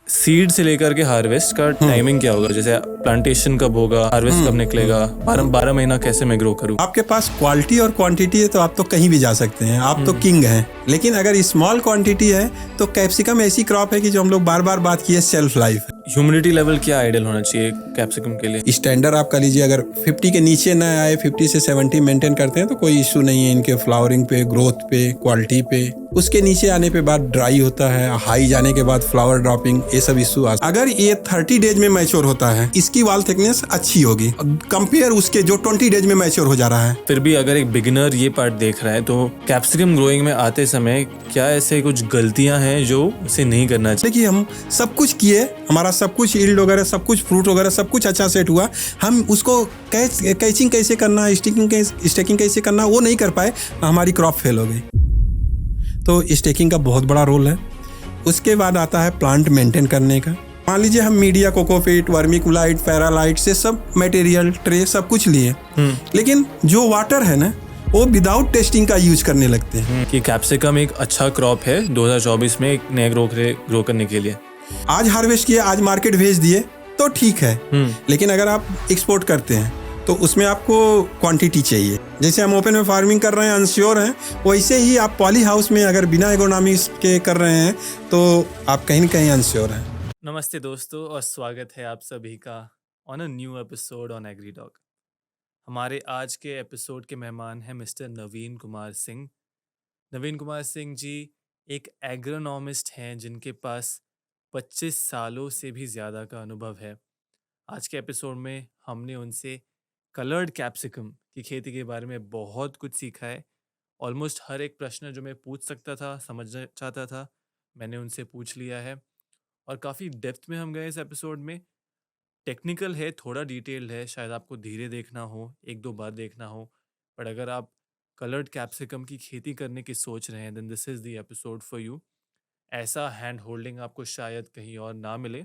Seed से लेकर के हार्वेस्ट का टाइमिंग क्या होगा? जैसे प्लांटेशन कब होगा, हार्वेस्ट कब निकलेगा, 12 महीना कैसे मैं ग्रो करूँ? आपके पास क्वालिटी और क्वांटिटी है तो आप तो कहीं भी जा सकते हैं, आप तो किंग हैं। लेकिन अगर स्मॉल क्वांटिटी है तो कैप्सिकम ऐसी क्रॉप है कि जो हम लोग बार बार बात किए, सेल्फ लाइफ है। ह्यूमिडिटी लेवल क्या आइडियल होना चाहिए कैप्सिकम के लिए? स्टैंडर्ड आपका लीजिए, अगर 50 के नीचे ना आए, 50 से 70 मेंटेन करते हैं तो कोई इशू नहीं है इनके फ्लावरिंग पे, ग्रोथ पे, क्वालिटी पे। उसके नीचे आने पे बाद ड्राई होता है, हाई जाने के बाद फ्लावर ड्रॉपिंग, ये सब इशू आ। अगर ये 30 डेज में मैच्योर होता है, इसकी वाल थिकनेस अच्छी होगी कंपेयर उसके जो 20 डेज में मैच्योर हो जा रहा है। फिर भी अगर एक बिगिनर ये पार्ट देख रहा है तो कैप्सिकम ग्रोइंग में आते समय क्या ऐसे कुछ गलतियां हैं जो उसे नहीं करना चाहिए? देखिए, हम सब कुछ किए, हमारा सब कुछ यील्ड वगैरह, सब कुछ फ्रूट वगैरह, सब कुछ अच्छा सेट हुआ। हम उसको कैचिंग कैसे करना, स्टेकिंग कैसे करना, वो नहीं कर पाए, हमारी क्रॉप फेल हो गई। तो स्टेकिंग का बहुत बड़ा रोल है। उसके बाद आता है प्लांट मेंटेन करने का। मान लीजिए हम मीडिया, कोकोपीट, वर्मिकुलाइट, पैरालाइट से सब मटेरियल, ट्रे सब कुछ लिए, लेकिन जो वाटर है ना, वो विदाउट टेस्टिंग का यूज करने लगते हैं। कि कैप्सिकम एक अच्छा क्रॉप है 2024 में एक नए ग्रो करने के लिए। आज हार्वेस्ट किए, आज मार्केट भेज दिए तो ठीक है, लेकिन अगर आप एक्सपोर्ट करते हैं तो उसमें आपको क्वांटिटी चाहिए। जैसे हम ओपन में फार्मिंग कर रहे हैं, अनश्योर हैं, वैसे ही आप पॉली हाउस में अगर बिना एग्रोनॉमिक्स के कर रहे हैं तो आप कहीं न कहीं अनश्योर हैं। नमस्ते दोस्तों और स्वागत है आप सभी का on a new episode on Agri Talk. हमारे आज के एपिसोड के मेहमान हैं मिस्टर नवीन कुमार सिंह। नवीन कुमार सिंह जी एक एग्रोनॉमिस्ट हैं जिनके पास 25 सालों से भी ज़्यादा का अनुभव है। आज के एपिसोड में हमने उनसे कलर्ड कैप्सिकम की खेती के बारे में बहुत कुछ सीखा है। ऑलमोस्ट हर एक प्रश्न जो मैं पूछ सकता था, समझना चाहता था, मैंने उनसे पूछ लिया है और काफ़ी डेप्थ में हम गए इस एपिसोड में। टेक्निकल है, थोड़ा डिटेल्ड है, शायद आपको धीरे देखना हो, एक दो बार देखना हो, पर अगर आप कलर्ड कैप्सिकम की खेती करने की सोच रहे हैं then this is the episode for you. ऐसा हैंड होल्डिंग आपको शायद कहीं और ना मिले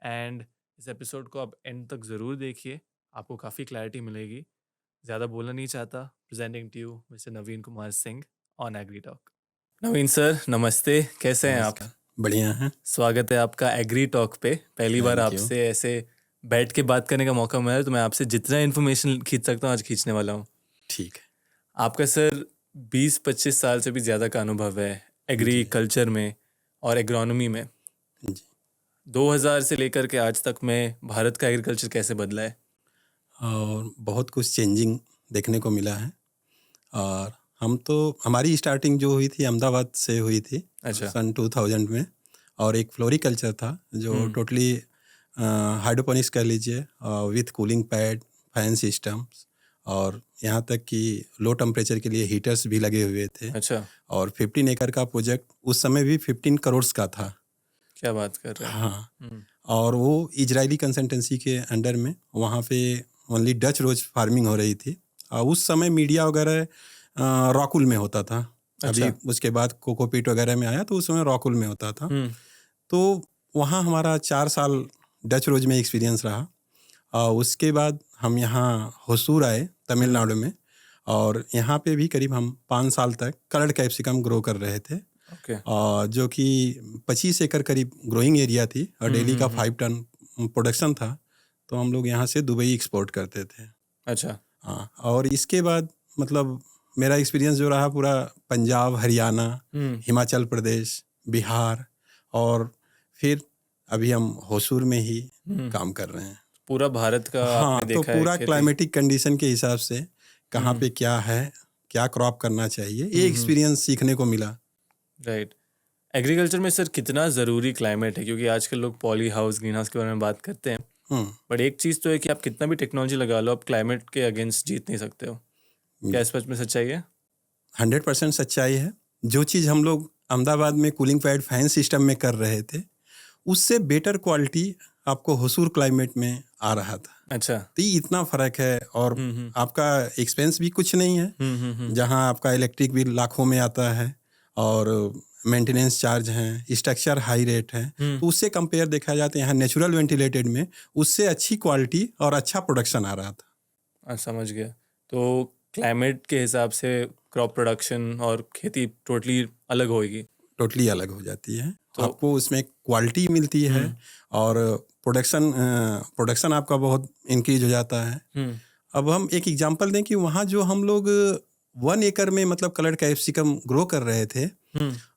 एंड इस एपिसोड को आप एंड तक ज़रूर देखिए, आपको काफ़ी क्लैरिटी मिलेगी। ज़्यादा बोलना नहीं चाहता, presenting to you mister Naveen Kumar Singh on Agri Talk. Naveen sir नमस्ते, कैसे हैं आप? नमस्कार, बढ़िया हैं। स्वागत है आपका एग्री टॉक पे। पहली बार थैंक यू। आपसे ऐसे बैठ के बात करने का मौका मिला है तो मैं आपसे जितना इन्फॉर्मेशन खींच सकता हूँ आज खींचने वाला हूँ। ठीक है। आपका सर 20-25 साल से भी ज़्यादा का अनुभव है एग्रीकल्चर में और एग्रोनॉमी में। जी। 2000 से लेकर के आज तक में भारत का एग्रीकल्चर कैसे बदला है? और बहुत कुछ चेंजिंग देखने को मिला है। और हम तो, हमारी स्टार्टिंग जो हुई थी अहमदाबाद से हुई थी, अच्छा। सन 2000 में। और एक फ्लोरिकल्चर था जो टोटली हाइड्रोपोनिक्स कह लीजिए, with cooling pad, fan systems, और यहाँ तक कि लो टेम्परेचर के लिए हीटर्स भी लगे हुए थे। अच्छा, और 15 एकड़ का प्रोजेक्ट उस समय भी 15 करोड़ का था। क्या बात कर रहे हैं? हाँ। और वो इजरायली कंसल्टेंसी के अंडर में, वहाँ पे ओनली डच रोज फार्मिंग हो रही थी। और उस समय मीडिया वगैरह रॉकुल में होता था। अच्छा। अभी उसके बाद कोकोपीट वगैरह में आया तो उस समय रॉकुल में होता था। तो वहाँ हमारा 4 साल डच रोज में एक्सपीरियंस रहा। और उसके बाद हम यहाँ होसूर आए तमिलनाडु में, और यहाँ पे भी करीब हम 5 साल तक कलर्ड कैप्सिकम ग्रो कर रहे थे। ओके। जो कि 25 एकड़ करीब ग्रोइंग एरिया थी और डेली का 5 टन प्रोडक्शन था। तो हम लोग यहाँ से दुबई एक्सपोर्ट करते थे। अच्छा। हाँ। और इसके बाद मतलब मेरा एक्सपीरियंस जो रहा पूरा पंजाब, हरियाणा, हिमाचल प्रदेश, बिहार, और फिर अभी हम होसूर में ही काम कर रहे हैं। पूरा भारत का हाँ, आपने तो देखा है पूरा खेती? क्लाइमेटिक कंडीशन के हिसाब से कहाँ पे क्या है, क्या क्रॉप करना चाहिए, ये एक्सपीरियंस सीखने को मिला। राइट। एग्रीकल्चर में सर कितना ज़रूरी क्लाइमेट है? क्योंकि आजकल लोग पॉली हाउस, ग्रीन हाउस के बारे में बात करते हैं, बट एक चीज़ तो है कि आप कितना भी टेक्नोलॉजी लगा लो, आप क्लाइमेट के अगेंस्ट जीत नहीं सकते हो। क्या इस सच में सच्चाई है? 100% सच्चाई है। जो चीज़ हम लोग अहमदाबाद में कूलिंग पैड फैन सिस्टम में कर रहे थे, उससे बेटर क्वालिटी आपको होसूर क्लाइमेट में आ रहा था। अच्छा। तो ये इतना फ़र्क है। और आपका एक्सपेंस भी कुछ नहीं है, जहाँ आपका इलेक्ट्रिक बिल लाखों में आता है और मेंटेनेंस चार्ज हैं, स्ट्रक्चर हाई रेट है। तो उससे कंपेयर देखा जाए तो यहाँ नेचुरल वेंटिलेटेड में उससे अच्छी क्वालिटी और अच्छा प्रोडक्शन आ रहा था। समझ गया। तो क्लाइमेट के हिसाब से क्रॉप प्रोडक्शन और खेती टोटली अलग होगी? टोटली अलग हो जाती है। तो आपको उसमें क्वालिटी मिलती है और प्रोडक्शन आपका बहुत इंक्रीज हो जाता है। अब हम एक एग्जांपल दें कि वहाँ जो हम लोग 1 एकड़ में मतलब कलर कैप्सिकम ग्रो कर रहे थे,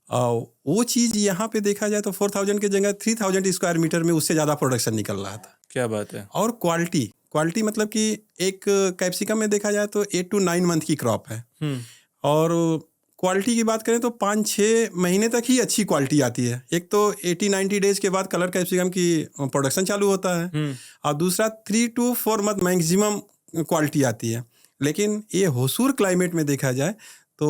वो चीज़ यहाँ पे देखा जाए तो 4000 की जगह 3000 स्क्वायर मीटर में उससे ज़्यादा प्रोडक्शन निकल रहा था। क्या बात है। और क्वालिटी मतलब कि एक कैप्सिकम में देखा जाए तो 8 to 9 मंथ की क्रॉप है, और क्वालिटी की बात करें तो 5-6 महीने तक ही अच्छी क्वालिटी आती है। एक तो 80-90 डेज के बाद कलर कैप्सिकम की प्रोडक्शन चालू होता है, और दूसरा 3 to 4 मंथ मैक्सिमम क्वालिटी आती है। लेकिन ये होसूर क्लाइमेट में देखा जाए तो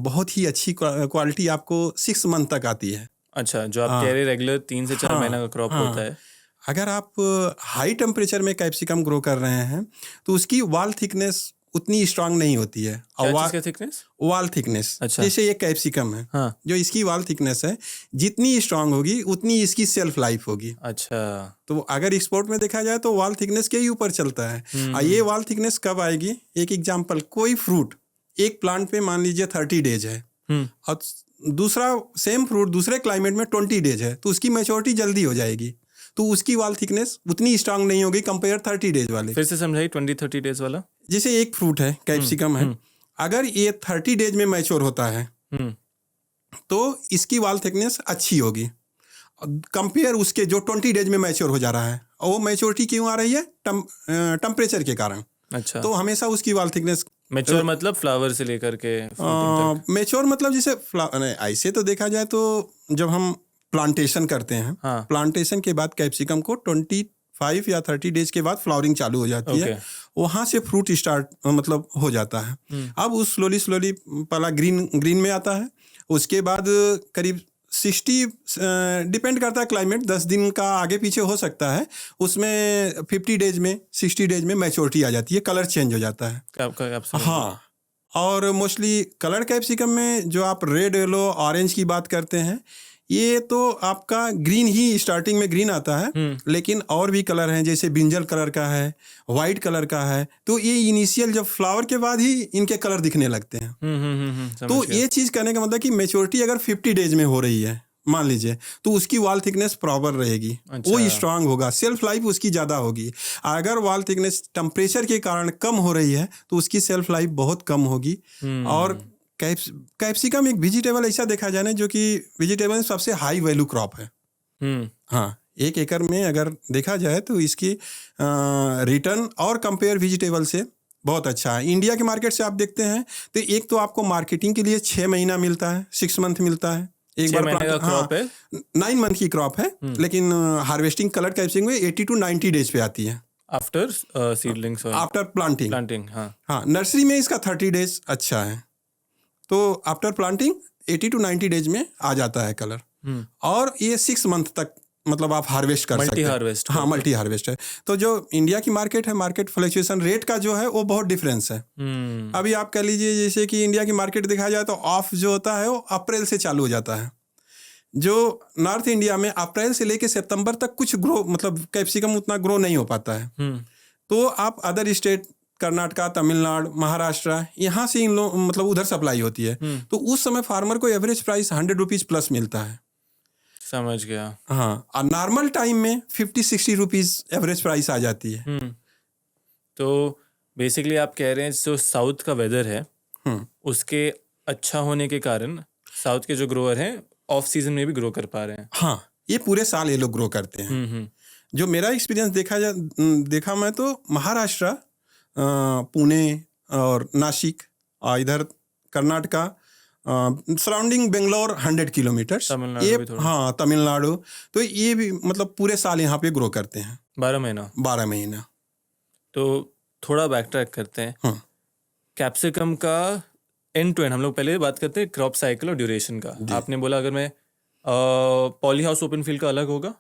बहुत ही अच्छी क्वालिटी आपको 6 मंथ तक आती है। अच्छा, जो आप कह रहे रेगुलर 3 से 4 महीना का क्रॉप होता है। अगर आप हाई टेम्परेचर में कैप्सिकम ग्रो कर रहे हैं तो उसकी वाल थिकनेस उतनी स्ट्रांग नहीं होती है। और थिकनेस, वाल थिकनेस, अच्छा, जैसे ये कैप्सिकम है, जो इसकी वाल थिकनेस है जितनी स्ट्रांग होगी उतनी इसकी सेल्फ लाइफ होगी। अच्छा, तो अगर एक्सपोर्ट में देखा जाए तो वाल थिकनेस के ही ऊपर चलता है। और ये वाल थिकनेस कब आएगी? एक एग्जांपल, कोई फ्रूट एक प्लांट पे मान लीजिए 30 डेज है, और दूसरा सेम फ्रूट दूसरे क्लाइमेट में 20 डेज है, तो उसकी मैच्योरिटी जल्दी हो जाएगी, तो उसकी वाल थिकनेस उतनी स्ट्रांग नहीं होगी कंपेयर 30 डेज वाले। फिर से समझाइए 20-30 डेज वाला। जैसे एक फ्रूट है, कैप्सिकम है, अगर ये 30 डेज में मैच्योर होता है तो इसकी वाल थिकनेस अच्छी होगी कंपेयर उसके जो 20 डेज में मैच्योर हो जा रहा है। और वो मैच्योरिटी क्यों आ रही है? टेम्परेचर के कारण। अच्छा, तो हमेशा उसकी वाल थिकनेस मैच्योर मतलब फ्लावर से लेकर के मैच्योर मतलब जैसे ऐसे तो देखा जाए तो जब हम प्लांटेशन करते हैं, प्लांटेशन के बाद कैप्सिकम को 25 या 30 डेज के बाद फ्लावरिंग चालू हो जाती है, वहाँ से फ्रूट स्टार्ट मतलब हो जाता है। अब उस स्लोली पहला ग्रीन में आता है, उसके बाद करीब 60 डिपेंड करता है क्लाइमेट, 10 दिन का आगे पीछे हो सकता है, उसमें 50 डेज में 60 डेज में मैच्योरिटी आ जाती है, कलर चेंज हो जाता है। हाँ, और मोस्टली कलर कैप्सिकम में जो आप रेड, येलो, ऑरेंज की बात करते हैं, ये तो आपका ग्रीन ही स्टार्टिंग में ग्रीन आता है, लेकिन और भी कलर हैं, जैसे ब्रिंजल कलर का है, वाइट कलर का है, तो ये इनिशियल जब फ्लावर के बाद ही इनके कलर दिखने लगते हैं। तो ये चीज कहने का मतलब कि मैच्योरिटी अगर 50 डेज में हो रही है मान लीजिए, तो उसकी वाल थिकनेस प्रॉपर रहेगी। अच्छा। वो स्ट्रांग होगा, सेल्फ लाइफ उसकी ज़्यादा होगी। अगर वाल थिकनेस टेम्परेचर के कारण कम हो रही है तो उसकी सेल्फ लाइफ बहुत कम होगी। और कैप्सिकम एक वेजिटेबल ऐसा देखा जाए ना जो कि वेजिटेबल में सबसे हाई वैल्यू क्रॉप है। हाँ, 1 एकड़ में अगर देखा जाए तो इसकी रिटर्न और कंपेयर वेजिटेबल से बहुत अच्छा है। इंडिया के मार्केट से आप देखते हैं तो एक तो आपको मार्केटिंग के लिए 6 महीना मिलता है, 6 मंथ मिलता है, एक बार का क्रॉप है, 9 मंथ की क्रॉप है, लेकिन हार्वेस्टिंग कलर कैप्सिकम में 80 to 90 डेज पे आती है आफ्टर सीडलिंग्स, आफ्टर प्लांटिंग। हाँ, नर्सरी में इसका 30 डेज अच्छा है, तो आफ्टर प्लांटिंग 80 to 90 डेज में आ जाता है कलर। और ये 6 मंथ तक मतलब आप हार्वेस्ट कर सकते हैं। हाँ, मल्टी हार्वेस्ट है। तो जो इंडिया की मार्केट है, मार्केट फ्लक्चुएशन रेट का जो है वो बहुत डिफरेंस है। अभी आप कह लीजिए जैसे कि इंडिया की मार्केट देखा जाए तो ऑफ जो होता है वो अप्रैल से चालू हो जाता है। जो नॉर्थ इंडिया में अप्रैल से लेके सितंबर तक कुछ ग्रो मतलब कैप्सिकम उतना ग्रो नहीं हो पाता है। तो आप अदर स्टेट कर्नाटका, तमिलनाडु, महाराष्ट्र, यहाँ से इन लोग मतलब उधर सप्लाई होती है। तो उस समय फार्मर को एवरेज प्राइस 100 रुपीज प्लस मिलता है। समझ गया। हाँ, और नॉर्मल टाइम में 50-60 रुपीज एवरेज प्राइस आ जाती है। तो बेसिकली आप कह रहे हैं जो साउथ का वेदर है उसके अच्छा होने के कारण साउथ के जो ग्रोअर हैं ऑफ सीजन में भी ग्रो कर पा रहे हैं। हाँ, ये पूरे साल ये लोग ग्रो करते हैं। जो मेरा एक्सपीरियंस देखा मैं तो महाराष्ट्र, पुणे और नासिक और इधर कर्नाटका, सराउंडिंग बेंगलोर 100 किलोमीटर, ये हाँ तमिलनाडु, तो ये भी मतलब पूरे साल यहाँ पे ग्रो करते हैं 12 महीना। तो थोड़ा बैक ट्रैक करते हैं। कैप्सिकम का एंड टू एंड हम लोग पहले बात करते हैं क्रॉप साइकिल और ड्यूरेशन का। आपने बोला अगर मैं पॉली हाउस ओपन फील्ड का अलग होगा।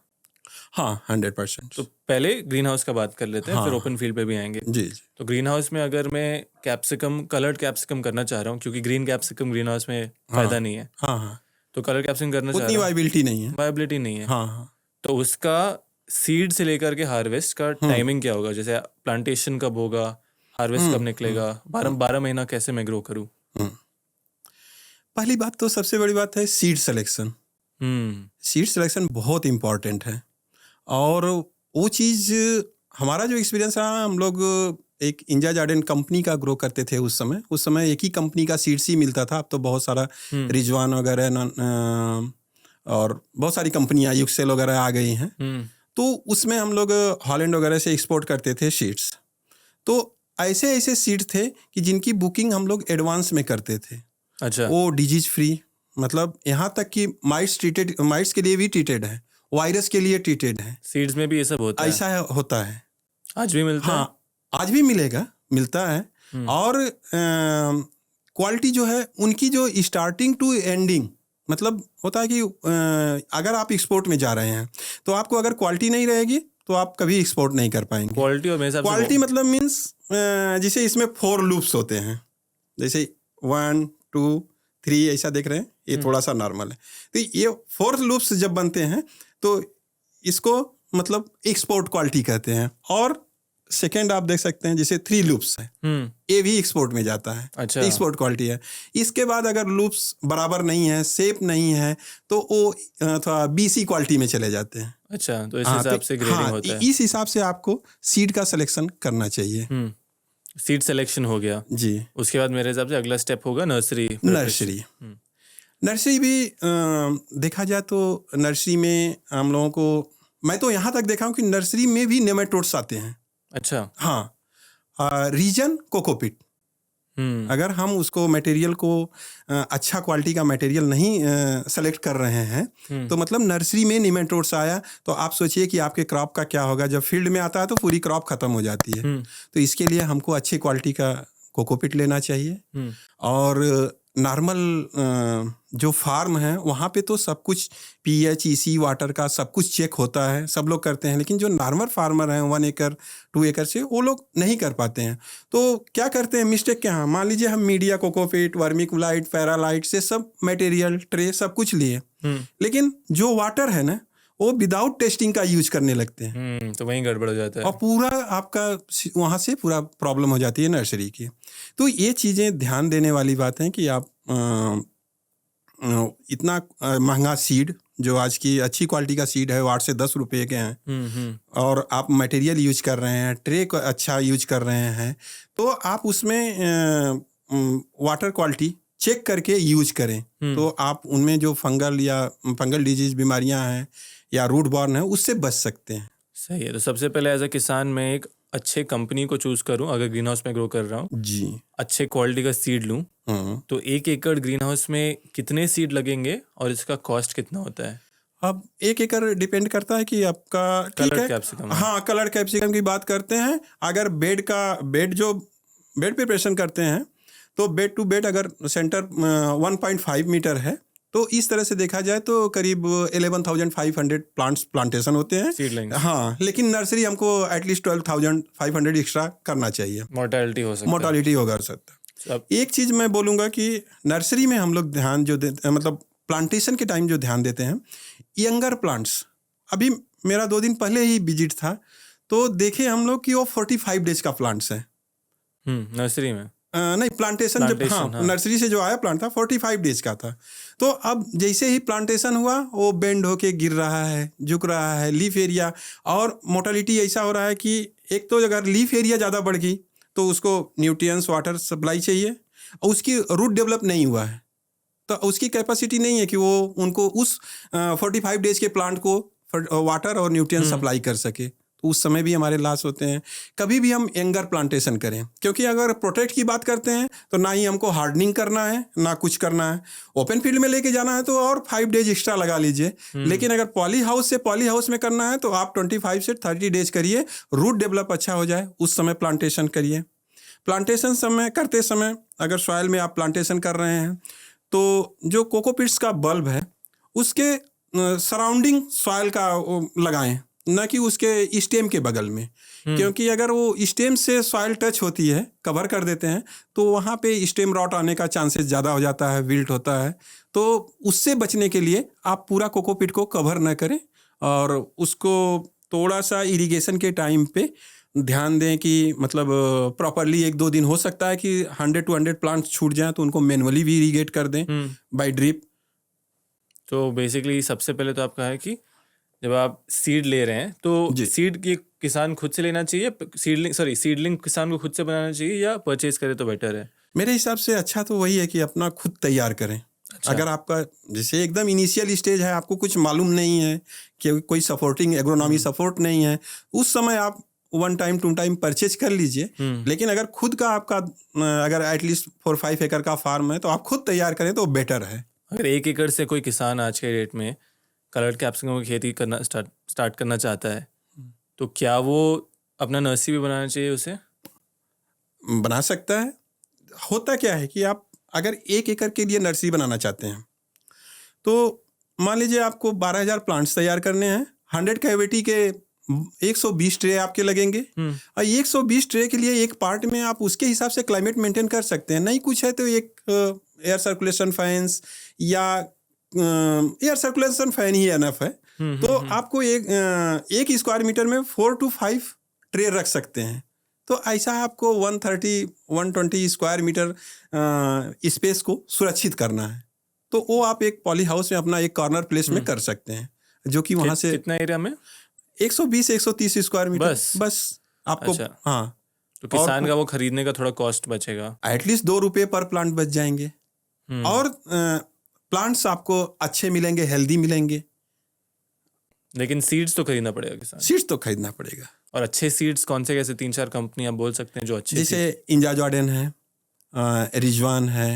हाँ, 100%। तो पहले ग्रीन हाउस का बात कर लेते हैं, फिर ओपन फील्ड पे भी आएंगे। जी। तो ग्रीन हाउस में अगर मैं कैप्सिकम कलर्ड कैप्सिकम करना चाह रहा हूँ, क्योंकि ग्रीन कैप्सिकम ग्रीन हाउस में फायदा नहीं है। तो कलर कैप्सिकम करना चाह रहा हूँ, उतनी वायबिलिटी नहीं है। तो उसका सीड से लेकर के हार्वेस्ट का टाइमिंग क्या होगा? जैसे प्लांटेशन कब होगा, हार्वेस्ट कब निकलेगा, 12 महीना कैसे मैं ग्रो करूँ? पहली बात तो सबसे बड़ी बात है सीड सिलेक्शन। सीड सिलेक्शन बहुत इम्पॉर्टेंट है। और वो चीज़ हमारा जो एक्सपीरियंस रहा, हम लोग एक इंडिया जार्डन कंपनी का ग्रो करते थे उस समय एक ही कंपनी का सीड्स ही मिलता था। अब तो बहुत सारा रिजवान वगैरह और बहुत सारी कंपनियां यूक्सेल वगैरह आ गई हैं। तो उसमें हम लोग हॉलैंड वगैरह से एक्सपोर्ट करते थे सीड्स। तो ऐसे ऐसे सीड थे कि जिनकी बुकिंग हम लोग एडवांस में करते थे। अच्छा। वो डिजीज फ्री, मतलब यहाँ तक कि माइट्स के लिए भी ट्रीटेड है, वायरस के लिए ट्रीटेड है। सीड्स में भी ये सब होता है? ऐसा होता है, आज भी मिलता है? हाँ, आज भी मिलता है। और क्वालिटी जो है उनकी, जो स्टार्टिंग टू एंडिंग, मतलब होता है कि अगर आप एक्सपोर्ट में जा रहे हैं तो आपको अगर क्वालिटी नहीं रहेगी तो आप कभी एक्सपोर्ट नहीं कर पाएंगे। क्वालिटी और मेरे हिसाब से क्वालिटी मतलब मीन्स जैसे इसमें 4 लूप्स होते हैं, जैसे 1 2 3 ऐसा देख रहे हैं, ये थोड़ा सा नॉर्मल है। तो ये 4 लूप्स जब बनते हैं तो इसको मतलब एक्सपोर्ट क्वालिटी कहते हैं। और सेकेंड आप देख सकते हैं जैसे 3 लूप्स है, ये भी एक्सपोर्ट में जाता है। अच्छा। एक्सपोर्ट क्वालिटी है। इसके बाद अगर लूप्स बराबर नहीं है, शेप नहीं है, तो वो थोड़ा बीसी क्वालिटी में चले जाते हैं। अच्छा, तो इस हिसाब से ग्रेडिंग होता है। इस हिसाब से आपको सीड का सिलेक्शन करना चाहिए। सीड सिलेक्शन हो गया जी। उसके बाद मेरे हिसाब से अगला स्टेप होगा नर्सरी भी देखा जाए तो नर्सरी में हम लोगों को, मैं तो यहाँ तक देखा हूँ कि नर्सरी में भी नेमाटोड्स आते हैं। अच्छा। हाँ, रीजन कोकोपीट, अगर हम उसको मटेरियल को अच्छा क्वालिटी का मटेरियल नहीं सेलेक्ट कर रहे हैं तो मतलब नर्सरी में निमेटोड्स आया तो आप सोचिए कि आपके क्रॉप का क्या होगा। जब फील्ड में आता है तो पूरी क्रॉप खत्म हो जाती है। तो इसके लिए हमको अच्छी क्वालिटी का कोकोपीट लेना चाहिए। और नॉर्मल जो फार्म है वहाँ पे तो सब कुछ पीएच, ईसी, वाटर का सब कुछ चेक होता है, सब लोग करते हैं। लेकिन जो नॉर्मल फार्मर हैं 1 एकड़ 2 एकड़ से, वो लोग नहीं कर पाते हैं। तो क्या करते हैं, मिस्टेक क्या है, मान लीजिए हम मीडिया, कोकोपीट, वर्मिकुलाइट, पैरालाइट से सब मटेरियल, ट्रे सब कुछ लिए, लेकिन जो वाटर है ना वो विदाउट टेस्टिंग का यूज करने लगते हैं। तो वहीं गड़बड़ हो जाता है और पूरा आपका वहाँ से पूरा प्रॉब्लम हो जाती है नर्सरी की। तो ये चीज़ें ध्यान देने वाली बात है कि आप इतना महंगा सीड, जो आज की अच्छी क्वालिटी का सीड है वो 8 से 10 रुपये के हैं, और आप मटेरियल यूज कर रहे हैं, ट्रे को अच्छा यूज कर रहे हैं, तो आप उसमें वाटर क्वालिटी चेक करके यूज करें। तो आप उनमें जो फंगल डिजीज बीमारियां हैं या रूट बॉर्न है उससे बच सकते हैं। सही है। तो सबसे पहले एज अ किसान मैं एक अच्छे कंपनी को चूज करूं, अगर ग्रीन हाउस में ग्रो कर रहा हूं जी, अच्छे क्वालिटी का सीड लूं, तो 1 एकड़ ग्रीन हाउस में कितने सीड लगेंगे और इसका कॉस्ट कितना होता है? अब 1 एकड़ डिपेंड करता है कि आपका कलर कैप्सिकम। हाँ, कलर कैप्सिकम की बात करते हैं। अगर बेड प्रिपरेशन करते हैं तो बेड टू बेड अगर सेंटर 1.5 मीटर है तो इस तरह से देखा जाए तो करीब 11,500 प्लांटेशन होते हैं। हाँ, लेकिन नर्सरी हमको एटलीस्ट 12,500 एक्स्ट्रा करना चाहिए। मोर्टेलिटी हो सकता है। एक चीज़ मैं बोलूँगा कि नर्सरी में हम लोग ध्यान जो देते हैं, मतलब प्लांटेशन के टाइम जो ध्यान देते हैं, यंगर प्लांट्स। अभी मेरा 2 दिन पहले ही विजिट था तो देखे हम लोग कि वो 45 डेज का प्लांट्स है नर्सरी में। नहीं, प्लांटेशन जब हाँ, नर्सरी से जो आया प्लांट था 45 डेज का था। तो अब जैसे ही प्लांटेशन हुआ वो बेंड होके गिर रहा है, झुक रहा है, लीफ एरिया, और मोर्टेलिटी ऐसा हो रहा है कि एक तो अगर लीफ एरिया ज़्यादा बढ़ गई तो उसको न्यूट्रिएंट्स, वाटर सप्लाई चाहिए, और उसकी रूट डेवलप नहीं हुआ है तो उसकी कैपेसिटी नहीं है कि वो उनको उस 45 डेज के प्लांट को वाटर और न्यूट्रिएंट्स सप्लाई कर सके। तो उस समय भी हमारे लॉस होते हैं। कभी भी हम यंगर प्लांटेशन करें, क्योंकि अगर प्रोटेक्ट की बात करते हैं तो ना ही हमको हार्डनिंग करना है ना कुछ करना है। ओपन फील्ड में लेके जाना है तो और 5 डेज एक्स्ट्रा लगा लीजिए, लेकिन अगर पॉली हाउस में करना है तो आप 25 से 30 डेज करिए, रूट डेवलप अच्छा हो जाए उस समय प्लांटेशन करिए। प्लांटेशन करते समय अगर सॉइल में आप प्लांटेशन कर रहे हैं तो जो कोकोपीट्स का बल्ब है उसके सराउंडिंग सॉइल का लगाएं, न कि उसके स्टेम के बगल में, क्योंकि अगर वो स्टेम से सॉइल टच होती है, कवर कर देते हैं, तो वहाँ पे स्टेम रॉट आने का चांसेस ज़्यादा हो जाता है, विल्ट होता है। तो उससे बचने के लिए आप पूरा कोकोपीट को कवर न करें और उसको थोड़ा सा इरिगेशन के टाइम पे ध्यान दें कि मतलब प्रॉपरली 1-2 दिन हो सकता है कि 100 to 100 प्लांट्स छूट जाएं तो उनको मैनुअली भी इरिगेट कर दें बाय ड्रिप। तो बेसिकली सबसे पहले तो आपका है कि जब आप सीड ले रहे हैं तो जी। सीड की किसान खुद से लेना चाहिए, सीडलिंग किसान को खुद से बनाना चाहिए या परचेज करे तो बेटर है? मेरे हिसाब से अच्छा तो वही है कि अपना खुद तैयार करें। अच्छा। अगर आपका जैसे एकदम इनिशियल स्टेज है, आपको कुछ मालूम नहीं है कि कोई सपोर्टिंग एग्रोनॉमी सपोर्ट नहीं है, उस समय आप 1 टाइम 2 टाइम परचेज कर लीजिए। लेकिन अगर खुद का आपका अगर एटलीस्ट 4-5 एकड़ का फार्म है तो आप खुद तैयार करें तो बेटर है। अगर 1 एकड़ से कोई किसान आज के डेट में कलर्ड कैप्सिकम की खेती करना स्टार्ट करना चाहता है, तो क्या वो अपना नर्सरी भी बनाना चाहिए उसे? बना सकता है। होता क्या है कि आप अगर 1 एकड़ के लिए नर्सरी बनाना चाहते हैं तो मान लीजिए आपको 12,000 प्लांट्स तैयार करने हैं। 100 कैविटी के 120 ट्रे आपके लगेंगे और 120 ट्रे के लिए एक पार्ट में आप उसके हिसाब से क्लाइमेट मेंटेन कर सकते हैं। नहीं कुछ है तो एक एयर सर्कुलेशन फैंस या एयर सर्कुलेशन फैन ही एनफ है। तो आपको एक स्क्वायर मीटर में 4 to 5 ट्रे रख सकते हैं। तो ऐसा आपको 130-120 स्क्वायर मीटर स्पेस को सुरक्षित करना है। तो वो आप एक पॉली हाउस में अपना एक कॉर्नर प्लेस में कर सकते हैं, जो कि वहां से कितना एरिया में? 120-130 स्क्वायर मीटर बस आपको। अच्छा। हाँ, तो किसान का वो खरीदने का थोड़ा कॉस्ट बचेगा, एटलीस्ट 2 रुपये पर प्लांट बच जाएंगे और प्लांट्स आपको अच्छे मिलेंगे, हेल्दी मिलेंगे। लेकिन सीड्स तो खरीदना पड़ेगा किसान। सीड्स तो खरीदना पड़ेगा। और अच्छे सीड्स कौन से, कैसे 3-4 कंपनी आप बोल सकते हैं जो अच्छे? जैसे इंजा जॉर्डन है, रिजवान है,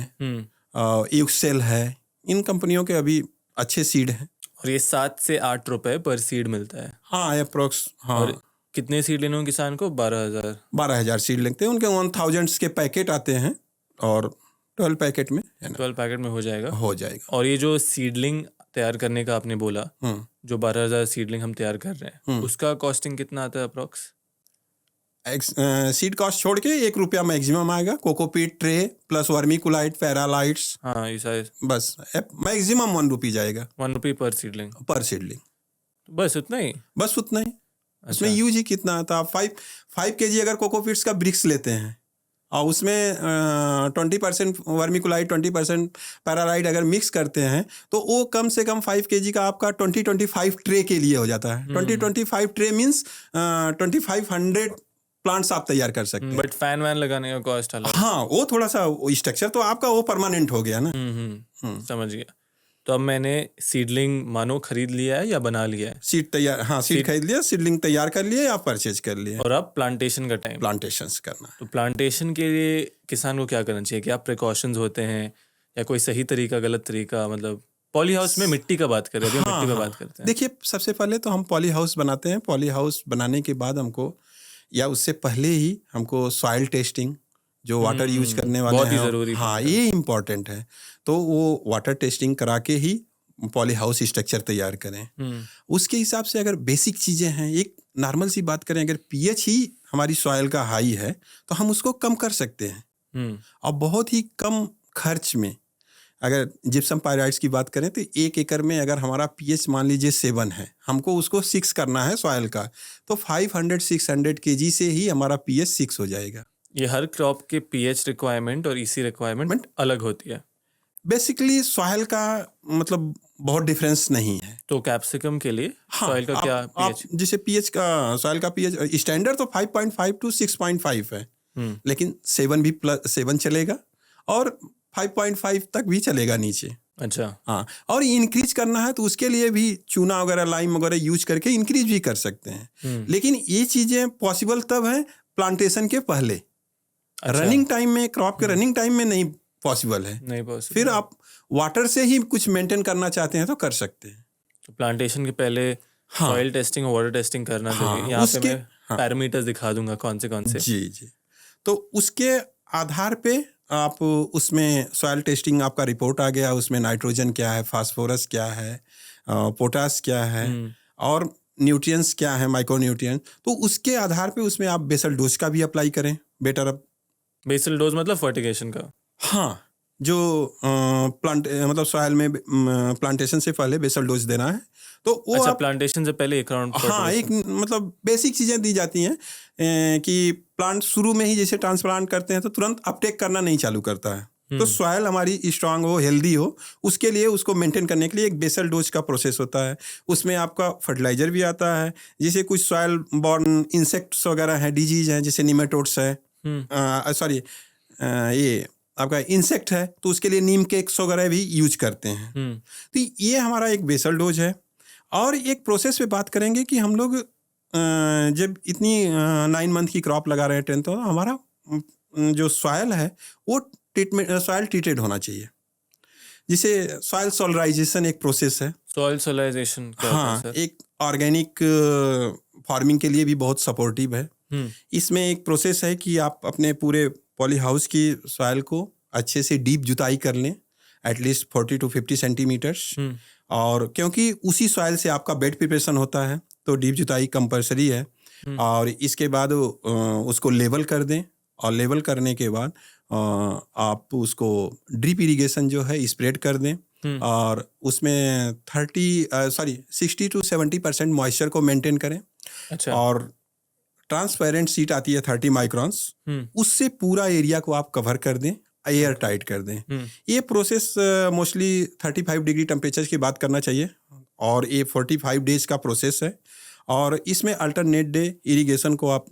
यूक्सेल है, इन कंपनियों के अभी अच्छे सीड हैं। और ये 7 से 8 रुपए पर सीड मिलता है? हाँ, अप्रोक्स। हाँ। और कितने सीड लेने होंगे किसान को? 12,000 सीड लगते हैं। उनके 1000 के पैकेट आते हैं और 12 पैकेट में 12 पैकेट में हो जाएगा। और ये जो सीडलिंग तैयार करने का आपने बोला, जो 12,000 सीडलिंग हम तैयार कर रहे हैं, उसका कॉस्टिंग कितना आता है अप्रोक्स? सीड कॉस्ट छोड़ के 1 रुपया मैक्सिमम आएगा। कोकोपीट ट्रे प्लस वर्मीकुलाइट, पैरालाइट्स, हाँ ये सारे बस मैक्सिमम 1 रुपी जाएगा। 1 रुपी पर सीडलिंग? बस उतना ही? बस उतना ही। उसमें यूज ही कितना आता है? 5 kg अगर कोकोपीट्स का ब्रिक्स लेते हैं और उसमें 20% वर्मीकुलाइट 20% पैरालाइट अगर मिक्स करते हैं तो वो कम से कम 5 kg का आपका 20-25 ट्रे के लिए हो जाता है। 20-25 ट्रे मीन्स 2500 प्लांट्स आप तैयार कर सकते हैं। बट फैन वैन लगाने का कॉस्ट अलग? हाँ, वो थोड़ा सा स्ट्रक्चर तो आपका वो परमानेंट हो गया ना। समझ गया। तो अब मैंने सीडलिंग मानो खरीद लिया है या बना लिया है? सीड तैयार, हाँ, सीड खरीद लिया, सीडलिंग तैयार कर लिया या परचेज कर लिया, और अब प्लांटेशन का टाइम, प्लांटेशंस करना। तो प्लांटेशन के लिए किसान को क्या करना चाहिए? क्या प्रिकॉशंस होते हैं या कोई सही तरीका, गलत तरीका? मतलब पॉली हाउस में मिट्टी का बात कर रहे हैं, मिट्टी पे बात करते हैं। देखिए, सबसे पहले तो हम पॉली हाउस बनाते हैं। पॉली हाउस बनाने के बाद हमको या उससे पहले ही हमको सॉइल टेस्टिंग, जो वाटर यूज करने वाले बहुत ही हैं, जरूरी, हाँ, ये इम्पोर्टेंट है। तो वो वाटर टेस्टिंग करा के ही पॉली हाउस स्ट्रक्चर तैयार करें। उसके हिसाब से अगर बेसिक चीज़ें हैं, एक नॉर्मल सी बात करें, अगर पीएच ही हमारी सॉइल का हाई है तो हम उसको कम कर सकते हैं। और बहुत ही कम खर्च में अगर जिप्सम पायराइड्स की बात करें तो 1 एकड़ में अगर हमारा पीएच मान लीजिए 7 है, हमको उसको 6 करना है सॉइल का, तो 500-600 kg से ही हमारा पीएच 6 हो जाएगा। ये हर क्रॉप के पीएच रिक्वायरमेंट और ईसी रिक्वायरमेंट अलग होती है। बेसिकली सॉइल का मतलब बहुत डिफरेंस नहीं है। तो कैप्सिकम के लिए सॉइल का क्या पीएच? जैसे पीएच का, सॉइल का पीएच स्टैंडर्ड तो 5.5 to 6.5 है, लेकिन 7 चलेगा और 5.5 तक भी चलेगा नीचे। अच्छा, हाँ, और इंक्रीज करना है तो उसके लिए भी चूना वगैरह, लाइम वगैरह यूज करके इंक्रीज भी कर सकते हैं। लेकिन ये चीजें पॉसिबल तब है प्लांटेशन के पहले। रनिंग टाइम में, क्रॉप के रनिंग टाइम में नहीं पॉसिबल है। नहीं पॉसिबल। फिर आप वाटर से ही कुछ मेंटेन करना चाहते हैं तो कर सकते हैं। तो प्लांटेशन के पहले सॉइल टेस्टिंग और वाटर टेस्टिंग करना जरूरी। यहाँ पे मैं पैरामीटर्स दिखा दूंगा कौन से। जी। तो उसके आधार पे आप उसमें सॉइल टेस्टिंग, आपका रिपोर्ट आ गया, उसमें नाइट्रोजन क्या है, फास्फोरस क्या है, पोटास क्या है और न्यूट्रिएंट्स क्या है, माइक्रो न्यूट्रिएंट, तो उसके आधार पे उसमें आप बेसल डोज का भी अप्लाई करें। बेटर अब बेसल डोज मतलब फर्टिगेशन का? हाँ, जो मतलब सॉइल में प्लांटेशन से पहले बेसल डोज देना है तो वो अच्छा, प्लांटेशन से पहले एक राउंड? हाँ, एक मतलब बेसिक चीज़ें दी जाती हैं कि प्लांट शुरू में ही जैसे ट्रांसप्लांट करते हैं तो तुरंत अपटेक करना नहीं चालू करता है। तो सॉयल हमारी स्ट्रांग हो, हेल्दी हो, उसके लिए उसको मेंटेन करने के लिए एक बेसल डोज का प्रोसेस होता है। उसमें आपका फर्टिलाइजर भी आता है, जैसे कुछ सॉयल बॉर्न इंसेक्ट्स वगैरह हैं, डिजीज हैं, जैसे निमेटोड्स है, सॉरी ये आपका इंसेक्ट है, तो उसके लिए नीम केक्स वगैरह भी यूज करते हैं। तो ये हमारा एक बेसल डोज है। और एक प्रोसेस पे बात करेंगे कि हम लोग जब इतनी 9 मंथ की क्रॉप लगा रहे हैं 10, तो हमारा जो सॉयल है वो ट्रीटमेंट, सॉयल ट्रीटेड होना चाहिए। जिसे सॉयल सोलराइजेशन एक प्रोसेस है। सॉइल सोलाइजेशन क्या होता है हाँ, सर? एक ऑर्गेनिक फार्मिंग के लिए भी बहुत सपोर्टिव है। इसमें एक प्रोसेस है कि आप अपने पूरे पॉली हाउस की सॉयल को अच्छे से डीप जुताई कर लें, एटलीस्ट 40 to 50 सेंटीमीटर्स। और क्योंकि उसी सॉयल से आपका बेड प्रिपरेशन होता है, तो डीप जुताई कंपलसरी है। और इसके बाद उसको लेवल कर दें, और लेवल करने के बाद आप उसको ड्रिप इरिगेशन जो है स्प्रेड कर दें, और उसमें 60 to 70% मॉइस्चर को मेंटेन करें। अच्छा। और ट्रांसपेरेंट सीट आती है 30 माइक्रॉन्स, उससे पूरा एरिया को आप कवर कर दें, एयर टाइट कर दें। ये प्रोसेस मोस्टली 35 डिग्री टेम्परेचर की बात करना चाहिए, और ये 45 डेज का प्रोसेस है। और इसमें अल्टरनेट डे इरिगेशन को आप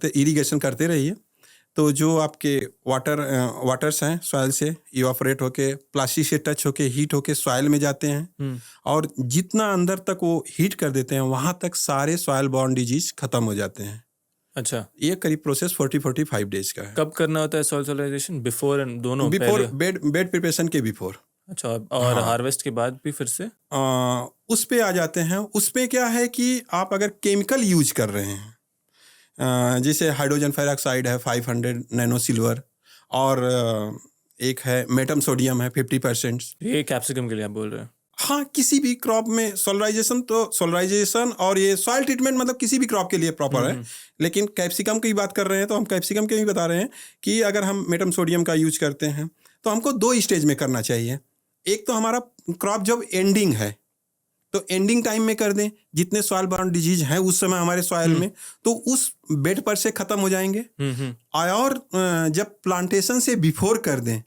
इरिगेशन करते रहिए, तो जो आपके वाटर्स हैं सॉइल से इवापोरेट होके, प्लास्टिक से टच होके, हीट होके सॉइल में जाते हैं, और जितना अंदर तक वो हीट कर देते हैं, वहाँ तक सारे सॉइल बॉर्न डिजीज खत्म हो जाते हैं। अच्छा, ये करीब प्रोसेस 40-45 डेज का है। कब करना होता है सॉइल सोलाइजेशन? बिफोर एंड दोनों? बिफोर पहले? बेड प्रिपरेशन के बिफोर। अच्छा, और हार्वेस्ट के बाद भी फिर से? उस पे आ जाते हैं। उस पे क्या है कि आप अगर केमिकल यूज कर रहे हैं, जैसे हाइड्रोजन पेरोक्साइड है 500 नैनो सिल्वर, और एक है मेटम सोडियम है 50%। ये कैप्सिकम के लिए आप बोल रहे हैं? हाँ, किसी भी क्रॉप में सोलराइजेशन और ये सॉइल ट्रीटमेंट मतलब किसी भी क्रॉप के लिए प्रॉपर है। लेकिन कैप्सिकम की बात कर रहे हैं, तो हम कैप्सिकम के भी बता रहे हैं कि अगर हम मेटम सोडियम का यूज करते हैं, तो हमको 2 स्टेज में करना चाहिए। एक तो हमारा क्रॉप जब एंडिंग है, तो एंडिंग टाइम में कर दें, जितने सॉइल बॉर्न डिजीज हैं उस समय हमारे सॉइल में, तो उस बेड पर से खत्म हो जाएंगे। और जब प्लांटेशन से बिफोर कर दें,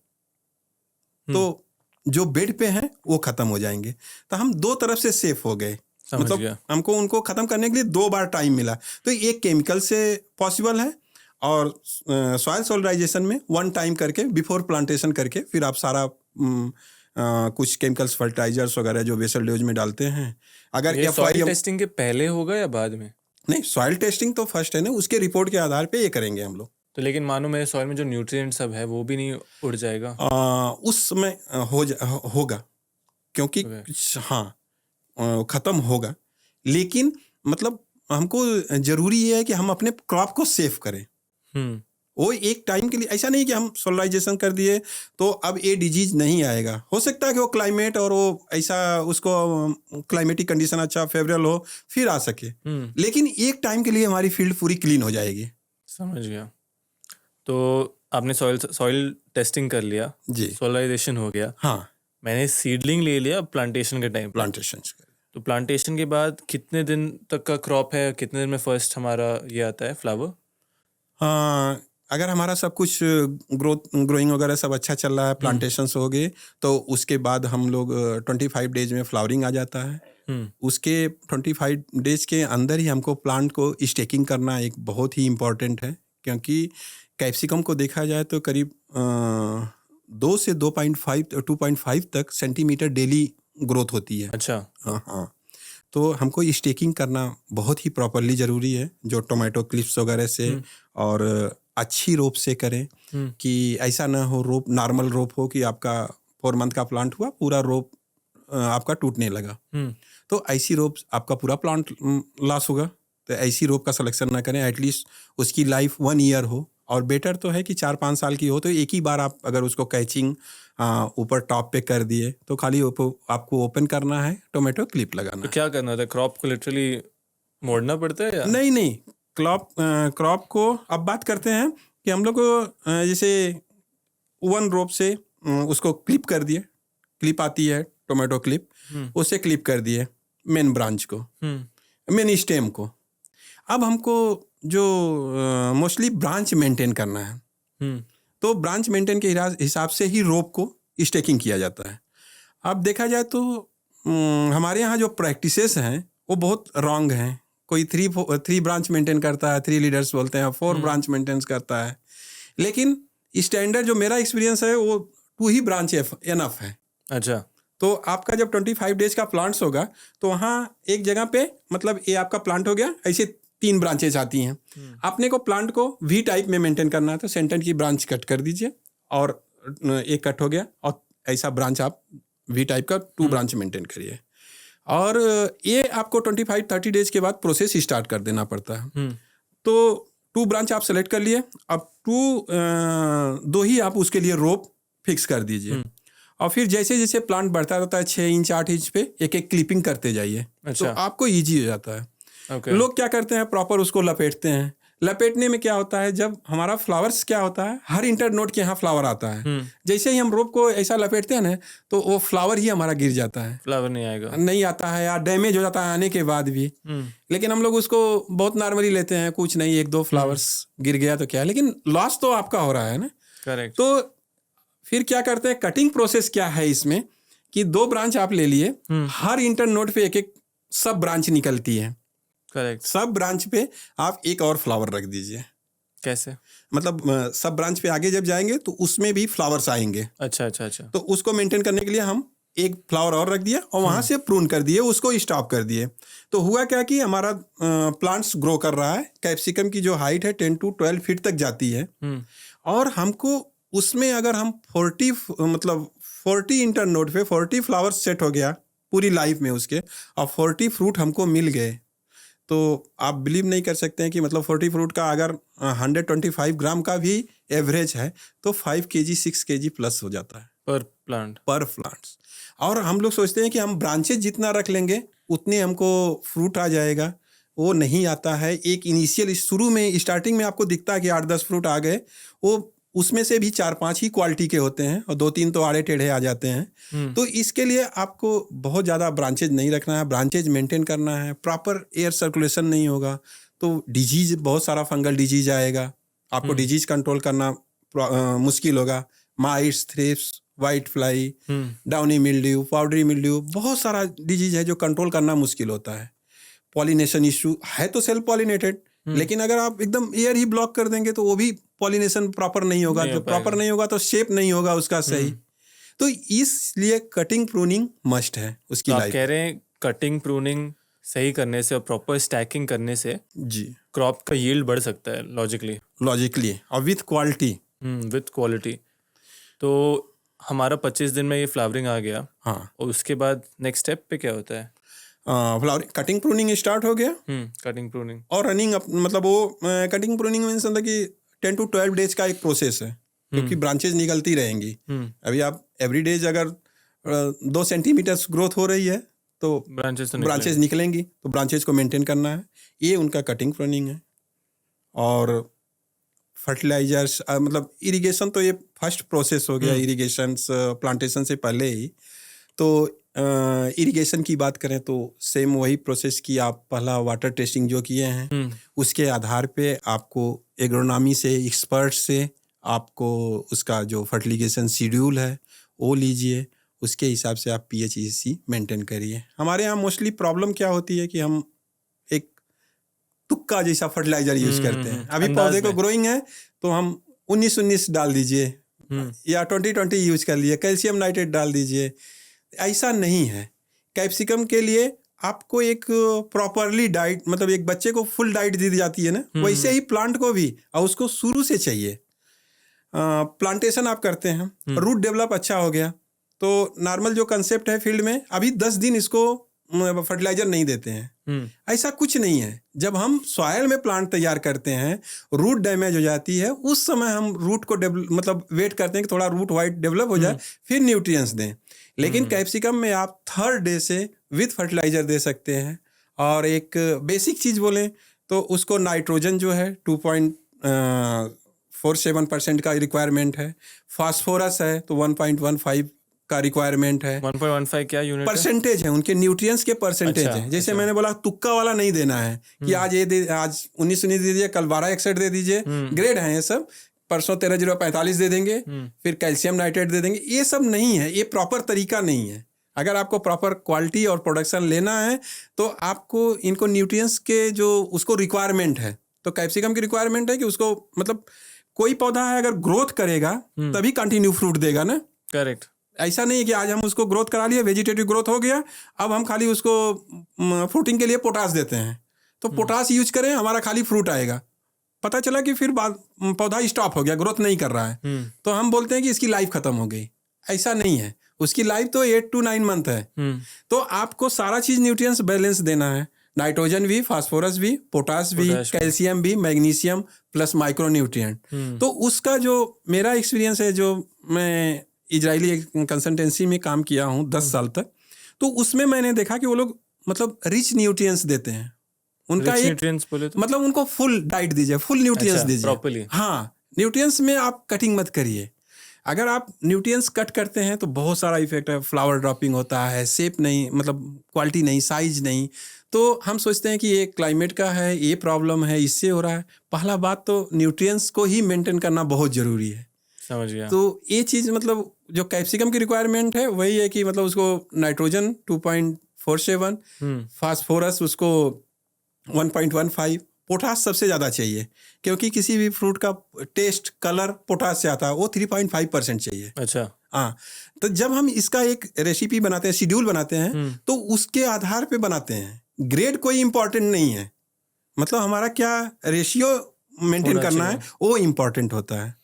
तो जो बेड पे हैं वो खत्म हो जाएंगे। तो हम 2 तरफ से सेफ हो गए। मतलब हमको उनको खत्म करने के लिए 2 बार टाइम मिला। तो एक केमिकल से पॉसिबल है, और सॉइल सोलराइजेशन में 1 टाइम करके बिफोर प्लांटेशन करके, फिर आप सारा कुछ केमिकल्स फर्टिलाइजर्स वगैरह जो बेसल डोज में डालते हैं। अगर ये सॉइल टेस्टिंग के पहले होगा या बाद में? नहीं, सॉइल टेस्टिंग तो फर्स्ट है ना, उसके रिपोर्ट के आधार पे ये करेंगे हम लोग। तो लेकिन मानो मेरे सॉइल में जो न्यूट्रिएंट सब है वो भी नहीं उड़ जाएगा? उस समय होगा, क्योंकि हाँ खत्म होगा। लेकिन मतलब हमको जरूरी ये है कि हम अपने क्रॉप को सेफ करें। वो एक टाइम के लिए, ऐसा नहीं कि हम सोलराइजेशन कर दिए तो अब ये डिजीज नहीं आएगा। हो सकता है कि वो क्लाइमेट और वो ऐसा उसको क्लाइमेटिक कंडीशन अच्छा फेवरेबल हो, फिर आ सके। लेकिन एक टाइम के लिए हमारी फील्ड पूरी क्लीन हो जाएगी। समझ गया। तो आपने सॉइल टेस्टिंग कर लिया जी, सोलराइजेशन हो गया। हाँ, मैंने सीडलिंग ले लिया प्लांटेशन के टाइम। प्लांटेशन तो प्लांटेशन के बाद कितने दिन तक का क्रॉप है? कितने दिन में फर्स्ट हमारा ये आता है फ्लावर? अगर हमारा सब कुछ ग्रोइंग वगैरह सब अच्छा चल रहा है, प्लांटेशन हो गए, तो उसके बाद हम लोग 25 डेज में फ्लावरिंग आ जाता है। उसके 25 डेज के अंदर ही हमको प्लांट को स्टेकिंग करना एक बहुत ही इम्पोर्टेंट है, क्योंकि कैप्सिकम को देखा जाए तो करीब 2 से 2.5 तक सेंटीमीटर डेली ग्रोथ होती है। अच्छा। हाँ, तो हमको स्टेकिंग करना बहुत ही प्रॉपरली ज़रूरी है, जो टोमेटो क्लिप्स वगैरह से, और अच्छी रोप से करें, कि ऐसा ना हो रोप नॉर्मल रोप हो कि आपका 4 मंथ का प्लांट हुआ, पूरा रोप आपका टूटने लगा, तो ऐसी रोप आपका पूरा प्लांट लॉस होगा। तो ऐसी रोप का सिलेक्शन ना करें, एटलीस्ट उसकी लाइफ 1 ईयर हो, और बेटर तो है कि 4-5 साल की हो। तो एक ही बार आप अगर उसको कैचिंग ऊपर टॉप पे कर दिए, तो खाली आपको ओपन करना है, टोमेटो क्लिप लगाना। तो क्या करना था? क्रॉप को लिटरली मोड़ना पड़ता है या? नहीं, क्रॉप को अब बात करते हैं कि हम लोग जैसे 1 रोप से उसको क्लिप कर दिए, क्लिप आती है टोमेटो क्लिप, उससे क्लिप कर दिए मेन ब्रांच को, मेन स्टेम को। अब हमको जो मोस्टली ब्रांच मेंटेन करना है, तो ब्रांच मेंटेन के हिसाब से ही रोप को स्टेकिंग किया जाता है। अब देखा जाए तो हमारे यहाँ जो प्रैक्टिसेस हैं वो बहुत रॉन्ग हैं। कोई थ्री ब्रांच मेंटेन करता है, 3 लीडर्स बोलते हैं, 4 ब्रांच मेंटेन करता है। लेकिन स्टैंडर्ड जो मेरा एक्सपीरियंस है वो 2 ही ब्रांच एनफ है। अच्छा। तो आपका जब 25 डेज का प्लांट्स होगा तो वहाँ एक जगह पे मतलब ये आपका प्लांट हो गया, ऐसे 3 ब्रांचेज आती हैं। आपने को प्लांट को वी टाइप में मेंटेन करना है तो सेंटर की ब्रांच कट कर दीजिए और एक कट हो गया, और ऐसा ब्रांच आप वी टाइप का 2 ब्रांच मेंटेन करिए। और ये आपको 25-30 डेज के बाद प्रोसेस स्टार्ट कर देना पड़ता है। तो 2 ब्रांच आप सेलेक्ट कर लिए, अब 2 ही आप उसके लिए रोप फिक्स कर दीजिए। और फिर जैसे जैसे प्लांट बढ़ता रहता है 6 इंच 8 इंच पे एक एक क्लिपिंग करते जाइए। अच्छा। तो आपको ईजी हो जाता है। Okay. लोग क्या करते हैं, प्रॉपर उसको लपेटते हैं। लपेटने में क्या होता है, जब हमारा फ्लावर्स क्या होता है, हर इंटर नोड के यहाँ फ्लावर आता है। जैसे ही हम रोप को ऐसा लपेटते हैं ना तो वो फ्लावर ही हमारा गिर जाता है, फ्लावर नहीं आएगा, नहीं आता है या डैमेज हो जाता है आने के बाद भी। लेकिन हम लोग उसको बहुत नॉर्मली लेते हैं, कुछ नहीं, 1-2 फ्लावर्स गिर गया तो क्या है, लेकिन लॉस तो आपका हो रहा है ना। करेक्ट। तो फिर क्या करते हैं, कटिंग प्रोसेस क्या है इसमें कि 2 ब्रांच आप ले लिए, हर इंटर नोड पे एक एक सब ब्रांच निकलती है। करेक्ट। सब ब्रांच पे आप एक और फ्लावर रख दीजिए। कैसे? मतलब सब ब्रांच पे आगे जब जाएंगे तो उसमें भी फ्लावर्स आएंगे। अच्छा अच्छा अच्छा। तो उसको मेंटेन करने के लिए हम एक फ्लावर और रख दिया और वहां से प्रून कर दिए, उसको स्टॉप कर दिए। तो हुआ क्या कि हमारा प्लांट्स ग्रो कर रहा है। कैप्सिकम की जो हाइट है 10 to 12 फीट तक जाती है। और हमको उसमें अगर हम 40 इंटर नोड पे 40 फ्लावर्स सेट हो गया पूरी लाइफ में उसके, और 40 फ्रूट हमको मिल गए, तो आप बिलीव नहीं कर सकते हैं कि मतलब 40 फ्रूट का अगर 125 ग्राम का भी एवरेज है तो 5 kg 6 kg प्लस हो जाता है पर प्लांट्स। और हम लोग सोचते हैं कि हम ब्रांचेज जितना रख लेंगे उतने हमको फ्रूट आ जाएगा, वो नहीं आता है। एक इनिशियल शुरू में स्टार्टिंग में आपको दिखता है कि 8-10 फ्रूट आ गए, वो उसमें से भी 4-5 ही क्वालिटी के होते हैं और 2-3 तो आड़े टेढ़े आ जाते हैं। तो इसके लिए आपको बहुत ज़्यादा ब्रांचेज नहीं रखना है, ब्रांचेज मेंटेन करना है। प्रॉपर एयर सर्कुलेशन नहीं होगा तो डिजीज, बहुत सारा फंगल डिजीज आएगा, आपको डिजीज कंट्रोल करना मुश्किल होगा। Mites, thrips, white fly, downy mildew, powdery mildew, बहुत सारा डिजीज है जो कंट्रोल करना मुश्किल होता है। पॉलिनेशन इशू है तो सेल्फ पॉलिनेटेड, लेकिन अगर आप एकदम एयर ही ब्लॉक कर देंगे तो वो भी पॉलिनेशन प्रॉपर नहीं होगा। जो प्रॉपर नहीं होगा तो शेप नहीं होगा उसका सही। तो इसलिए कटिंग प्रूनिंग मस्ट है उसकी लाइफ। आप कह रहे हैं कटिंग प्रूनिंग सही करने से और प्रॉपर स्टैकिंग करने से जी क्रॉप का यील्ड बढ़ सकता है लॉजिकली और विथ क्वालिटी। तो हमारा 25 दिन में ये फ्लावरिंग आ गया। हाँ, और उसके बाद नेक्स्ट स्टेप पे क्या होता है? फ्लावरिंग, कटिंग प्रूनिंग स्टार्ट हो गया। कटिंग प्रूनिंग और रनिंग मतलब वो कटिंग प्रूनिंग मीन्स मतलब कि 10 to 12 डेज का एक प्रोसेस है, क्योंकि ब्रांचेज निकलती रहेंगी। अभी आप एवरी डेज अगर 2 सेंटीमीटर ग्रोथ हो रही है तो ब्रांचेज निकलेंगी, तो ब्रांचेज को मेंटेन करना है, ये उनका कटिंग प्रूनिंग है। और फर्टिलाइजर्स मतलब इरिगेशन तो ये फर्स्ट प्रोसेस हो गया, इरिगेशन प्लांटेशन से पहले ही। तो इरिगेशन की बात करें तो सेम वही प्रोसेस की आप पहला वाटर टेस्टिंग जो किए हैं उसके आधार पे आपको एग्रोनॉमी से, एक्सपर्ट से आपको उसका जो फर्टिलाइजेशन शेड्यूल है वो लीजिए, उसके हिसाब से आप PHEC मेंटेन करिए। हमारे यहाँ मोस्टली प्रॉब्लम क्या होती है कि हम एक तुक्का जैसा फर्टिलाइजर यूज करते हैं। अभी पौधे को ग्रोइंग है तो हम 19-19 डाल दीजिए या 20-20 यूज कर लिए, कैल्शियम नाइट्रेट डाल दीजिए। ऐसा नहीं है। कैप्सिकम के लिए आपको एक प्रॉपरली डाइट, मतलब एक बच्चे को फुल डाइट दी जाती है ना, वैसे ही प्लांट को भी, और उसको शुरू से चाहिए। प्लांटेशन आप करते हैं, रूट डेवलप अच्छा हो गया तो नॉर्मल जो कंसेप्ट है फील्ड में, अभी 10 दिन इसको फर्टिलाइजर नहीं देते हैं। ऐसा कुछ नहीं है। जब हम सॉइल में प्लांट तैयार करते हैं, रूट डैमेज हो जाती है, उस समय हम रूट को मतलब वेट करते हैं कि थोड़ा रूट वाइट डेवलप हो जाए, फिर न्यूट्रिएंट्स दें। लेकिन कैप्सिकम में आप 3rd डे से विथ फर्टिलाइजर दे सकते हैं। और एक बेसिक चीज़ बोलें तो उसको नाइट्रोजन जो है 2.47% का रिक्वायरमेंट है। फास्फोरस है तो 1.15 का रिक्वायरमेंट है। 1.15 क्या यूनिट परसेंटेज है उनके न्यूट्रिएंट्स के परसेंटेज है। जैसे मैंने बोला तुक्का वाला नहीं देना है कि आज 19 दे दीजिए, कल 12 61 दे दीजिए, ग्रेड है ये सब। परसों 13-0-45 दे देंगे, फिर कैल्शियम नाइट्रेट दे देंगे। ये सब नहीं है, ये प्रॉपर तरीका नहीं है। अगर आपको प्रॉपर क्वालिटी और प्रोडक्शन लेना है तो आपको इनको न्यूट्रिएंट्स के जो उसको रिक्वायरमेंट है, तो कैप्सिकम की रिक्वायरमेंट है कि उसको मतलब कोई पौधा है अगर ग्रोथ करेगा तभी कंटिन्यू फ्रूट देगा ना। करेक्ट। ऐसा नहीं है कि आज हम उसको ग्रोथ करा लिए, वेजिटेटिव ग्रोथ हो गया, अब हम खाली उसको फ्रूटिंग के लिए पोटास देते हैं, तो पोटास यूज करें हमारा खाली फ्रूट आएगा, पता चला कि फिर बाद पौधा स्टॉप हो गया, ग्रोथ नहीं कर रहा है, तो हम बोलते हैं कि इसकी लाइफ खत्म हो गई। ऐसा नहीं है, उसकी लाइफ तो 8 to 9 मंथ है। तो आपको सारा चीज न्यूट्रिएंट्स बैलेंस देना है, नाइट्रोजन भी, फास्फोरस भी, पोटास भी, कैल्शियम भी, मैग्नीशियम प्लस माइक्रो न्यूट्रिएंट। तो उसका जो मेरा एक्सपीरियंस है, जो मैं इजरायली कंसल्टेंसी में काम किया हूँ 10 साल तक, तो उसमें मैंने देखा कि वो लोग मतलब रिच न्यूट्रिएंट्स देते हैं। उनका एक न्यूट्रिएंट्स बोले तो मतलब उनको फुल डाइट दीजिए, फुल न्यूट्रिएंट्स दीजिए प्रॉपर्ली। हाँ, न्यूट्रिएंट्स में आप कटिंग मत करिए। अगर आप न्यूट्रिएंट्स कट करते हैं तो बहुत सारा इफेक्ट है, फ्लावर ड्रॉपिंग होता है, शेप नहीं, मतलब क्वालिटी नहीं, साइज नहीं। तो हम सोचते हैं कि ये क्लाइमेट का है, ये प्रॉब्लम है, इससे हो रहा है। पहला बात तो न्यूट्रिएंट्स को ही मेंटेन करना बहुत जरूरी है। समझ गया। तो ये चीज़ मतलब जो कैप्सिकम की रिक्वायरमेंट है वही है कि मतलब उसको नाइट्रोजन 2.47, फास्फोरस उसको 1.15, पोटास सबसे ज़्यादा चाहिए, क्योंकि किसी भी फ्रूट का टेस्ट कलर पोटास से आता है, वो 3.5% चाहिए। अच्छा। हाँ, तो जब हम इसका एक रेसिपी बनाते हैं, शेड्यूल बनाते हैं, तो उसके आधार पे बनाते हैं। ग्रेड कोई इम्पोर्टेंट नहीं है, मतलब हमारा क्या रेशियो मेंटेन करना है वो इम्पोर्टेंट होता है।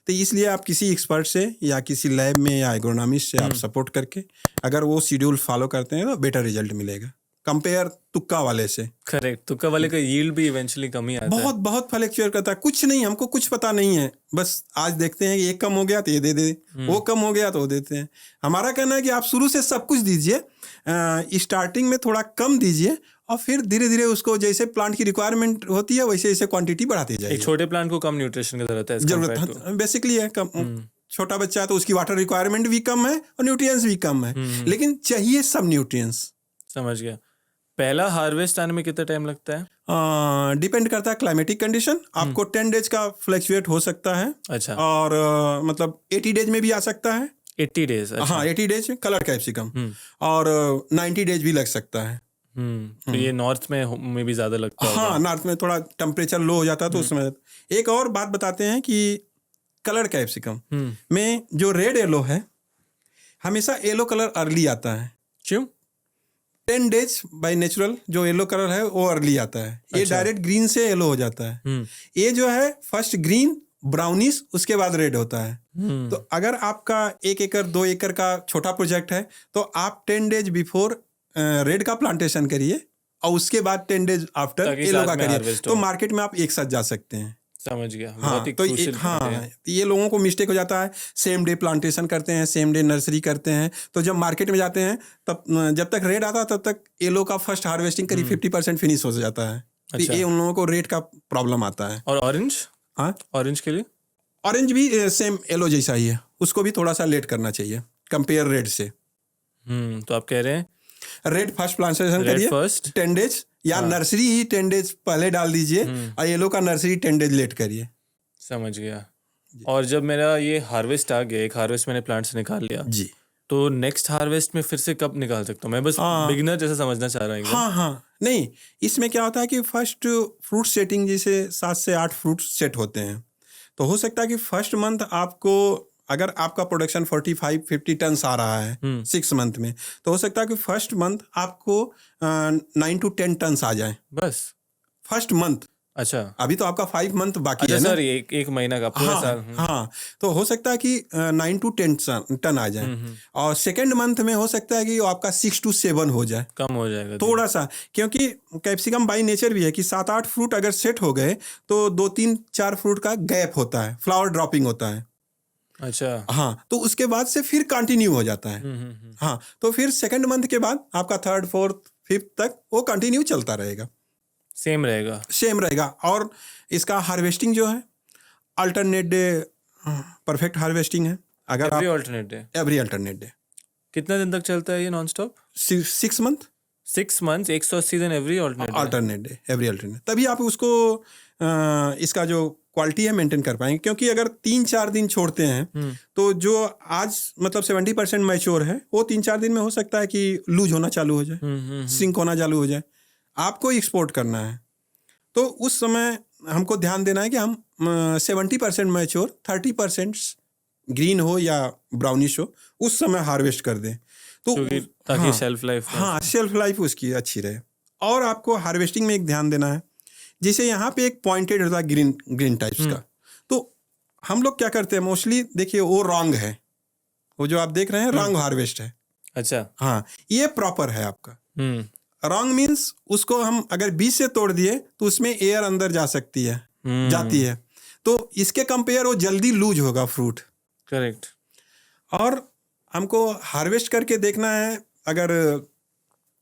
तो इसलिए आप किसी एक्सपर्ट से या किसी लैब में या एग्रोनॉमिस्ट से आप सपोर्ट करके अगर वो शेड्यूल फॉलो करते हैं तो बेटर रिजल्ट मिलेगा कंपेयर तुक्का वाले से। करेक्ट। तुक्का वाले का यील्ड भी इवेंचुअली कम ही आता है। बहुत बहुत फ्लक्चुएट करता है। कुछ नहीं, हमको कुछ पता नहीं है, बस आज देखते हैं कि एक कम हो गया तो ये दे दे, वो कम हो गया तो वो देते हैं। हमारा कहना है कि आप शुरू से सब कुछ दीजिए, स्टार्टिंग में थोड़ा कम दीजिए और फिर धीरे धीरे उसको जैसे प्लांट की रिक्वायरमेंट होती है वैसे वैसे क्वांटिटी बढ़ाते जाइए। एक छोटे प्लांट को कम न्यूट्रिशन की जरूरत है, जरूरत बेसिकली है कम। छोटा बच्चा है तो उसकी वाटर रिक्वायरमेंट भी कम है और न्यूट्रिएंट्स भी कम है, लेकिन चाहिए सब न्यूट्रिएंट्स। समझ गया। पहला हार्वेस्ट आने में कितना टाइम लगता है? डिपेंड करता है क्लाइमेटिक कंडीशन। आपको 10 डेज का फ्लक्चुएट हो सकता है। अच्छा। और मतलब 80 डेज में भी आ सकता है। 80 डेज? अच्छा। हाँ, 80 डेज कलर कैप्सिकम, और 90 डेज भी लग सकता है। तो ये नॉर्थ में भी ज्यादा लगता है? हाँ, नॉर्थ में थोड़ा टेम्परेचर लो हो जाता है तो उसमें। एक और बात बताते हैं कि कलर कैप्सिकम में जो रेड येलो है, हमेशा येलो कलर अर्ली आता है। क्यों? 10 डेज बाय नेचुरल जो येलो कलर है वो अर्ली आता है। ये डायरेक्ट ग्रीन से येलो हो जाता है। ये जो है फर्स्ट ग्रीन, ब्राउनिश, उसके बाद रेड होता है। तो अगर आपका 1 एकड़ 2 एकड़ का छोटा प्रोजेक्ट है तो आप 10 डेज बिफोर रेड का प्लांटेशन करिए और उसके बाद 10 डेज आफ्टर येलो का करिए, तो मार्केट में आप एक साथ जा सकते हैं। समझ गया। हाँ, तो ये लोगों को मिस्टेक हो जाता है, सेम डे प्लांटेशन करते हैं, सेम डे नर्सरी करते हैं, तो जब मार्केट में जाते हैं तब जब तक रेड आता है तब तक येलो का फर्स्ट हार्वेस्टिंग करीब 50% फिनिश हो जाता है। अच्छा। तो ये उन लोगों को रेड का प्रॉब्लम आता है। और ऑरेंज? हाँ, ऑरेंज के लिए ऑरेंज भी सेम येलो जैसा ही है, उसको भी थोड़ा सा लेट करना चाहिए कंपेयर रेड से। तो आप कह रहे हैं रेड फर्स्ट प्लांटेशन करिए फर्स्ट 10 डेज, या नर्सरी ही 10 डेज पहले डाल दीजिए और येलो का नर्सरी 10 डेज लेट करिए। समझ गया। और जब मेरा ये हार्वेस्ट आ गया, एक हार्वेस्ट मैंने प्लांट से निकाल लिया जी, तो नेक्स्ट हार्वेस्ट में फिर से कब निकाल सकता हूँ? मैं बस बिगिनर जैसा समझना चाह रहा हूँ। हाँ, नहीं, इसमें क्या होता है कि फर्स्ट फ्रूट सेटिंग जैसे 7 से 8 फ्रूट सेट होते हैं, तो हो सकता है कि फर्स्ट मंथ आपको, अगर आपका प्रोडक्शन 45-50 टन आ रहा है 6 मंथ में, तो हो सकता है कि फर्स्ट मंथ आपको 9 to 10 टन आ जाए बस फर्स्ट मंथ। अच्छा, अभी तो आपका 5 मंथ बाकी है ना? सर, एक महीना का पूरा साल। हाँ, तो हो सकता है कि 9 to 10 टन आ जाए। और सेकेंड मंथ में हो सकता है कि आपका 6 to 7 हो जाए, कम हो जाएगा थोड़ा सा, क्योंकि कैप्सिकम बाई नेचर भी है कि 7-8 फ्रूट अगर सेट हो गए तो 2-3-4 फ्रूट का गैप होता है, फ्लावर ड्रॉपिंग होता है। अच्छा। हाँ, तो उसके बाद से फिर कंटिन्यू हो जाता है। हाँ, तो फिर सेकंड मंथ के बाद आपका 3rd, 4th, 5th तक वो कंटिन्यू चलता रहेगा, सेम रहेगा। और इसका हार्वेस्टिंग जो है अल्टरनेट डे परफेक्ट हार्वेस्टिंग है। अगर एवरी अल्टरनेट डे। कितना दिन तक चलता है ये नॉन स्टॉप? 6 मंथ। 6 months 180 दिन every alternate alternate day, every alternate, तभी आप उसको इसका जो क्वालिटी है मेंटेन कर पाएंगे। क्योंकि अगर 3-4 दिन छोड़ते हैं तो जो आज मतलब 70% मैच्योर है वो 3-4 दिन में हो सकता है कि लूज होना चालू हो जाए, श्रिंक होना चालू हो जाए। आपको एक्सपोर्ट करना है तो उस समय हमको ध्यान देना है कि हम 70% मैच्योर, 30% ग्रीन हो या ब्राउनिश हो, उस समय हार्वेस्ट कर दें तो ताकि हाँ, शेल्फ लाइफ शेल्फ लाइफ उसकी अच्छी रहे। और आपको हार्वेस्टिंग में एक ध्यान देना है, जैसे यहाँ पे एक पॉइंटेड होता है ग्रीन टाइप्स का, तो हम लोग क्या करते हैं मोस्टली, देखिए वो रॉन्ग है, वो जो आप देख रहे हैं रॉन्ग हार्वेस्ट है। अच्छा, हाँ, ये प्रॉपर है आपका। रॉन्ग मीन्स उसको हम अगर बीज से तोड़ दिए तो उसमें एयर अंदर जा सकती है, जाती है, तो इसके कंपेयर वो जल्दी लूज होगा फ्रूट। करेक्ट। और हमको हार्वेस्ट करके देखना है, अगर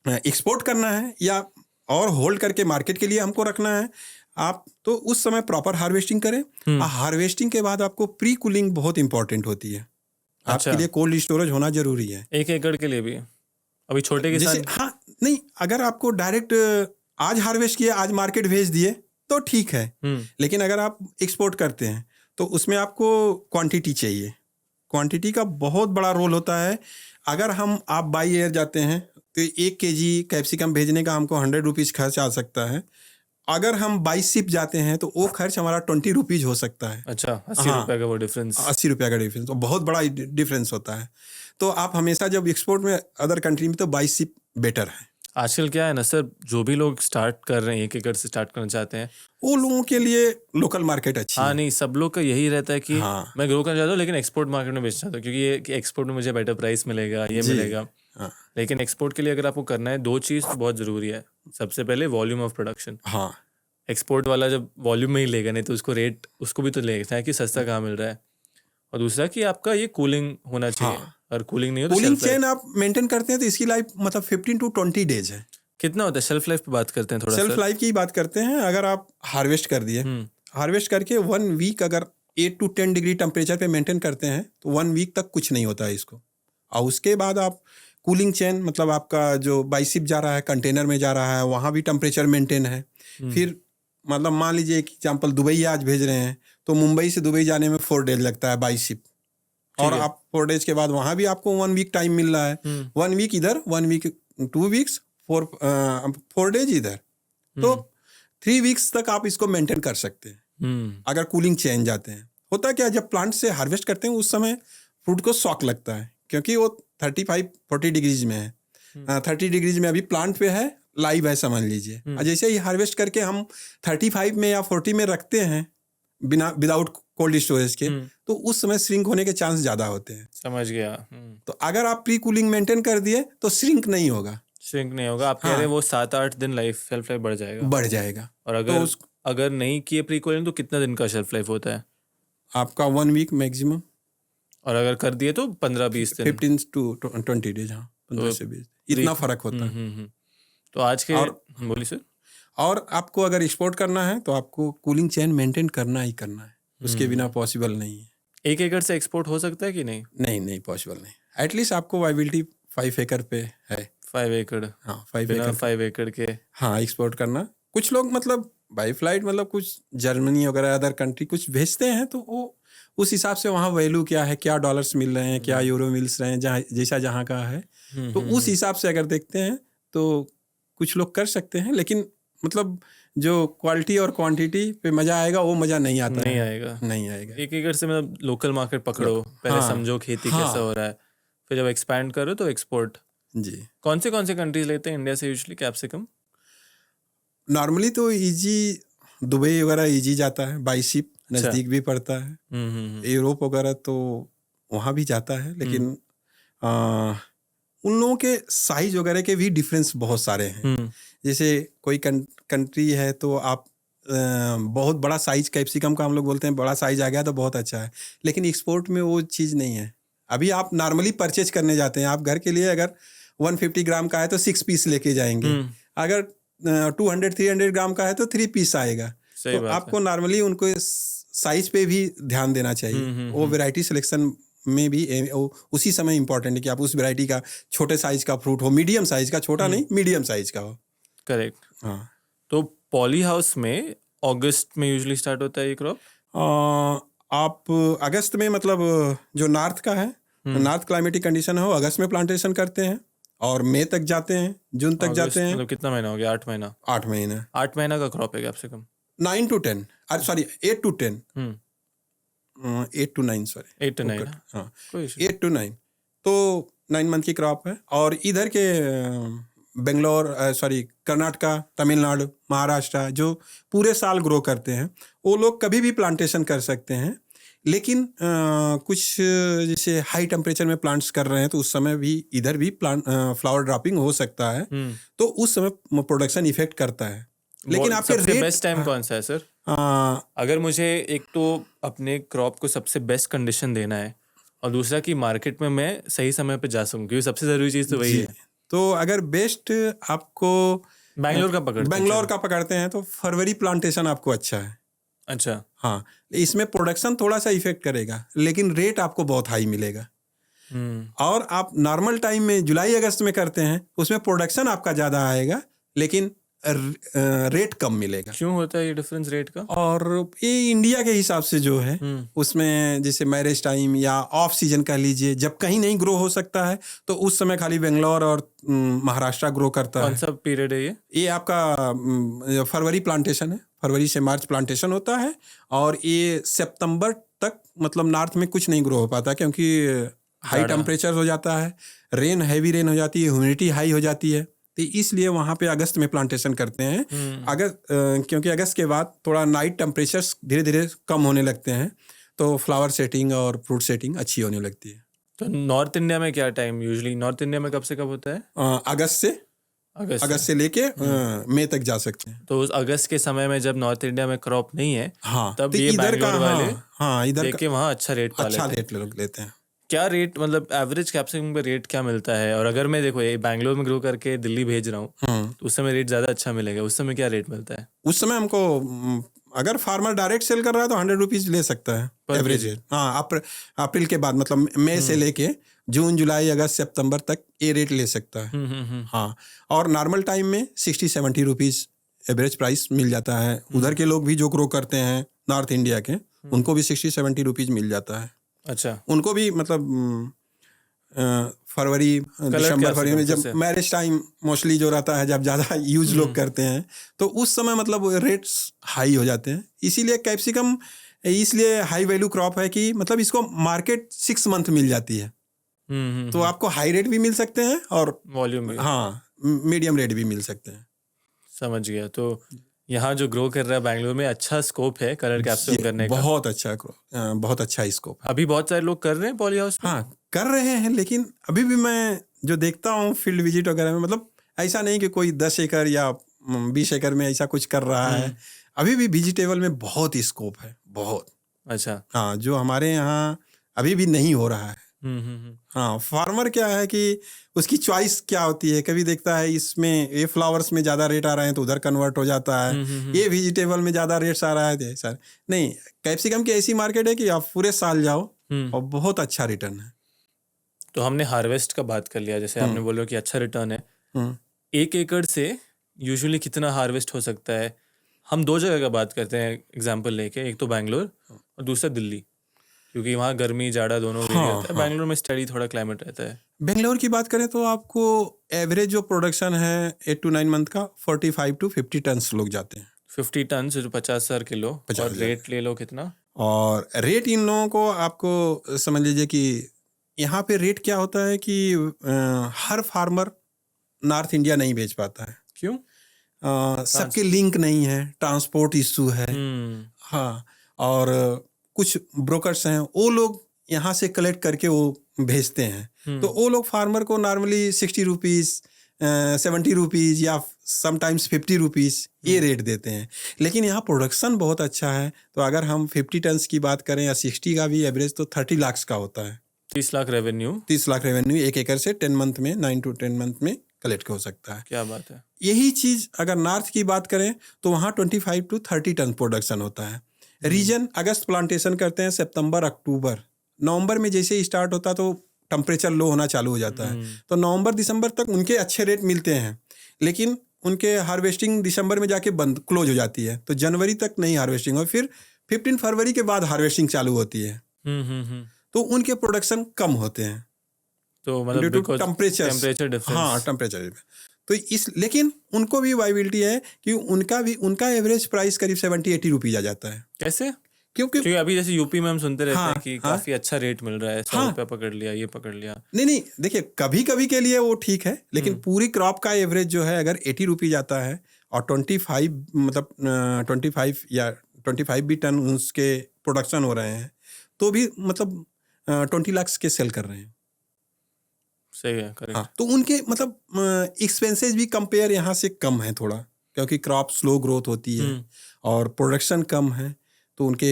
एक्सपोर्ट करना है या और होल्ड करके मार्केट के लिए हमको रखना है आप, तो उस समय प्रॉपर हार्वेस्टिंग करें। हार्वेस्टिंग के बाद आपको प्री कूलिंग बहुत इंपॉर्टेंट होती है। आपके लिए कोल्ड स्टोरेज होना जरूरी है। 1 एकड़ के लिए भी अभी छोटे किसान, हाँ नहीं, अगर आपको डायरेक्ट आज हार्वेस्ट किया आज मार्केट भेज दिए तो ठीक है, लेकिन अगर आप एक्सपोर्ट करते हैं तो उसमें आपको क्वांटिटी चाहिए। क्वांटिटी का बहुत बड़ा रोल होता है। अगर आप बाई एयर जाते हैं तो 1 kg कैप्सिकम भेजने का हमको 100 रुपीज़ खर्च आ सकता है। अगर हम बाई शिप जाते हैं तो वो खर्च हमारा 20 रुपीज़ हो सकता है। अच्छा, 80 रुपये का वो डिफरेंस, 80 रुपये का डिफरेंस, तो बहुत बड़ा डिफरेंस होता है। तो आप हमेशा जब एक्सपोर्ट में अदर कंट्री में तो बाई शिप बेटर है। आजकल क्या है ना सर, जो भी लोग स्टार्ट कर रहे हैं 1 एकड़ से स्टार्ट करना चाहते हैं, वो लोगों के लिए लोकल मार्केट अच्छी है। नहीं, सब लोग का यही रहता है कि हाँ, मैं ग्रो करना चाहता हूँ लेकिन एक्सपोर्ट मार्केट में बेचना चाहता हूँ, क्योंकि ये कि एक्सपोर्ट में मुझे बेटर प्राइस मिलेगा, ये मिलेगा। हाँ, लेकिन एक्सपोर्ट के लिए अगर आपको करना है, 2 चीज़ बहुत ज़रूरी है। सबसे पहले वॉल्यूम ऑफ प्रोडक्शन। हाँ, एक्सपोर्ट वाला जब वॉल्यूम में ही लेगा, नहीं तो उसको रेट उसको भी तो लेना है कि सस्ता कहाँ मिल रहा है। और दूसरा कि आपका ये कूलिंग होना चाहिए, और कूलिंग नहीं हो तो कूलिंग shelf life- चेन आप मेंटेन करते हैं तो इसकी लाइफ मतलब 15 to 20 डेज है। कितना होता है शेल्फ लाइफ पे बात करते हैं थोड़ा सेल्फ सर। लाइफ की बात करते हैं। अगर आप हार्वेस्ट कर दिए, हार्वेस्ट करके 1 वीक अगर 8 to 10 डिग्री टेम्परेचर पे मेंटेन करते हैं तो 1 वीक तक कुछ नहीं होता है इसको। और उसके बाद आप कूलिंग चेन, मतलब आपका जो बाइसिप जा रहा है, कंटेनर में जा रहा है, वहाँ भी टेम्परेचर मेंटेन है। फिर मतलब मान लीजिए एक एग्जाम्पल, दुबई आज भेज रहे हैं तो मुंबई से दुबई जाने में 4 डेज लगता है बाइसिप, और आप 4 डेज के बाद वहाँ भी आपको 1 वीक टाइम मिल रहा है। 1 वीक इधर, 1 वीक 2 वीक्स, 4 डेज इधर, तो 3 वीक्स तक आप इसको मेंटेन कर सकते हैं अगर कूलिंग चेंज जाते हैं। होता क्या, जब प्लांट से हार्वेस्ट करते हैं उस समय फ्रूट को शॉक लगता है, क्योंकि वो 35-40 डिग्रीज में है। 30 डिग्रीज में अभी प्लांट पे है, लाइव है समझ लीजिए। और जैसे ही हार्वेस्ट करके हम 35 में या 40 में रखते हैं बिना विदाउट कोल्ड स्टोरेज के, तो उस समय श्रिंक होने के चांस ज़्यादा होते हैं। समझ गया। तो अगर आप प्री कूलिंग मेंटेन कर दिए तो श्रिंक नहीं होगा। श्रिंक नहीं होगा, आप कह रहे हैं वो 7-8 दिन शेल्फ लाइफ बढ़ जाएगा। और अगर अगर नहीं किए प्री कूलिंग तो कितना दिन का शेल्फ लाइफ होता है आपका? 1 वीक मैक्सिमम। और अगर कर दिए तो 15-20 दिन, 15 to 20 डेज। हाँ, 15 से 20, इतना फर्क होता है। तो आज के बोलिए सर। और आपको अगर एक्सपोर्ट करना है तो आपको कूलिंग चेन मेंटेन करना ही करना है, उसके बिना पॉसिबल नहीं है। 1 एकड़ से एक्सपोर्ट हो सकता है कि नहीं? नहीं पॉसिबल नहीं। एटलीस्ट आपको वाइबिलिटी 5 एकड़ पे है। 5 एकड़, हाँ, 5 एकड़ के हाँ एक्सपोर्ट करना। कुछ लोग मतलब बाई फ्लाइट, मतलब कुछ जर्मनी वगैरह अदर कंट्री कुछ भेजते हैं, तो वो उस हिसाब से वहाँ वैल्यू क्या है, क्या डॉलर्स मिल रहे हैं, क्या यूरो मिल रहे हैं, जहाँ जैसा जहाँ का है, तो उस हिसाब से अगर देखते हैं तो कुछ लोग कर सकते हैं। लेकिन मतलब जो क्वालिटी और क्वांटिटी पे मजा आएगा वो मजा नहीं आता, नहीं आएगा। 1 एकड़ से मतलब लोकल मार्केट पकड़ो, पहले समझो खेती कैसा हो रहा है, फिर जब एक्सपैंड करो तो एक्सपोर्ट। जी। कौन से कंट्रीज लेते हैं इंडिया से यूजुअली कैप्सिकम? नॉर्मली तो ईजी, दुबई वगैरह ईजी जाता है, बाई शिप, नज़दीक भी पड़ता है। यूरोप वगैरह तो वहाँ भी जाता है, लेकिन उन लोगों के साइज वगैरह के भी डिफरेंस बहुत सारे हैं। जैसे कोई कंट्री है तो आप बहुत बड़ा साइज कैप्सिकम का हम लोग बोलते हैं, बड़ा साइज आ गया तो बहुत अच्छा है, लेकिन एक्सपोर्ट में वो चीज़ नहीं है। अभी आप नॉर्मली परचेज करने जाते हैं, आप घर के लिए अगर 150 ग्राम का है तो 6 पीस लेके जाएंगे, अगर 200-300 ग्राम का है तो 3 पीस आएगा। तो आपको नॉर्मली उनको साइज पे भी ध्यान देना चाहिए। वो वैरायटी सिलेक्शन में भी उसी समय इम्पोर्टेंट है कि आप उस वैरायटी का छोटे साइज का फ्रूट हो, मीडियम साइज का, छोटा नहीं मीडियम साइज का हो। करेक्ट। हाँ। तो पॉली हाउस में अगस्त में यूजुअली स्टार्ट होता है ये क्रॉप। आप अगस्त में मतलब जो नॉर्थ का है, नॉर्थ क्लाइमेटिक कंडीशन है, वो अगस्त में प्लांटेशन करते हैं और मई तक जाते हैं, जून तक जाते हैं। मतलब कितना महीना हो गया? 8 महीना। 8 महीना। 8 महीना का क्रॉप है कम से कम। 9 to 10, sorry 8 to 10, 8 to 9, sorry 8 to 9। हाँ, कोई issue 8 to 9, तो 9 मंथ की क्रॉप है। और इधर के बेंगलोर, सॉरी कर्नाटका, तमिलनाडु, महाराष्ट्र जो पूरे साल ग्रो करते हैं, वो लोग कभी भी प्लांटेशन कर सकते हैं। लेकिन कुछ जैसे हाई टेम्परेचर में प्लांट्स कर रहे हैं तो उस समय भी इधर भी फ्लावर ड्रॉपिंग हो सकता है, तो उस समय प्रोडक्शन इफेक्ट करता है। लेकिन आपके रेट बेस्ट टाइम कौन सा है सर? अगर मुझे एक तो अपने क्रॉप को सबसे बेस्ट कंडीशन देना है और दूसरा कि मार्केट में मैं सही समय पे जा सकूं, क्योंकि सबसे जरूरी चीज तो वही है। तो अगर बेस्ट आपको बैंगलोर का पकड़ते हैं तो फरवरी प्लांटेशन आपको अच्छा है। अच्छा। हाँ, इसमें प्रोडक्शन थोड़ा सा इफेक्ट करेगा लेकिन रेट आपको बहुत हाई मिलेगा। और आप नॉर्मल टाइम में जुलाई अगस्त में करते हैं, उसमें प्रोडक्शन आपका ज़्यादा आएगा लेकिन रेट कम मिलेगा। क्यों होता है ये डिफरेंस रेट का? और ये इंडिया के हिसाब से जो है उसमें जैसे मैरिज टाइम या ऑफ सीजन कह लीजिए, जब कहीं नहीं ग्रो हो सकता है तो उस समय खाली बेंगलोर और महाराष्ट्र ग्रो करता है। कौन सा पीरियड है ये आपका फरवरी प्लांटेशन है, फरवरी से मार्च प्लांटेशन होता है और ये सितंबर तक मतलब नॉर्थ में कुछ नहीं ग्रो हो पाता क्योंकि हाई टेम्परेचर हो जाता है, हैवी रेन हो जाती है, ह्यूमिडिटी हाई हो जाती है, तो इसलिए वहाँ पे अगस्त में प्लांटेशन करते हैं। क्योंकि अगस्त के बाद थोड़ा नाइट टेम्परेचर्स धीरे धीरे कम होने लगते हैं तो फ्लावर सेटिंग और फ्रूट सेटिंग अच्छी होने लगती है। तो नॉर्थ इंडिया में क्या टाइम यूजुअली नॉर्थ इंडिया में कब से कब होता है? अगस्त से लेके मई तक जा सकते हैं। तो उस अगस्त के समय में जब नॉर्थ इंडिया में क्रॉप नहीं है, हाँ, तब तो ये बैंगलोर वाले इधर लेके वहाँ अच्छा रेट लोग लेते हैं। क्या रेट, मतलब एवरेज कैप्सिकम पे रेट क्या मिलता है? और अगर मैं देखो ये बैंगलोर में ग्रो करके दिल्ली भेज रहा हूँ तो उस समय रेट ज्यादा अच्छा मिलेगा, उस समय क्या रेट मिलता है? उस समय हमको अगर फार्मर डायरेक्ट सेल कर रहा है तो 100 रुपीज ले सकता है एवरेज रेट। हाँ, अप्रैल के बाद मतलब मई से लेके जून जुलाई अगस्त सितंबर तक ये रेट ले सकता है। हाँ, और नॉर्मल टाइम में 60-70 रुपीज एवरेज प्राइस मिल जाता है। उधर के लोग भी जो ग्रो करते हैं नॉर्थ इंडिया के, उनको भी 60-70 रुपीज मिल जाता है। अच्छा, उनको भी मतलब फरवरी दिसंबर फरवरी में जब मैरिज टाइम मोस्टली जो रहता है, जब ज़्यादा यूज लोग करते हैं तो उस समय मतलब रेट्स हाई हो जाते हैं। इसीलिए कैप्सिकम इसलिए हाई वैल्यू क्रॉप है कि मतलब इसको मार्केट 6 मंथ मिल जाती है। तो आपको हाई रेट भी मिल सकते हैं और वॉल्यूम भी, हाँ, मीडियम रेट भी मिल सकते हैं। समझ गया। तो यहाँ जो ग्रो कर रहा है बैंगलोर में अच्छा स्कोप है कलर कैप्सिकम करने का। बहुत अच्छा स्कोप। अभी बहुत सारे लोग कर रहे हैं पॉली हाउस। हाँ, कर रहे हैं, लेकिन अभी भी मैं जो देखता हूँ फील्ड विजिट वगैरह में, मतलब ऐसा नहीं कि कोई 10 एकड़ या 20 एकड़ में ऐसा कुछ कर रहा है। अभी भी वेजिटेबल में बहुत स्कोप है, बहुत। अच्छा। हाँ, जो हमारे यहाँ अभी भी नहीं हो रहा है। हाँ, फार्मर क्या है कि उसकी चॉइस क्या होती है, कभी देखता है इसमें ये फ्लावर्स में ज़्यादा रेट आ रहे हैं तो उधर कन्वर्ट हो जाता है, ये वेजिटेबल में ज़्यादा रेट्स आ रहा है सर। नहीं, कैप्सिकम की ऐसी मार्केट है कि आप पूरे साल जाओ और बहुत अच्छा रिटर्न है। तो हमने हार्वेस्ट का बात कर लिया, जैसे आपने बोला कि अच्छा रिटर्न है। 1 एकड़ से यूजुअली कितना हार्वेस्ट हो सकता है? हम 2 जगह का बात करते हैं एग्जाम्पल लेके, एक तो बैंगलोर और दूसरा दिल्ली, क्योंकि वहाँ गर्मी जाड़ा दोनों रहता है। बैंगलोर में स्टडी थोड़ा क्लाइमेट रहता है। बेंगलोर की बात करें तो आपको एवरेज जो प्रोडक्शन है 8 to 9 मंथ का 45 to 50 टन लोग जाते हैं। 50 टन जो 50,000 किलो। और रेट ले लो कितना? और रेट इन लोगों को आपको समझ लीजिए कि यहाँ पे रेट क्या होता है कि हर फार्मर नॉर्थ इंडिया नहीं बेच पाता है। क्यों? सबके लिंक नहीं है, ट्रांसपोर्ट इशू है। हाँ, और कुछ ब्रोकर्स हैं, वो लोग यहाँ से कलेक्ट करके वो भेजते हैं। तो वो लोग फार्मर को नॉर्मली 60 रुपीज़ 70 रुपीज़ या समटाइम्स 50 रुपीज़ ये रेट देते हैं। लेकिन यहाँ प्रोडक्शन बहुत अच्छा है, तो अगर हम 50 टन्स की बात करें या 60 का भी एवरेज, तो 30 लाख का होता है। 30 लाख रेवेन्यू 1 एकड़ से 10 मंथ में 9 to 10 मंथ में कलेक्ट हो सकता है। क्या बात है। यही चीज़ अगर नॉर्थ की बात करें तो वहाँ 25 to 30 टन प्रोडक्शन होता है। रीजन अगस्त प्लांटेशन करते हैं, सितंबर अक्टूबर नवंबर में जैसे ही स्टार्ट होता तो टेम्परेचर लो होना चालू हो जाता है, तो नवंबर दिसंबर तक उनके अच्छे रेट मिलते हैं, लेकिन उनके हार्वेस्टिंग दिसंबर में जाके बंद क्लोज हो जाती है, तो जनवरी तक नहीं हार्वेस्टिंग, और फिर 15 फरवरी के बाद हार्वेस्टिंग चालू होती है, तो उनके प्रोडक्शन कम होते हैं तो मतलब due to because temperature difference. हाँ, टेम्परेचर। तो इस लेकिन उनको भी वाइबिलिटी है कि उनका एवरेज प्राइस करीब 70-80 रुपीज आ जाता है। कैसे? क्योंकि क्योंकि अभी जैसे यूपी में हम सुनते रहते हैं कि हाँ, काफी अच्छा रेट मिल रहा है, 100 रुपया पकड़ लिया, ये पकड़ लिया। नहीं, देखिए कभी कभी के लिए वो ठीक है, लेकिन पूरी क्रॉप का एवरेज जो है अगर 80 रुपीज आता है और 25 मतलब 25 या 25 भी टन उसके प्रोडक्शन हो रहे हैं, तो भी मतलब 20 लाख के सेल कर रहे हैं। सही है, करेक्ट। हाँ, तो उनके मतलब एक्सपेंसेस भी कंपेयर यहाँ से कम है थोड़ा, क्योंकि क्रॉप स्लो ग्रोथ होती है और प्रोडक्शन कम है, तो उनके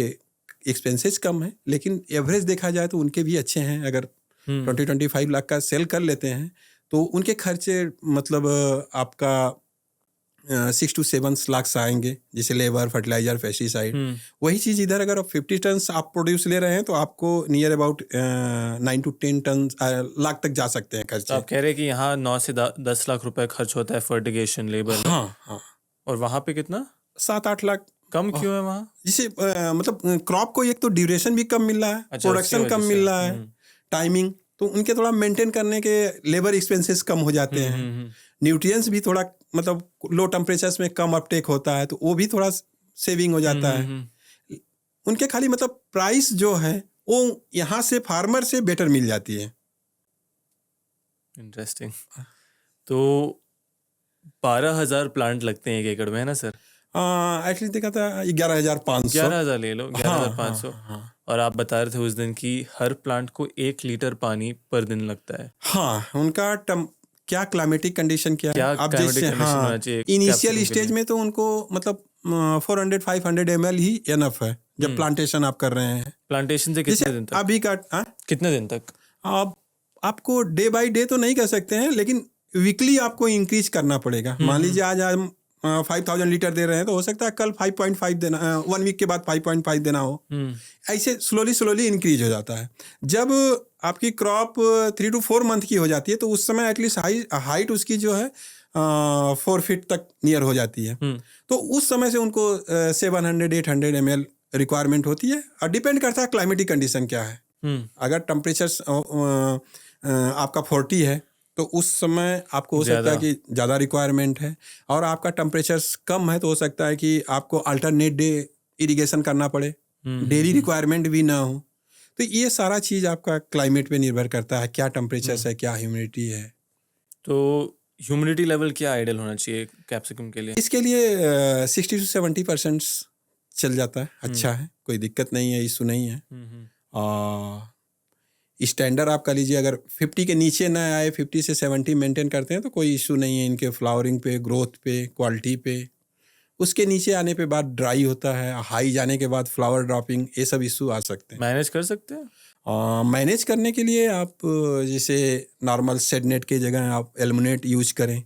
एक्सपेंसेस कम है, लेकिन एवरेज देखा जाए तो उनके भी अच्छे हैं। अगर 20-25 लाख का सेल कर लेते हैं तो उनके खर्चे मतलब आपका 6 to 7 लाख आएंगे, जैसे लेबर, फर्टिलाइजर, पेस्टिसाइड। वही चीज़ इधर अगर आप 50 टन आप प्रोड्यूस ले रहे हैं तो आपको near about 9 to 10 ton lakh तक जा सकते हैं तो खर्चे। आप कह रहे हैं कि यहाँ 9 से 10 लाख रुपए खर्च होता है फर्टिगेशन, लेबर में। हाँ, और वहाँ पे कितना? 7-8 लाख। कम क्यों है वहाँ? जिसे मतलब क्रॉप को एक तो ड्यूरेशन भी कम मिल रहा है, अच्छा, प्रोडक्शन उसकी कम वजह मिल से। रहा है, टाइमिंग, तो उनके थोड़ा मेंटेन करने के लेबर एक्सपेंसेस कम हो जाते हैं, न्यूट्रिएंट्स भी थोड़ा मतलब लो टेम्परेचर्स में कम अपटेक होता है, तो वो भी थोड़ा सेविंग हो जाता है। उनके खाली मतलब प्राइस जो है वो यहाँ से फार्मर से बेटर मिल जाती है। इंटरेस्टिंग। तो 12,000 प्लांट लगते हैं 1 एकड़ में, है ना सर? एटलीस्ट देखा था 11,500। 11,000 ले लो, 11,500। हाँ। और आप बता रहे थे उस दिन कि हर प्लांट को 1 लीटर पानी पर दिन लगता है। हाँ, उनका क्या क्लाइमेटिक कंडीशन क्या है, आप climatic जैसे condition होना चाहिए इनिशियल capsicum के स्टेज लिए? में तो उनको मतलब 400-500 ml ही एनफ है जब प्लांटेशन आप कर रहे हैं। प्लांटेशन से जैसे कितने दिन तक? अभी का कितने दिन तक? आप आपको डे बाय डे तो नहीं कर सकते हैं, लेकिन वीकली आपको इंक्रीज करना पड़ेगा। मान लीजिए आज हम 5,000 लीटर दे रहे हैं, तो हो सकता है कल 5.5 देना, 1 वीक के बाद 5.5 देना हो। ऐसे स्लोली इंक्रीज हो जाता है। जब आपकी क्रॉप 3 to 4 मंथ की हो जाती है, तो उस समय एटलीस्ट हाइट उसकी जो है 4 फीट तक नियर हो जाती है, तो उस समय से उनको 700-800 ml रिक्वायरमेंट होती है, और डिपेंड करता है क्लाइमेटिक कंडीशन क्या है। अगर टेम्परेचर आपका 40 है तो उस समय आपको हो सकता है कि ज़्यादा रिक्वायरमेंट है, और आपका टेम्परेचर कम है तो हो सकता है कि आपको अल्टरनेट डे इरिगेशन करना पड़े, डेली रिक्वायरमेंट भी ना हो। तो ये सारा चीज़ आपका क्लाइमेट पे निर्भर करता है, क्या टेम्परेचर है, क्या ह्यूमिडिटी है। तो ह्यूमिडिटी लेवल क्या आइडियल होना चाहिए कैप्सिकम के लिए? इसके लिए 60 to 70% चल जाता है, अच्छा है, कोई दिक्कत नहीं है, इशू नहीं है। स्टैंडर्ड आप कर लीजिए, अगर 50 के नीचे ना आए, 50 से 70 मेंटेन करते हैं तो कोई इशू नहीं है इनके फ्लावरिंग पे, ग्रोथ पे, क्वालिटी पे। उसके नीचे आने पे बाद ड्राई होता है, हाई जाने के बाद फ्लावर ड्रॉपिंग, ये सब इशू आ सकते हैं। मैनेज कर सकते हैं? मैनेज करने के लिए आप जैसे नॉर्मल सेडनेट की जगह आप एल्युमिनेट यूज करें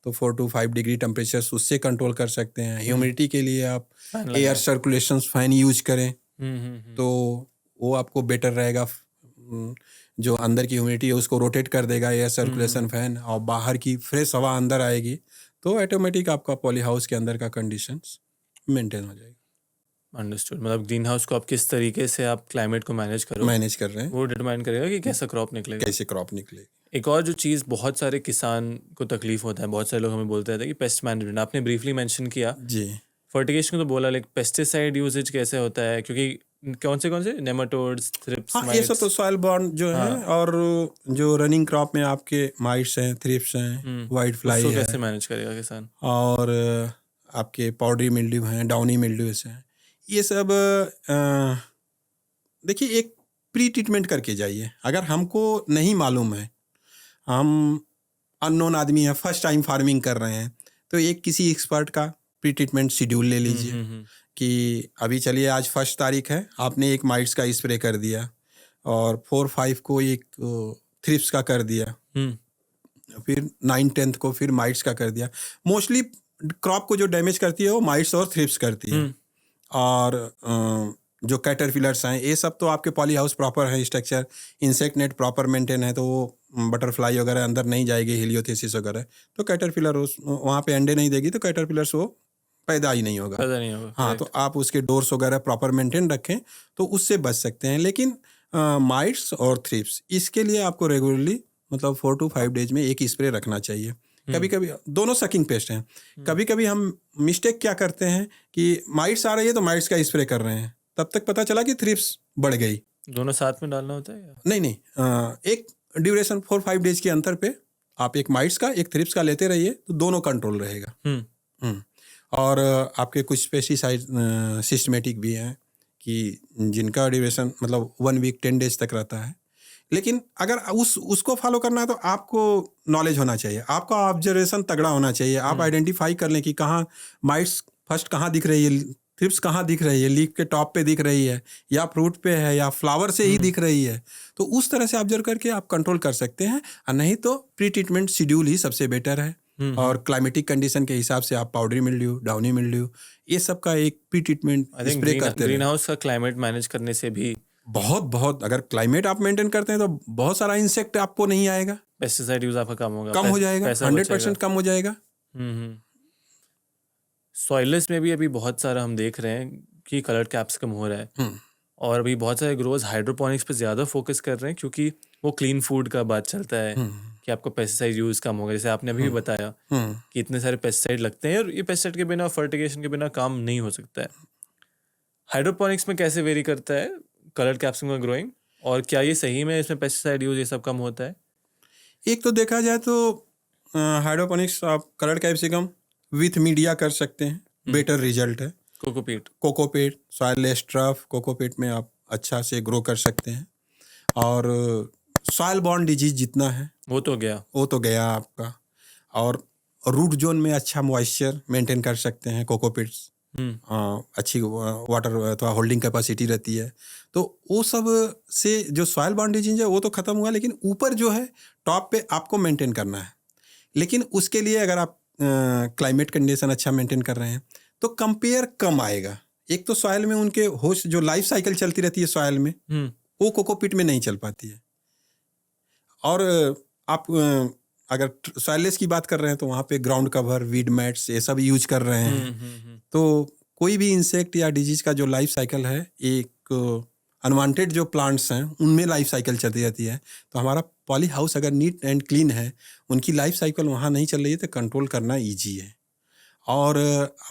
तो 4 to 5 डिग्री टेम्परेचर उससे कंट्रोल कर सकते हैं। ह्यूमिडिटी के लिए आप एयर सर्कुलेशन फैन यूज करें तो वो आपको बेटर रहेगा। जो अंदर की ह्यूमिडिटी है उसको रोटेट कर देगा एयर सर्कुलेशन फैन, और बाहर की फ्रेश हवा अंदर आएगी, तो ऑटोमेटिक आपका पॉली हाउस के अंदर का कंडीशंस मेंटेन हो जाएगा। अंडरस्टूड। मतलब ग्रीन हाउस को आप किस तरीके से आप क्लाइमेट को मैनेज कर रहे हैं, वो डिटरमाइन करेगा कि कैसा क्रॉप निकलेगा, कैसे क्रॉप निकलेगी। एक और जो चीज़ बहुत सारे किसान को तकलीफ होता है, बहुत सारे लोग हमें बोलते रहते हैं कि पेस्ट मैनेजमेंट, आपने ब्रीफली मेंशन किया जी, फर्टिगेशन को तो बोला, लेकिन पेस्टिसाइड यूजेज कैसे होता है, क्योंकि कौन से नेमाटोड्स, थ्रिप्स, ये सब तो सॉइल बॉर्न जो है, और जो रनिंग क्रॉप में आपके माइट्स हैं, थ्रिप्स हैं, वाइट फ्लाई है, कैसे मैनेज करेगा किसान, और आपके पाउडरी मिल्ड्यू हैं, डाउनी मिल्ड्यूज हैं, ये सब देखिए एक प्री ट्रीटमेंट करके जाइए। अगर हमको नहीं मालूम है, हम अननोन आदमी हैं, फर्स्ट टाइम फार्मिंग कर रहे हैं, तो एक किसी एक्सपर्ट का प्री ट्रीटमेंट शेड्यूल ले लीजिए कि अभी चलिए आज 1 तारीख है, आपने एक माइट्स का स्प्रे कर दिया और 4-5 को एक थ्रिप्स का कर दिया, फिर 9-10 को फिर माइट्स का कर दिया। मोस्टली क्रॉप को जो डैमेज करती है वो माइट्स और थ्रिप्स करती है, और जो कैटरपिलर्स हैं, ये सब तो आपके पॉली हाउस प्रॉपर है structure, insect net proper maintain है, तो वो बटरफ्लाई वगैरह अंदर नहीं जाएगी, हेलियोथेसिस वगैरह, तो कैटरपिलर उस वहाँ पे अंडे नहीं देगी, तो कैटरपिलर्स वो पैदा ही नहीं होगा। पता नहीं होगा। हाँ, तो आप उसके डोर्स वगैरह प्रॉपर मेंटेन रखें तो उससे बच सकते हैं। लेकिन माइट्स और थ्रिप्स, इसके लिए आपको रेगुलरली मतलब 4 to 5 डेज में एक स्प्रे रखना चाहिए। कभी कभी दोनों सकिंग पेस्ट हैं। कभी कभी हम मिस्टेक क्या करते हैं कि माइट्स आ रही है तो माइट्स का स्प्रे कर रहे हैं, तब तक पता चला कि थ्रिप्स बढ़ गई। दोनों साथ में डालना होता है या? नहीं, एक ड्यूरेशन 4-5 डेज के अंतर पे आप एक माइट्स का एक थ्रिप्स का लेते रहिए, तो दोनों कंट्रोल रहेगा। और आपके कुछ पेस्टिसाइड सिस्टमेटिक भी हैं कि जिनका ड्यूरेशन मतलब 1 वीक 10 डेज तक रहता है। लेकिन अगर उसको फॉलो करना है तो आपको नॉलेज होना चाहिए, आपका ऑब्जर्वेशन तगड़ा होना चाहिए। आप आइडेंटिफाई कर लें कि कहाँ माइट्स फर्स्ट कहाँ दिख रही है, थ्रिप्स कहाँ दिख रही है, लीफ के टॉप पे दिख रही है या फ्रूट पे है या फ्लावर से ही दिख रही है। तो उस तरह से ऑब्जर्व करके आप कंट्रोल कर सकते हैं। और नहीं तो प्री ट्रीटमेंट शेड्यूल ही सबसे बेटर है। और क्लाइमेटिक कंडीशन के हिसाब से आप पाउडरी मिल्ड्यू, डाउनी मिल्ड्यू, ये सब का एक प्री ट्रीटमेंट स्प्रे करते हैं। ग्रीन हाउस का क्लाइमेट मैनेज करने से भी बहुत अगर क्लाइमेट आप मेंटेन करते हैं तो बहुत सारा इंसेक्ट आपको नहीं आएगा, पेस्टिसाइड यूज आपका कम होगा, कम हो जाएगा, 100% कम हो जाएगा। सॉइलस में भी अभी बहुत सारा हम देख रहे हैं कि कलर्ड कैप्सिकम हो रहा है। और अभी बहुत सारे ग्रोवर्स हाइड्रोपोनिक्स पे ज़्यादा फोकस कर रहे हैं, क्योंकि वो क्लीन फूड का बात चलता है कि आपको पेस्टिसाइड यूज़ कम होगा। जैसे आपने अभी भी बताया कि इतने सारे पेस्टिसाइड लगते हैं और ये पेस्टिसाइड के बिना, फर्टिगेशन के बिना काम नहीं हो सकता है। हाइड्रोपोनिक्स में कैसे वेरी करता है कलर्ड कैप्सिकम का ग्रोइंग, और क्या ये सही में इसमें पेस्टिसाइड यूज ये सब कम होता है? एक तो देखा जाए तो हाइड्रोपोनिक्स आप कलर्ड कैप्सिकम विथ मीडिया कर सकते हैं, बेटर रिजल्ट है। कोकोपीट, सॉइल ट्रफ, कोकोपीट में आप अच्छा से ग्रो कर सकते हैं। और सॉइल बॉर्न डिजीज जितना है वो तो गया आपका। और रूट जोन में अच्छा मॉइस्चर मेंटेन कर सकते हैं कोकोपीट्स। अच्छी वाटर अथवा होल्डिंग कैपेसिटी रहती है, तो वो सब से जो सॉइल बॉर्न डिजीज है वो तो खत्म हुआ। लेकिन ऊपर जो है टॉप पे आपको मेंटेन करना है। लेकिन उसके लिए अगर आप क्लाइमेट कंडीशन अच्छा मेंटेन कर रहे हैं तो कंपेयर कम आएगा। एक तो सॉइल में उनके होस्ट जो लाइफ साइकिल चलती रहती है सॉइल में, वो कोकोपीट में नहीं चल पाती है। और आप अगर सॉइललेस की बात कर रहे हैं तो वहाँ पे ग्राउंड कवर, वीड मैट्स, ये सब यूज कर रहे हैं। तो कोई भी इंसेक्ट या डिजीज का जो लाइफ साइकिल है, एक अनवांटेड जो प्लांट्स हैं उनमें लाइफ साइकिल चलती रहती है। तो हमारा पॉली हाउस अगर नीट एंड क्लीन है, उनकी लाइफ साइकिल वहाँ नहीं चल रही है, तो कंट्रोल करना ईजी है। और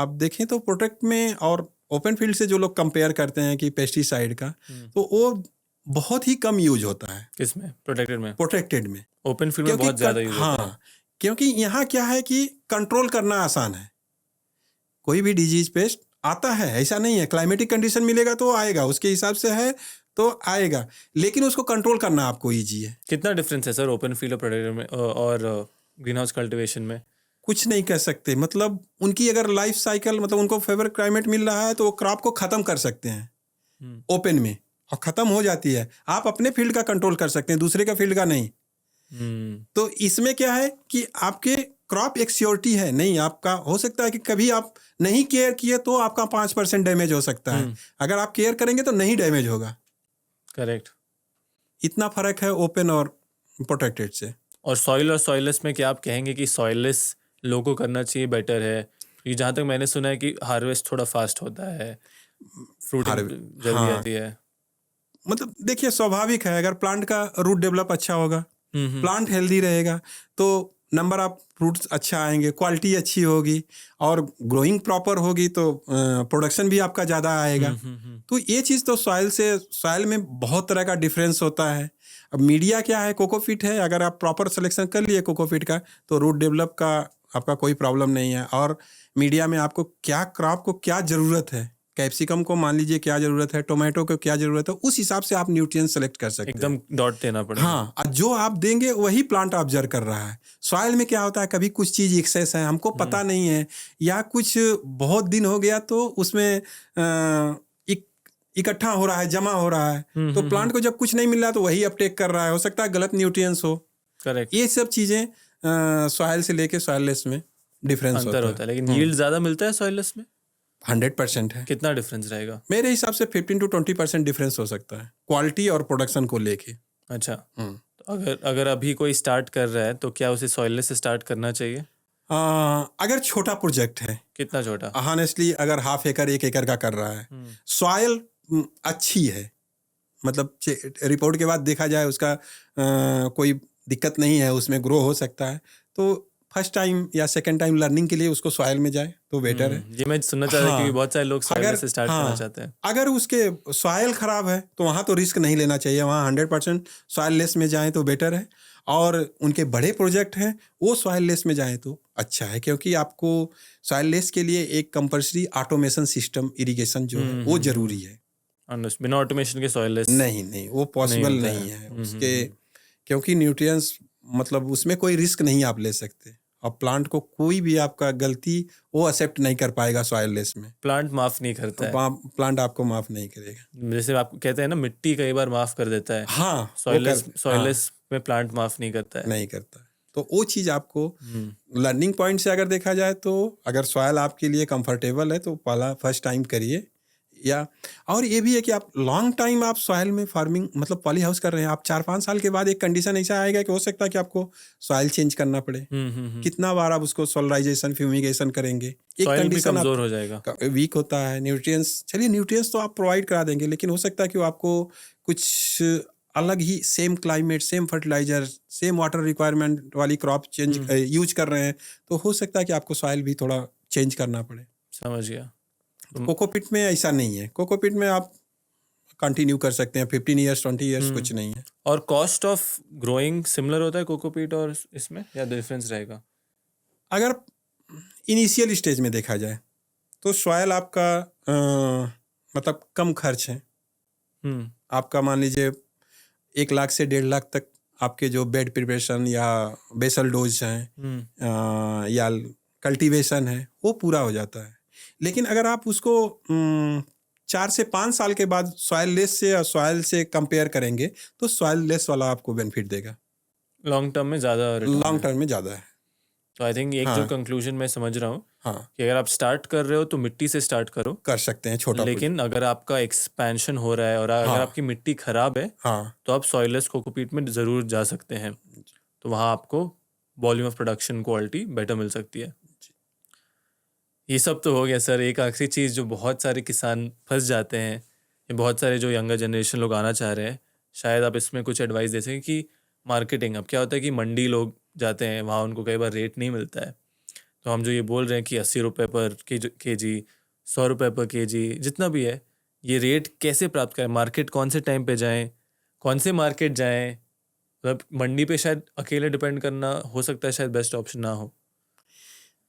आप देखें तो प्रोटेक्ट में और ओपन फील्ड से जो लोग कंपेयर करते हैं कि पेस्टिसाइड का, तो वो बहुत ही कम यूज होता है। किसमें? प्रोटेक्टेड में। ओपन फील्ड में बहुत ज़्यादा यूज होता है। क्योंकि यहाँ क्या है कि कंट्रोल करना आसान है। कोई भी डिजीज पेस्ट आता है, ऐसा नहीं है क्लाइमेटिक कंडीशन मिलेगा तो आएगा, उसके हिसाब से है तो आएगा, लेकिन उसको कंट्रोल करना आपको ईजी है। कितना डिफरेंस है सर ओपन फील्ड और प्रेडेटर में और ग्रीन हाउस कल्टिवेशन में? कुछ नहीं कह सकते। मतलब उनकी अगर लाइफ साइकिल, मतलब उनको फेवरेट क्लाइमेट मिल रहा है तो वो क्रॉप को खत्म कर सकते हैं ओपन में, और खत्म हो जाती है। आप अपने फील्ड का कंट्रोल कर सकते हैं, दूसरे का फील्ड का नहीं। तो इसमें क्या है कि आपके क्रॉप एक श्योरिटी है। नहीं, आपका हो सकता है कि कभी आप नहीं केयर किए तो आपका 5% डैमेज हो सकता है। अगर आप केयर करेंगे तो नहीं डैमेज होगा। करेक्ट। इतना फर्क है ओपन और प्रोटेक्टेड से। और सॉइल और सॉइललेस में क्या आप कहेंगे कि सॉइललेस लोगों को करना चाहिए बेटर है? ये जहाँ तक मैंने सुना है कि हार्वेस्ट थोड़ा फास्ट होता है, फ्रूटिंग जल्दी आती है। मतलब देखिए, स्वाभाविक है, अगर प्लांट का रूट डेवलप अच्छा होगा, प्लांट हेल्दी रहेगा, तो नंबर ऑफ फ्रूट्स अच्छा आएंगे, क्वालिटी अच्छी होगी, और ग्रोइंग प्रॉपर होगी तो प्रोडक्शन भी आपका ज़्यादा आएगा। तो ये चीज़ तो सॉइल में बहुत तरह का डिफरेंस होता है। अब मीडिया क्या है, कोकोपीट है, अगर आप प्रॉपर सिलेक्शन कर लिए कोकोपीट का तो रूट डेवलप का आपका कोई प्रॉब्लम नहीं है। और मीडिया में आपको क्या क्रॉप को क्या ज़रूरत है, कैप्सिकम को मान लीजिए क्या ज़रूरत है, टोमेटो को क्या ज़रूरत है, उस हिसाब से आप न्यूट्रिएंट सेलेक्ट कर सकते हैं। एकदम डॉट देना पड़ेगा। हाँ, जो आप देंगे वही प्लांट ऑब्जर्व कर रहा है। सॉइल में क्या होता है, कभी कुछ चीज़ एक्सेस है, हमको पता नहीं है, या कुछ बहुत दिन हो गया तो उसमें इकट्ठा हो रहा है, जमा हो रहा है, तो प्लांट को जब कुछ नहीं मिल रहा तो वही अपटेक कर रहा है। हो सकता है गलत न्यूट्रिएंट्स हो। करेक्ट। ये सब चीज़ें सॉइल से लेके सॉइललेस में डिफरेंस होता है। लेकिन यील्ड ज़्यादा मिलता है सॉइललेस में? 100% है। कितना डिफरेंस रहेगा? मेरे हिसाब से 15 to 20% डिफरेंस हो सकता है क्वालिटी और प्रोडक्शन को लेके। अच्छा, तो अगर अभी कोई स्टार्ट कर रहा है तो क्या उसे सॉइललेस से स्टार्ट करना चाहिए? अगर छोटा प्रोजेक्ट है, कितना छोटा? ऑनेस्टली अगर हाफ एकड़ 1 एकड़ का कर रहा है, सॉयल अच्छी है, मतलब रिपोर्ट के बाद देखा जाए उसका कोई दिक्कत नहीं है, उसमें ग्रो हो सकता है, तो फर्स्ट टाइम या सेकंड टाइम लर्निंग के लिए उसको सॉयल में जाए तो बेटर है। ये मैं सुनना चाह रहा क्योंकि बहुत सारे लोग सॉइललेस से स्टार्ट करना चाहते हैं। अगर उसके सॉयल खराब है तो वहाँ तो रिस्क नहीं लेना चाहिए, वहाँ 100% सॉइललेस में जाएं तो बेटर है। और उनके बड़े प्रोजेक्ट हैं वो सॉइललेस में जाएं तो अच्छा है, क्योंकि आपको सॉइललेस के लिए एक कंपल्सरी ऑटोमेशन सिस्टम इरिगेशन जो है वो जरूरी है। बिना ऑटोमेशन के सॉइललेस नहीं वो पॉसिबल नहीं है उसके, क्योंकि न्यूट्रिएंट्स मतलब उसमें कोई रिस्क नहीं आप ले सकते, और प्लांट को कोई भी आपका गलती वो एक्सेप्ट नहीं कर पाएगा सॉइललेस में। प्लांट माफ नहीं करता है। प्लांट आपको माफ नहीं करेगा। जैसे आप कहते हैं ना, मिट्टी कई बार माफ कर देता है। हाँ, सॉइललेस में प्लांट माफ नहीं करता है। नहीं करता। तो वो चीज़ आपको लर्निंग पॉइंट से अगर देखा जाए तो अगर सॉयल आपके लिए कंफर्टेबल है तो पहला फर्स्ट टाइम करिए। या और ये भी है कि आप लॉन्ग टाइम आप सॉयल में फार्मिंग मतलब पॉली हाउस कर रहे हैं, आप 4-5 साल के बाद एक कंडीशन ऐसा आएगा कि हो सकता है कि आपको सॉयल चेंज करना पड़े। कितना बार आप उसको सोलराइजेशन फ्यूमिगेशन करेंगे, एक कंडीशन कमजोर हो जाएगा, वीक होता है। न्यूट्रिएंट्स, चलिए न्यूट्रिएंट्स तो आप प्रोवाइड करा देंगे, लेकिन हो सकता है कि वो आपको कुछ अलग ही same climate, same fertilizer, same water requirement वाली क्रॉप चेंज यूज कर रहे हैं, तो हो सकता है कि आपको सॉइल भी थोड़ा चेंज करना पड़े। समझ गया। कोकोपीट में ऐसा नहीं है, कोकोपीट में आप कंटिन्यू कर सकते हैं 15 ईयर्स 20 ईयर्स, कुछ नहीं है। और कॉस्ट ऑफ ग्रोइंग सिमिलर होता है कोकोपीट और इसमें, या डिफरेंस रहेगा? अगर इनिशियल स्टेज में देखा जाए तो सॉयल आपका मतलब कम खर्च है। आपका मान लीजिए 1 लाख से 1.5 लाख तक आपके जो बेड प्रिपरेशन या बेसल डोज हैं या कल्टीवेशन है वो पूरा हो जाता है। लेकिन अगर आप उसको 4 से 5 साल के बाद सॉयल लेस से और सॉयल से कंपेयर करेंगे तो सॉयल लेस वाला आपको बेनिफिट देगा। लॉन्ग टर्म में ज़्यादा है। तो आई थिंक एक जो कंक्लूजन मैं समझ रहा हूँ कि अगर आप स्टार्ट कर रहे हो तो मिट्टी से स्टार्ट करो, कर सकते हैं छोटा, लेकिन अगर आपका एक्सपेंशन हो रहा है और अगर आपकी मिट्टी खराब है तो आप सॉइललेस कोकोपीट में ज़रूर जा सकते हैं। तो वहाँ आपको volume of production quality better मिल सकती है। ये सब तो हो गया सर। एक आखिरी चीज़ जो बहुत सारे किसान फंस जाते हैं, या बहुत सारे जो यंगर जनरेशन लोग आना चाह रहे हैं, शायद आप इसमें कुछ एडवाइस दे सकें कि मार्केटिंग। अब क्या होता है कि मंडी लोग जाते हैं, वहाँ उनको कई बार रेट नहीं मिलता है, तो हम जो ये बोल रहे हैं कि 80 रुपये पर केजी, 100 रुपये पर केजी, जितना भी है, ये रेट कैसे प्राप्त करें? मार्केट कौन से टाइम पे जाएं, कौन से मार्केट जाएं? मतलब मंडी पे शायद अकेले डिपेंड करना हो सकता है शायद बेस्ट ऑप्शन ना हो।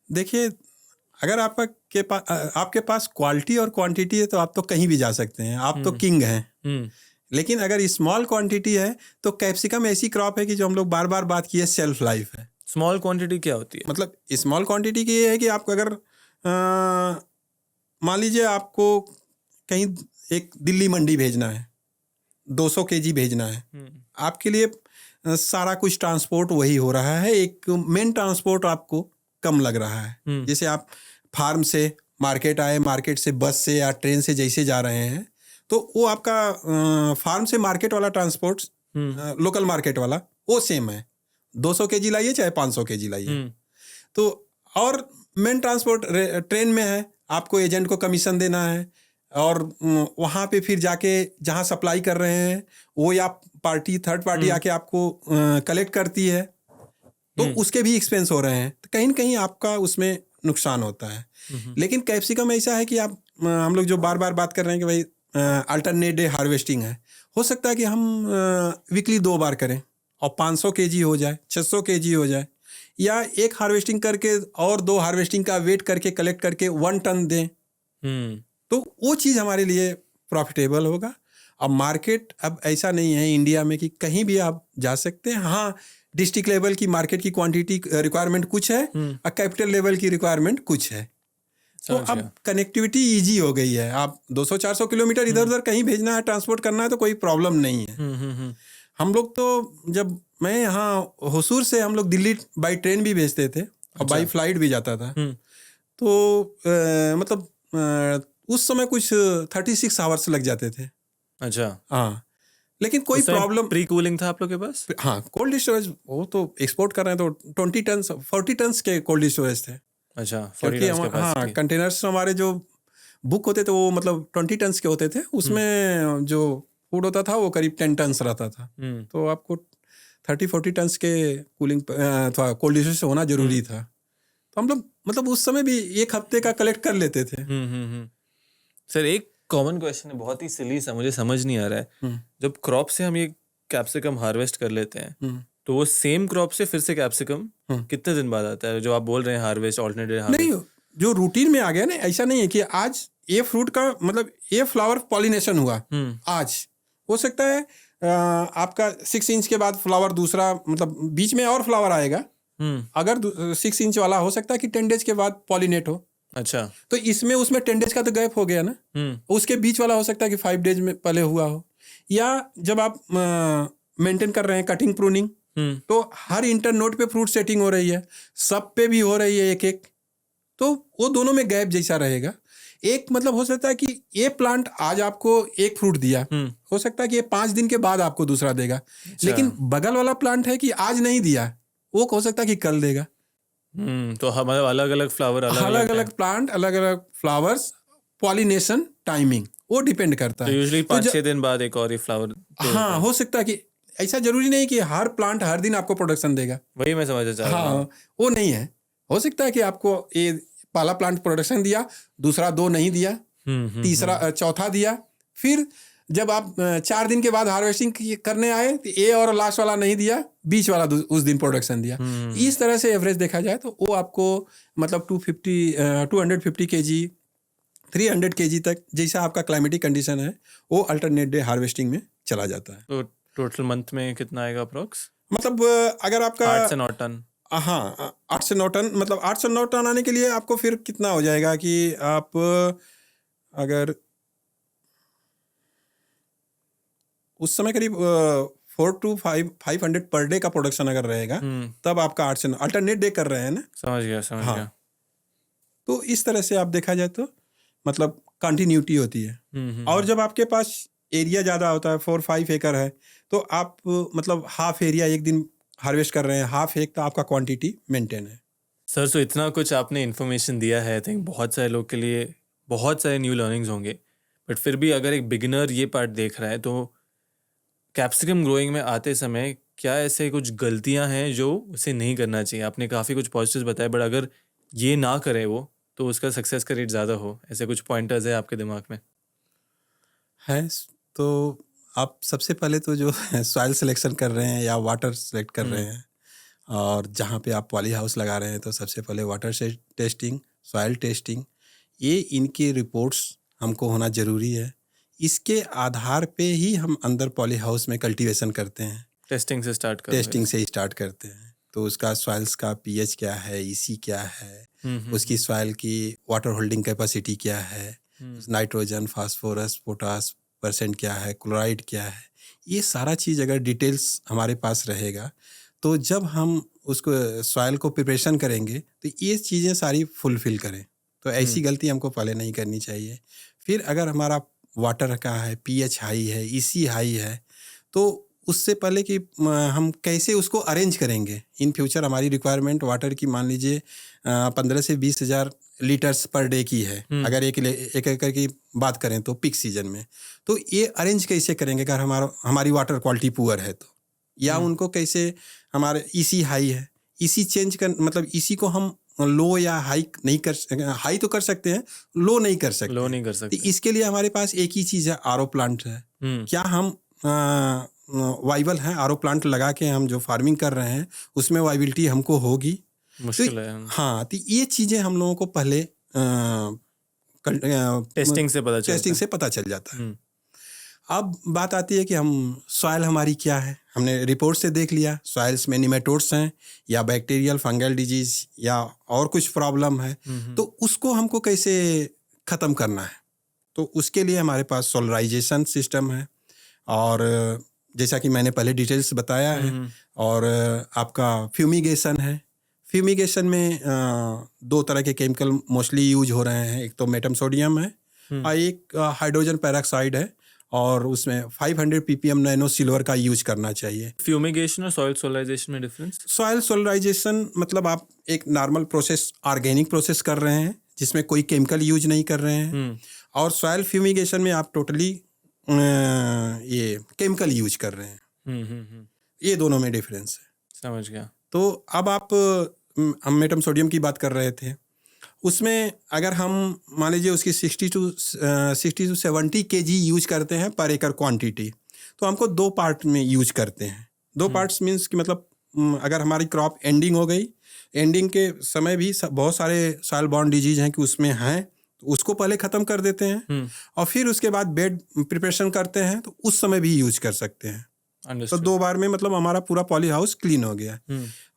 देखिए, अगर आपके पास क्वालिटी और क्वांटिटी है तो आप तो कहीं भी जा सकते हैं, आप तो किंग हैं। लेकिन अगर स्मॉल क्वांटिटी है तो कैप्सिकम ऐसी क्रॉप है कि जो हम लोग बार बार बात की है, सेल्फ लाइफ है। स्मॉल क्वांटिटी क्या होती है? मतलब स्मॉल क्वांटिटी की ये है कि आपको अगर मान लीजिए आपको कहीं एक दिल्ली मंडी भेजना है, 200 केजी भेजना है, आपके लिए सारा कुछ ट्रांसपोर्ट वही हो रहा है, एक मेन ट्रांसपोर्ट आपको कम लग रहा है। जैसे आप फार्म से मार्केट आए, मार्केट से बस से या ट्रेन से जैसे जा रहे हैं, तो वो आपका फार्म से मार्केट वाला ट्रांसपोर्ट, लोकल मार्केट वाला, वो सेम है। 200 केजी लाइए चाहे 500 केजी लाइए। तो और मेन ट्रांसपोर्ट ट्रेन में है, आपको एजेंट को कमीशन देना है, और वहाँ पे फिर जाके जहाँ सप्लाई कर रहे हैं वो या पार्टी थर्ड पार्टी आके आपको कलेक्ट करती है, तो उसके भी एक्सपेंस हो रहे हैं, तो कहीं न कहीं आपका उसमें नुकसान होता है। लेकिन कैप्सिकम ऐसा है कि आप हम लोग जो बार बार बात कर रहे हैं कि भाई अल्टरनेट डे हार्वेस्टिंग है, हो सकता है कि हम वीकली 2 बार करें और 500 केजी हो जाए, 600 केजी हो जाए, या एक हार्वेस्टिंग करके और 2 हार्वेस्टिंग का वेट करके कलेक्ट करके 1 टन दें, तो वो चीज़ हमारे लिए प्रॉफिटेबल होगा। अब मार्केट अब ऐसा नहीं है इंडिया में कि कहीं भी आप जा सकते हैं। हाँ, डिस्ट्रिक्ट लेवल की मार्केट की क्वांटिटी रिक्वायरमेंट कुछ है और कैपिटल लेवल की रिक्वायरमेंट कुछ है। तो अब कनेक्टिविटी इजी हो गई है, आप 200-400 किलोमीटर इधर उधर कहीं भेजना है, ट्रांसपोर्ट करना है, तो कोई प्रॉब्लम नहीं है। हम लोग तो जब मैं यहाँ होसूर से हम लोग दिल्ली बाई ट्रेन भी भेजते थे और बाई फ्लाइट भी जाता था, तो मतलब उस समय कुछ 36 आवर्स लग जाते थे। अच्छा, हाँ, लेकिन कोई उस टाइम प्रॉब्लम। प्री कूलिंग था आप लोग के पास? हाँ, कोल्ड स्टोरेज वो तो एक्सपोर्ट कर रहे हैं तो 20 टन 40 टन्स के कोल्ड स्टोरेज थे। अच्छा, 40 क्योंकि टन्स हाँ, कैपेसिटी। कंटेनर्स हमारे जो बुक होते थे वो मतलब 20 टन्स के होते थे। उसमें जो फूड होता था वो करीब 10 टन्स रहता था। तो आपको 30-40 टन्स के कूलिंग कोल्ड स्टोरेज होना जरूरी था। तो हम लोग मतलब उस समय भी 1 हफ्ते का कलेक्ट कर लेते थे। सर एक कॉमन क्वेश्चन है, बहुत ही सिली सा, मुझे समझ नहीं आ रहा है। जब क्रॉप से हम ये कैप्सिकम हार्वेस्ट कर लेते हैं तो वो सेम क्रॉप से फिर से कैप्सिकम कितने दिन बाद आता है, जो आप बोल रहे हैं हार्वेस्ट, ऑल्टरनेटिव नहीं, हार्वेस्ट? जो रूटीन में आ गया ना, ऐसा नहीं है कि आज ये फ्रूट का मतलब ये फ्लावर पॉलिनेशन हुआ आज। हो सकता है आपका 6 इंच के बाद फ्लावर दूसरा मतलब बीच में और फ्लावर आएगा। अगर 6 इंच वाला हो सकता है कि 10 डेज के बाद पॉलिनेट हो। अच्छा। तो इसमें उसमें 10 डेज का तो गैप हो गया ना। उसके बीच वाला हो सकता है कि 5 डेज में पहले हुआ हो। या जब आप मेंटेन कर रहे हैं कटिंग प्रूनिंग, तो हर इंटर नोड पे फ्रूट सेटिंग हो रही है, सब पे भी हो रही है एक एक, तो वो दोनों में गैप जैसा रहेगा। एक मतलब हो सकता है कि ये प्लांट आज आपको एक फ्रूट दिया, हो सकता है कि ये 5 दिन के बाद आपको दूसरा देगा। लेकिन बगल वाला प्लांट है कि आज नहीं दिया, वो हो सकता है कि कल देगा। तो हमारे अलग अलग फ्लावर, अलग अलग प्लांट, अलग अलग फ्लावर्स, पॉलिनेशन टाइमिंग वो डिपेंड करता तो है। यूजुअली 5-6 दिन बाद एक और ही फ्लावर। हाँ, हो सकता है कि ऐसा जरूरी नहीं कि हर प्लांट हर दिन आपको प्रोडक्शन देगा। वही मैं समझना चाह रहा हूँ। हाँ, वो नहीं है। हो सकता है कि आपको ये पहला प्लांट प्रोडक्शन दिया, दूसरा 2 नहीं दिया, तीसरा चौथा दिया, फिर जब आप 4 दिन के बाद हार्वेस्टिंग करने आए तो ये और लास्ट वाला नहीं दिया, बीच वाला उस दिन प्रोडक्शन दिया। इस तरह से एवरेज देखा जाए तो वो आपको मतलब 250 केजी 300 केजी तक, जैसा आपका क्लाइमेटिक कंडीशन है, वो अल्टरनेट डे हार्वेस्टिंग में चला जाता है। तो टोटल मंथ में कितना आएगा अप्रोक्स? मतलब अगर आपका 8 से 9 टन। हाँ, 8 से 9 टन, मतलब 8 से 9 टन आने के लिए आपको फिर कितना हो जाएगा कि आप अगर उस समय करीब 4 to 500 पर डे का प्रोडक्शन अगर रहेगा, तब आपका 8 से 9 अल्टरनेट डे कर रहे हैं ना। समझ गया गया। तो इस तरह से आप देखा जाए तो मतलब कंटिन्यूटी होती है। और जब आपके पास एरिया ज़्यादा होता है, 4-5 एकड़ है, तो आप मतलब हाफ एरिया एक दिन हार्वेस्ट कर रहे हैं, हाफ एक तो आपका क्वांटिटी मेंटेन है। सर, तो इतना कुछ आपने इन्फॉर्मेशन दिया है, आई थिंक बहुत सारे लोग के लिए बहुत सारे न्यू लर्निंग्स होंगे। बट फिर भी अगर एक बिगिनर ये पार्ट देख रहा है तो कैप्सिकम ग्रोइंग में आते समय क्या ऐसे कुछ गलतियां हैं जो उसे नहीं करना चाहिए? आपने काफ़ी कुछ पॉजिटिव्स बताए, बट अगर ये ना करे वो तो उसका सक्सेस का रेट ज़्यादा हो, ऐसे कुछ पॉइंटर्स है आपके दिमाग में? है तो आप सबसे पहले तो जो सॉइल सिलेक्शन कर रहे हैं या वाटर सेलेक्ट कर रहे हैं, और जहाँ पे आप पॉली हाउस लगा रहे हैं, तो सबसे पहले वाटर से टेस्टिंग, सॉइल टेस्टिंग, ये इनकी रिपोर्ट्स हमको होना ज़रूरी है। इसके आधार पे ही हम अंदर पॉली हाउस में कल्टीवेशन करते हैं। टेस्टिंग से स्टार्ट करो। टेस्टिंग से ही स्टार्ट करते हैं। तो उसका सॉइल्स का पीएच क्या है, ईसी क्या है, उसकी सॉइल की वाटर होल्डिंग कैपेसिटी क्या है, नाइट्रोजन, फास्फोरस, पोटास परसेंट क्या है, क्लोराइड क्या है, ये सारा चीज़ अगर डिटेल्स हमारे पास रहेगा, तो जब हम उसको सॉइल को प्रिपरेशन करेंगे तो ये चीज़ें सारी फुलफिल करें। तो ऐसी गलती हमको पहले नहीं करनी चाहिए। फिर अगर हमारा वाटर का है, पीएच हाई है, ईसी हाई है, तो उससे पहले कि हम कैसे उसको अरेंज करेंगे। इन फ्यूचर हमारी रिक्वायरमेंट वाटर की मान लीजिए 15 से 20 हज़ार लीटर्स पर डे की है, अगर एक एकड़ की बात करें तो पीक सीजन में। तो ये अरेंज कैसे करेंगे अगर हमारी वाटर क्वालिटी पुअर है तो, या उनको कैसे, हमारे ईसी हाई है, ईसी चेंज कर मतलब ईसी को हम लो या हाई नहीं कर, हाई तो कर सकते हैं, लो नहीं कर सकते। लो नहीं कर सकते। तो इसके लिए हमारे पास एक ही चीज़ है, आरओ प्लांट है। क्या हम वाइबल हैं? आरओ प्लांट लगा के हम जो फार्मिंग कर रहे हैं उसमें वाइबिलिटी हमको होगी? मुश्किल तो, है। हाँ, तो ये चीज़ें हम लोगों को पहले टेस्टिंग से पता चल जाता है। अब बात आती है कि हम सॉइल हमारी क्या है, हमने रिपोर्ट से देख लिया सॉइल्स में निमेटोड्स हैं या बैक्टीरियल फंगल डिजीज या और कुछ प्रॉब्लम है, तो उसको हमको कैसे ख़त्म करना है। तो उसके लिए हमारे पास सोलराइजेशन सिस्टम है, और जैसा कि मैंने पहले डिटेल्स बताया है, और आपका फ्यूमिगेशन है, फ्यूमिगेशन में दो तरह के केमिकल मोस्टली यूज हो रहे हैं। एक तो मेटम सोडियम है और एक हाइड्रोजन पेरोक्साइड है, और उसमें 500 ppm नैनो सिल्वर का यूज करना चाहिए। फ्यूमिगेशन और सॉइल सोलराइजेशन में डिफरेंस? सॉइल सोलराइजेशन मतलब आप एक नॉर्मल प्रोसेस, ऑर्गेनिक प्रोसेस कर रहे हैं जिसमें कोई केमिकल यूज नहीं कर रहे हैं, और सॉइल फ्यूमिगेशन में आप टोटली ये केमिकल यूज कर रहे हैं। ये दोनों में डिफरेंस है। समझ गया। तो अब आप हम मेटम सोडियम की बात कर रहे थे, उसमें अगर हम मान लीजिए उसकी 60 to 70 kg यूज करते हैं पर एकड़ क्वांटिटी, तो हमको 2 पार्ट में यूज करते हैं। 2 पार्ट्स मीन्स कि मतलब अगर हमारी क्रॉप एंडिंग हो गई, एंडिंग के समय भी बहुत सारे सॉइल बॉर्न डिजीज हैं कि उसमें हैं, तो उसको पहले ख़त्म कर देते हैं और फिर उसके बाद बेड प्रिपरेशन करते हैं, तो उस समय भी यूज कर सकते हैं। तो 2 बार में मतलब हमारा पूरा पॉली हाउस क्लीन हो गया।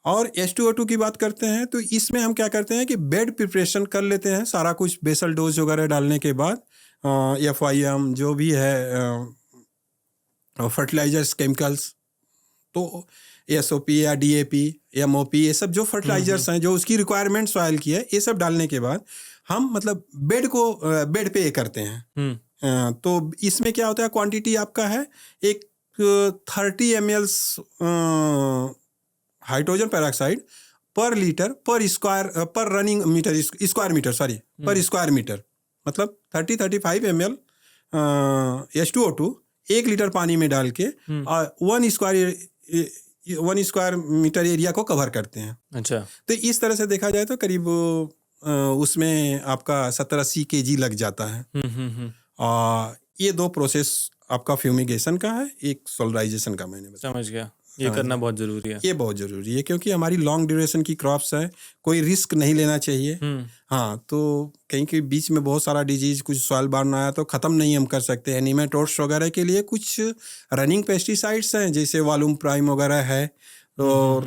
और H2O2 की बात करते हैं तो इसमें हम क्या करते हैं कि बेड प्रिपरेशन कर लेते हैं सारा कुछ, बेसल डोज वगैरह डालने के बाद FIM जो भी है फर्टिलाइजर्स केमिकल्स, तो SOP या DAP MOP ये सब जो फर्टिलाइजर्स हैं जो उसकी रिक्वायरमेंट सॉइल की है, ये सब डालने के बाद हम मतलब बेड पे करते हैं। तो इसमें क्या होता है, क्वांटिटी आपका है एक 30 ml हाइड्रोजन पेरोक्साइड पर लीटर पर रनिंग मीटर स्क्वायर मीटर पर स्क्वायर मीटर, मतलब 30-35 ml H2O2 1 लीटर पानी में डाल के 1 स्क्वायर मीटर एरिया को कवर करते हैं। अच्छा। तो इस तरह से देखा जाए तो करीब उसमें आपका 70-80 kg लग जाता है। और ये 2 प्रोसेस आपका फ्यूमिगेशन का है, एक सोलराइजेशन का। मैंने समझ गया। ये करना बहुत ज़रूरी है। ये बहुत ज़रूरी है क्योंकि हमारी लॉन्ग ड्यूरेशन की क्रॉप्स है, कोई रिस्क नहीं लेना चाहिए। हाँ, तो कहीं के बीच में बहुत सारा डिजीज कुछ सॉइल बॉर्न आया तो ख़त्म नहीं हम कर सकते हैं। निमेटोड्स वगैरह के लिए कुछ रनिंग पेस्टिसाइड्स हैं, जैसे वालूम प्राइम वगैरह है, और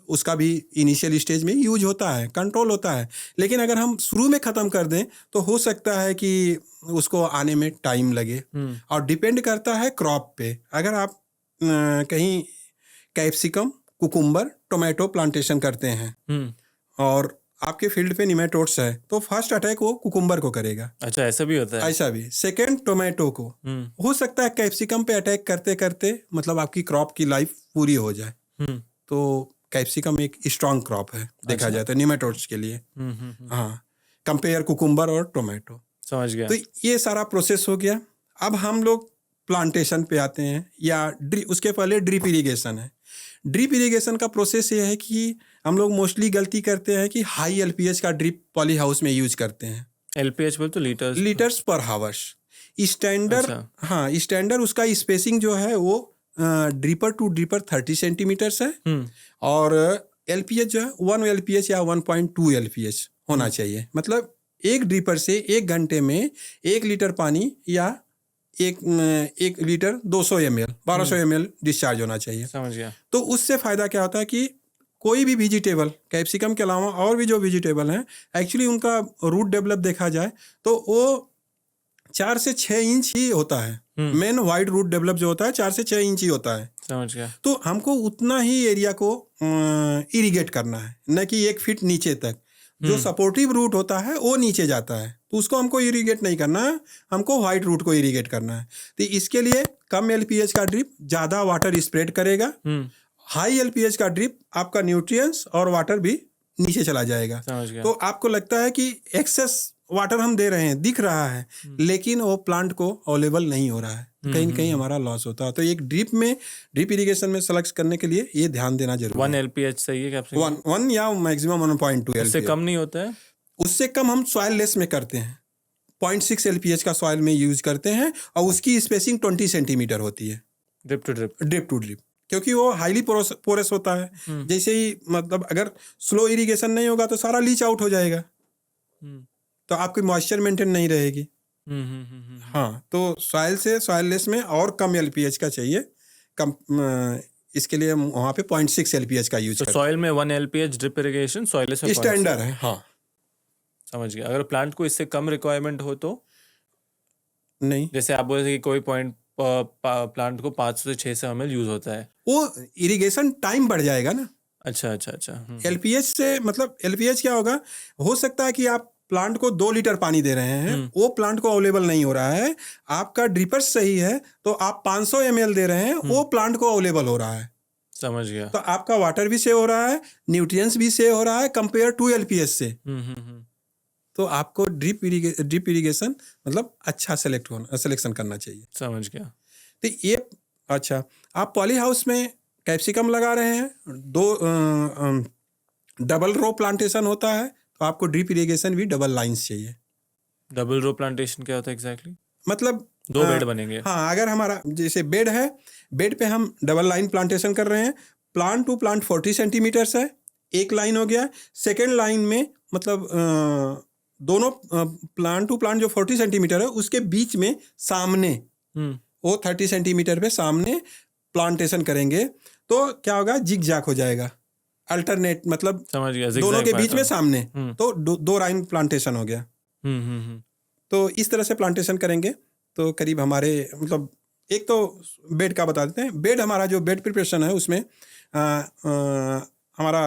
उसका भी इनिशियल स्टेज में यूज होता है, कंट्रोल होता है। लेकिन अगर हम शुरू में ख़त्म कर दें तो हो सकता है कि उसको आने में टाइम लगे, और डिपेंड करता है क्रॉप पे। अगर आप कहीं कैप्सिकम, कुकुम्बर, टोमेटो प्लांटेशन करते हैं और आपके फील्ड पे निमेटोड्स है, तो फर्स्ट अटैक वो कुकुम्बर को करेगा। अच्छा, ऐसा भी होता है? ऐसा भी। सेकंड टोमेटो को हो सकता है कैप्सिकम पे अटैक करते करते मतलब आपकी क्रॉप की लाइफ पूरी हो जाए। तो कैप्सिकम एक स्ट्रांग क्रॉप है देखा जाए तो निमेटोड्स के लिए। हाँ, कंपेयर कुकुम्बर और टोमेटो। समझ गया। तो ये सारा प्रोसेस हो गया। अब हम लोग प्लांटेशन पे आते हैं, या उसके पहले ड्रिप इरिगेशन है। ड्रिप इरिगेशन का प्रोसेस ये है कि हम लोग मोस्टली गलती करते हैं कि हाई LPH का ड्रिप पॉली हाउस में यूज करते हैं। LPH बोल तो लीटर्स पर हावर्स। स्टैंडर्ड, हाँ, स्टैंडर्ड उसका स्पेसिंग जो है वो ड्रिपर टू ड्रिपर 30 सेंटीमीटर्स है, और LPH जो है 1 LPH या 1.2 LPH होना चाहिए। मतलब एक ड्रिपर से 1 घंटे में 1 लीटर पानी या एक लीटर 200 ml 1200 ml डिस्चार्ज होना चाहिए। समझ गया। तो उससे फ़ायदा क्या होता है कि कोई भी वेजिटेबल, कैप्सिकम के अलावा और भी जो वेजिटेबल हैं, एक्चुअली उनका रूट डेवलप देखा जाए तो वो 4 से 6 इंच ही होता है। मेन वाइड रूट डेवलप जो होता है 4 से 6 इंच ही होता है। समझ गया। तो हमको उतना ही एरिया को इरिगेट करना है, न कि 1 फीट नीचे तक। जो सपोर्टिव रूट होता है वो नीचे जाता है, तो उसको हमको इरिगेट नहीं करना है, हमको वाइट रूट को इरिगेट करना है। तो इसके लिए कम LPH का ड्रिप ज़्यादा वाटर स्प्रेड करेगा। हाई LPH का ड्रिप आपका न्यूट्रिएंट्स और वाटर भी नीचे चला जाएगा। समझ गया। तो आपको लगता है कि एक्सेस वाटर हम दे रहे हैं, दिख रहा है, लेकिन वो प्लांट को अवेलेबल नहीं हो रहा है, कहीं कहीं हमारा लॉस होता है। तो एक ड्रिप इरिगेशन में सेलेक्ट करने के लिए ये ध्यान देना जरूरी है। 1 LPH सही है क्या? 1 या मैक्सिमम 1.2 LPH। उससे कम नहीं होता है? उससे कम हम सॉइल लेस में करते हैं, 0.6 LPH का सॉइल में यूज करते हैं, और उसकी स्पेसिंग 20 सेंटीमीटर होती है ड्रिप टू ड्रिप, क्योंकि वो हाईली पोरस होता है। जैसे ही मतलब अगर स्लो इरिगेशन नहीं होगा तो सारा लीच आउट हो जाएगा, तो आपकी मॉइस्चर मेंटेन नहीं रहेगी। हाँ, तो सॉइल लेस में और कम LPH का चाहिए। इसके लिए वहाँ पे 0.6 LPH का यूज करते हैं। सॉइल में 1 LPH drip irrigation, soil less में स्टैंडर्ड है। हाँ, समझ गया। अगर प्लांट को इससे कम रिक्वायरमेंट हो तो नहीं, जैसे आप बोले कि कोई पॉइंट प्लांट को 500 से 600 ml यूज होता है, वो इरिगेशन टाइम बढ़ जाएगा ना। अच्छा अच्छा अच्छा। एलपीएच से मतलब एलपीएच क्या होगा, हो सकता है कि आप प्लांट को 2 लीटर पानी दे रहे हैं, वो प्लांट को अवेलेबल नहीं हो रहा है, आपका ड्रिपर सही है तो आप 500 ml दे रहे हैं, वो प्लांट को अवेलेबल हो रहा है। समझ गया। तो आपका वाटर भी सेव हो रहा है, न्यूट्रिएंट्स भी सेव हो रहा है कंपेयर टू एलपीएच से। तो आपको ड्रिप इरिगेशन मतलब अच्छा सिलेक्शन करना चाहिए। समझ गया। तो ये अच्छा, आप पॉली हाउस में कैप्सिकम लगा रहे हैं, 2 डबल रो प्लांटेशन होता है, तो आपको ड्रिप इरिगेशन भी डबल लाइंस चाहिए। डबल रो प्लांटेशन क्या होता है एग्जैक्टली? मतलब 2 बेड बनेंगे। हाँ, अगर हमारा जैसे बेड है, बेड पे हम डबल लाइन प्लांटेशन कर रहे हैं, प्लांट टू प्लांट 40 सेंटीमीटर्स है, एक लाइन हो गया। सेकेंड लाइन में मतलब दोनों प्लांट टू प्लांट जो 40 सेंटीमीटर है उसके बीच में सामने वो 30 सेंटीमीटर पे सामने प्लांटेशन करेंगे, तो क्या होगा, जिग जैग हो जाएगा, अल्टरनेट मतलब समझ गया, दोनों के बीच में सामने, तो 2 लाइन प्लांटेशन हो गया। तो इस तरह से प्लांटेशन करेंगे तो करीब हमारे मतलब, एक तो बेड का बता देते हैं। बेड हमारा जो बेड प्रिपरेशन है उसमें हमारा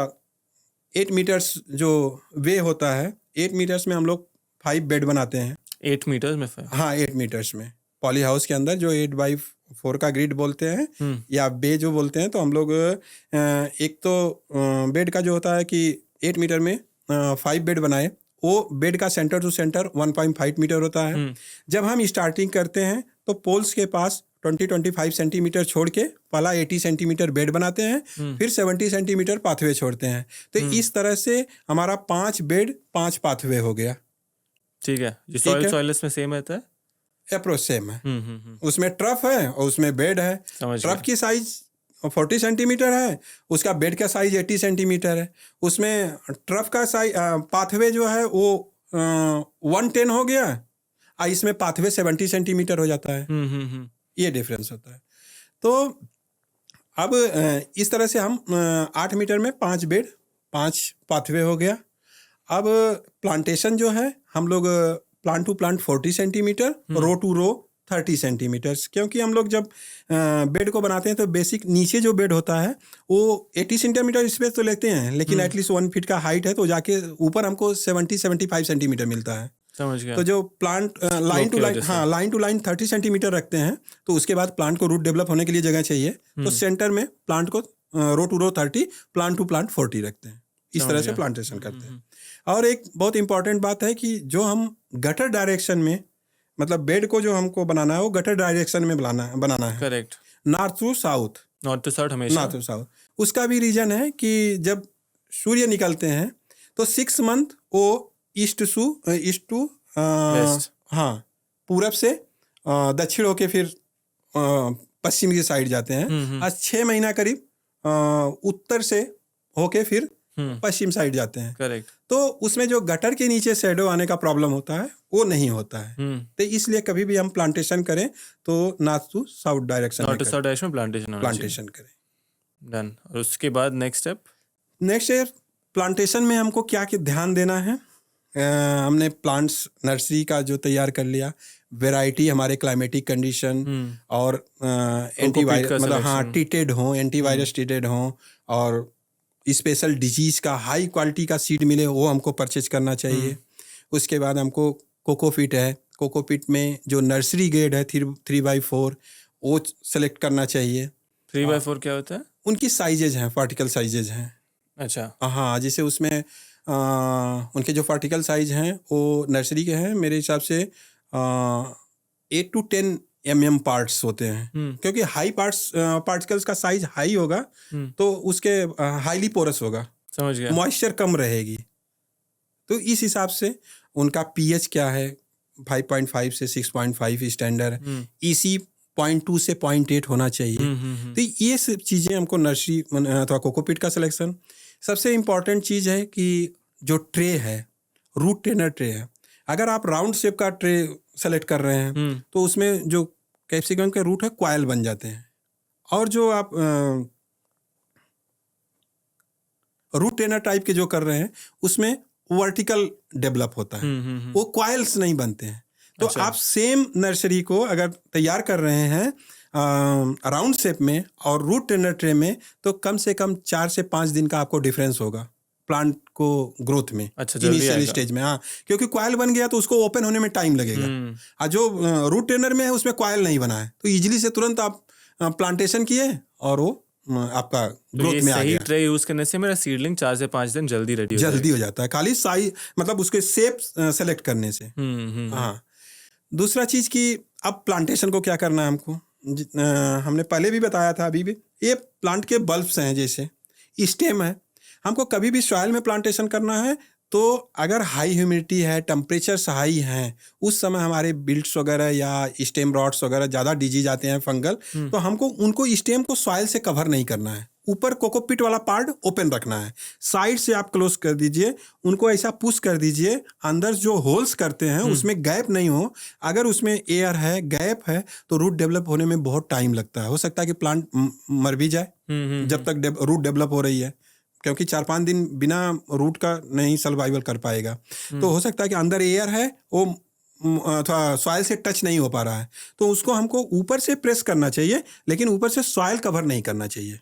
8 मीटर्स जो वे होता है, 8 मीटर्स में हम लोग 5 बेड बनाते हैं। 8 मीटर्स में 5? हाँ, 8 मीटर्स में पॉली हाउस के अंदर जो 8x4 का ग्रिड बोलते हैं या बे जो बोलते हैं, तो हम लोग एक तो बेड का जो होता है कि 8 मीटर में 5 बेड बनाए, वो बेड का सेंटर टू सेंटर 1.5 मीटर होता है। जब हम स्टार्टिंग करते हैं तो पोल्स के पास 20-25 सेंटीमीटर छोड़ के पहला 80 सेंटीमीटर बेड बनाते हैं, फिर 70 सेंटीमीटर पाथवे छोड़ते हैं। तो इस तरह से हमारा 5 बेड 5 पाथवे हो गया। ठीक है, जो सॉइललेस में सेम रहता है, अप्रोच सेम है। उसमें ट्रफ है और उसमें बेड है। ट्रफ की साइज 40 सेंटीमीटर है, उसका बेड का साइज 80 सेंटीमीटर है। उसमें ट्रफ का साइज पाथवे जो है वो 110 हो गया, और इसमें पाथवे 70 सेंटीमीटर हो जाता है। ये डिफरेंस होता है। तो अब इस तरह से हम 8 मीटर में 5 बेड 5 पाथवे हो गया। अब प्लांटेशन जो है हम लोग plant to plant 40 centimetre, row to row 30 centimetres, क्योंकि हम लोग जब बेड को बनाते हैं तो बेसिक नीचे जो बेड होता है वो 80 सेंटीमीटर स्पेस तो लेते हैं, लेकिन एटलीस्ट 1 फीट का हाइट है, तो जाके ऊपर हमको 70-75 सेंटीमीटर मिलता है। समझ गया। तो जो प्लांट लाइन टू लाइन, हाँ, लाइन टू लाइन 30 सेंटीमीटर रखते हैं, तो उसके बाद प्लांट को रूट डेवलप होने के लिए जगह चाहिए, तो सेंटर में प्लांट को row to row 30, plant to plant 40 रखते हैं। इस तरह से प्लांटेशन करते हैं। और एक बहुत इंपॉर्टेंट बात है कि जो हम गटर डायरेक्शन में, मतलब बेड को जो हमको बनाना है वो गटर डायरेक्शन में बनाना है। करेक्ट। नॉर्थ टू साउथ, हमेशा नॉर्थ टू साउथ। उसका भी रीजन है कि जब सूर्य निकलते हैं तो 6 मंथ वो ईस्ट टू वेस्ट, हाँ, पूरब से दक्षिण होके फिर पश्चिम की साइड जाते हैं। आज 6 महीना करीब उत्तर से होके फिर पश्चिम साइड जाते हैं। करेक्ट। तो उसमें जो गटर के नीचे शैडो आने का प्रॉब्लम होता है वो नहीं होता है। तो इसलिए कभी भी हम प्लांटेशन करें तो नॉर्थ टू साउथ डायरेक्शन में प्लांटेशन करें। डन। और उसके बाद नेक्स्ट स्टेप प्लांटेशन में हमको क्या ध्यान देना है। हमने प्लांट्स नर्सरी का जो तैयार कर लिया, वैरायटी हमारे क्लाइमेटिक कंडीशन और एंटीवायरस मतलब हाँ ट्रीटेड हो, एंटीवायरस ट्रीटेड हो, और स्पेशल डिजीज का हाई क्वालिटी का सीड मिले वो हमको परचेज करना चाहिए। उसके बाद हमको कोकोपीट है, कोकोपीट में जो नर्सरी ग्रेड है 3x4 वो सेलेक्ट करना चाहिए। 3x4 क्या होता है? उनकी साइजेज हैं, वर्टिकल साइजेज हैं। अच्छा। हाँ, जैसे उसमें उनके जो वर्टिकल साइज हैं वो नर्सरी के हैं, मेरे हिसाब से 8 to 10 mm पार्ट्स होते हैं, क्योंकि हाई पार्टिकल्स का साइज हाई होगा तो उसके हाईली पोरस होगा, समझ गया, मॉइस्चर कम रहेगी। तो इस हिसाब से उनका पीएच क्या है, 5.5 से 6.5 स्टैंडर्ड, ईसी 0.2 से 0.8 होना चाहिए। तो ये सब चीज़ें हमको नर्सरी अथवा कोकोपीट का सिलेक्शन। सबसे इम्पॉर्टेंट चीज़ है कि जो ट्रे है, रूट टेनर ट्रे है, अगर आप राउंड शेप का ट्रे सेलेक्ट कर रहे हैं तो उसमें जो कैप्सिकम के रूट है क्वाइल बन जाते हैं, और जो आप रूट टेनर टाइप के जो कर रहे हैं उसमें वर्टिकल डेवलप होता है, वो क्वाइल्स नहीं बनते हैं। तो अच्छा। आप सेम नर्सरी को अगर तैयार कर रहे हैं राउंड शेप में और रूट टेंडर ट्रे में, तो कम से कम 4 से 5 दिन का आपको डिफरेंस होगा प्लांट को ग्रोथ में, अच्छा, जल्दी इनिशियल आएगा। स्टेज में। हाँ, क्योंकि कॉयल बन गया तो उसको ओपन होने में टाइम लगेगा। और जो रूट टेंडर में है उसमें कॉयल नहीं बना है, तो इजीली से तुरंत आप प्लांटेशन किए और वो आपका तो ग्रोथ ये में आ सही गया, ट्रे यूज करने से मेरा सीडलिंग 4 से 5 दिन जल्दी रेडी हो जल्दी हो जाता है, खाली साइज मतलब उसके शेप सेलेक्ट करने से। जाएगा। हाँ, दूसरा चीज कि अब प्लांटेशन को क्या करना है हमको, हमने पहले भी बताया था, अभी भी ये प्लांट के बल्ब्स हैं, जैसे स्टेम है। हमको कभी भी सॉइल में प्लांटेशन करना है तो अगर हाई ह्यूमिडिटी है, टेम्परेचर्स हाई हैं, उस समय हमारे बिल्ट्स वगैरह या स्टेम रॉट्स वगैरह ज़्यादा डिजीज आते हैं फंगल, तो हमको उनको स्टेम को सॉइल से कवर नहीं करना है, ऊपर कोकोपीट वाला पार्ट ओपन रखना है, साइड से आप क्लोज कर दीजिए, उनको ऐसा पुश कर दीजिए, अंदर जो होल्स करते हैं उसमें गैप नहीं हो। अगर उसमें एयर है, गैप है, तो रूट डेवलप होने में बहुत टाइम लगता है, हो सकता है कि प्लांट मर भी जाए जब तक रूट डेवलप हो रही है, क्योंकि 4-5 दिन बिना रूट का नहीं सर्वाइवल कर पाएगा। तो हो सकता है कि अंदर एयर है, वो थोड़ा सॉइल से टच नहीं हो पा रहा है, तो उसको हमको ऊपर से प्रेस करना चाहिए, लेकिन ऊपर से सॉइल कवर नहीं करना चाहिए।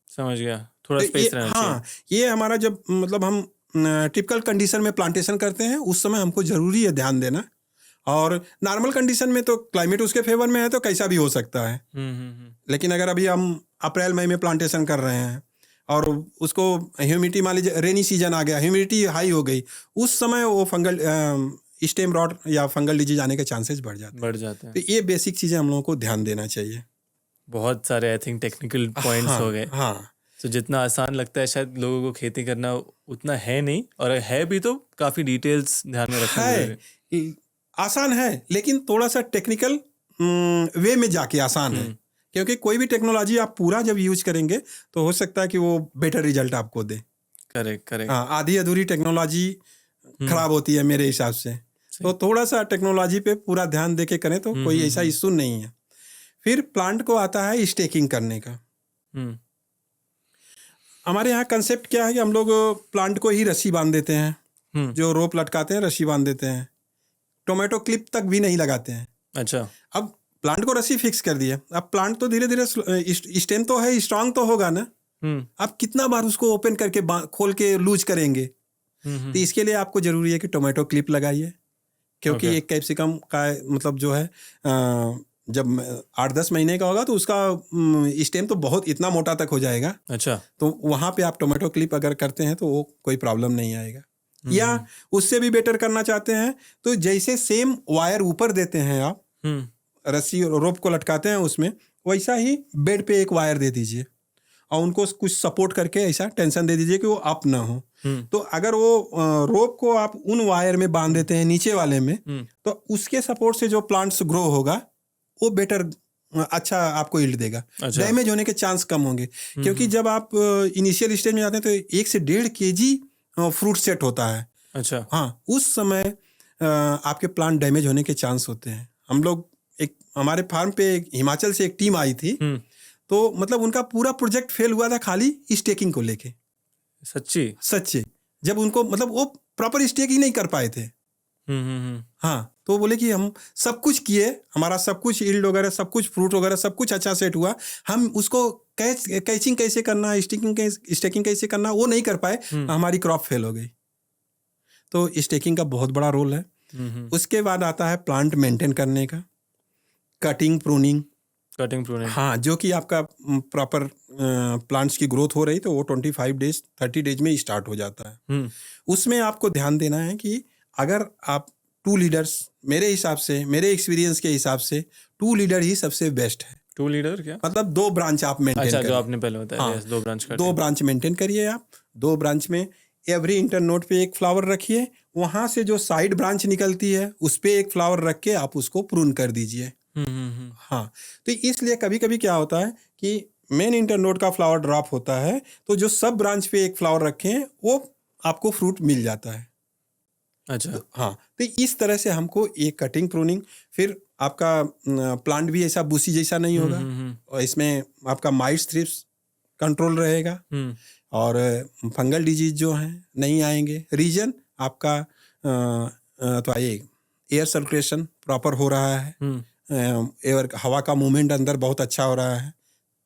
समझ गया, थोड़ा तो स्पेस रहना चाहिए। हाँ, ये हमारा जब मतलब हम टिपिकल कंडीशन में प्लांटेशन करते हैं उस समय हमको जरूरी है ध्यान देना। और नॉर्मल कंडीशन में तो क्लाइमेट उसके फेवर में है तो कैसा भी हो सकता है, लेकिन अगर अभी हम अप्रैल मई में प्लांटेशन कर रहे हैं और उसको ह्यूमिडिटी, मान लीजिए रेनी सीजन आ गया, ह्यूमिडिटी हाई हो गई, उस समय वो फंगल स्टेम रॉट या फंगल डिजीज आने के चांसेस बढ़ जाते हैं। तो ये बेसिक चीज़ें हम लोगों को ध्यान देना चाहिए। बहुत सारे आई थिंक टेक्निकल पॉइंट्स हो गए। हाँ, तो जितना आसान लगता है शायद लोगों को खेती करना उतना है नहीं, और है भी तो काफी डिटेल्स ध्यान में रखना जरूरी है। आसान है लेकिन थोड़ा सा टेक्निकल वे में जाके आसान है, क्योंकि कोई भी टेक्नोलॉजी आप पूरा जब यूज करेंगे तो हो सकता है कि वो बेटर रिजल्ट आपको दे। Correct correct. हाँ, आधी अधूरी टेक्नोलॉजी खराब होती है मेरे हिसाब से, तो थोड़ा सा टेक्नोलॉजी पे पूरा ध्यान देके करें तो कोई ऐसा इशू नहीं है। फिर प्लांट को आता है स्टेकिंग करने का। हमारे यहाँ कंसेप्ट क्या है कि हम लोग प्लांट को ही रस्सी बांध देते हैं, जो रोप लटकाते हैं रस्सी बांध देते हैं, टोमेटो क्लिप तक भी नहीं लगाते हैं। अच्छा, अब प्लांट को रस्सी फिक्स कर दिए, अब प्लांट तो धीरे धीरे स्टेम तो है, स्ट्रांग तो होगा ना, आप कितना बार उसको ओपन करके खोल के लूज करेंगे। तो इसके लिए आपको जरूरी है कि टोमेटो क्लिप लगाइए, क्योंकि एक कैप्सिकम का मतलब जो है जब 8-10 महीने का होगा तो उसका स्टेम तो बहुत इतना मोटा तक हो जाएगा। अच्छा, तो वहाँ पे आप टोमेटो क्लिप अगर करते हैं तो वो कोई प्रॉब्लम नहीं आएगा। या उससे भी बेटर करना चाहते हैं तो जैसे सेम वायर ऊपर देते हैं आप, रस्सी और रोप को लटकाते हैं उसमें, वैसा ही बेड पे एक वायर दे दीजिए और उनको कुछ सपोर्ट करके ऐसा टेंशन दे दीजिए कि वो अप ना हो। तो अगर वो रोप को आप उन वायर में बांध देते हैं नीचे वाले में, तो उसके सपोर्ट से जो प्लांट्स ग्रो होगा वो बेटर अच्छा आपको यील्ड देगा। अच्छा। डैमेज होने के चांस कम होंगे, क्योंकि जब आप इनिशियल स्टेज में जाते हैं तो 1 से 1.5 kg फ्रूट सेट होता है। अच्छा, हाँ, उस समय आपके प्लांट डैमेज होने के चांस होते हैं। हम लोग हमारे फार्म पे हिमाचल से एक टीम आई थी, तो मतलब उनका पूरा प्रोजेक्ट फेल हुआ था खाली स्टेकिंग को लेके। सच्ची जब उनको मतलब वो प्रॉपर स्टेकिंग नहीं कर पाए थे। हाँ, तो बोले कि हम सब कुछ किए, हमारा सब कुछ यील्ड वगैरह सब कुछ फ्रूट वगैरह सब कुछ अच्छा सेट हुआ, हम उसको कैचिंग कैसे करना, स्टेकिंग कैसे करना वो नहीं कर पाए, हमारी क्रॉप फेल हो गई। तो स्टेकिंग का बहुत बड़ा रोल है। उसके बाद आता है प्लांट मेंटेन करने का, कटिंग प्रूनिंग। हाँ, जो कि आपका प्रॉपर प्लांट्स की ग्रोथ हो रही तो वो 25 डेज 30 डेज में स्टार्ट हो जाता है। उसमें आपको ध्यान देना है कि अगर आप 2 लीडर्स, मेरे हिसाब से, मेरे एक्सपीरियंस के हिसाब से 2 लीडर ही सबसे बेस्ट है। 2 लीडर क्या मतलब 2 ब्रांच आप मेंटेन अच्छा, करिए। जो आपने पहले बताया। हाँ, yes, 2 ब्रांच करते 2 हैं। ब्रांच मेंटेन करिए आप। 2 ब्रांच में एवरी इंटरनोड पे एक फ्लावर रखिए, वहां से जो साइड ब्रांच निकलती है उस पे एक फ्लावर रख के आप उसको प्रून कर दीजिए। हाँ, तो इसलिए कभी कभी क्या होता है कि मेन इंटरनोड का फ्लावर ड्रॉप होता है, तो जो सब ब्रांच पे एक फ्लावर रखें वो आपको फ्रूट मिल जाता है। अच्छा, तो हाँ, तो इस तरह से हमको एक कटिंग प्रूनिंग, फिर आपका प्लांट भी ऐसा बूसी जैसा नहीं होगा, और इसमें आपका माइट्स थ्रिप्स कंट्रोल रहेगा, और फंगल डिजीज जो हैं नहीं आएंगे। रीजन आपका तो ये एयर सर्कुलेशन प्रॉपर हो रहा है, एयर हवा का मूवमेंट अंदर बहुत अच्छा हो रहा है,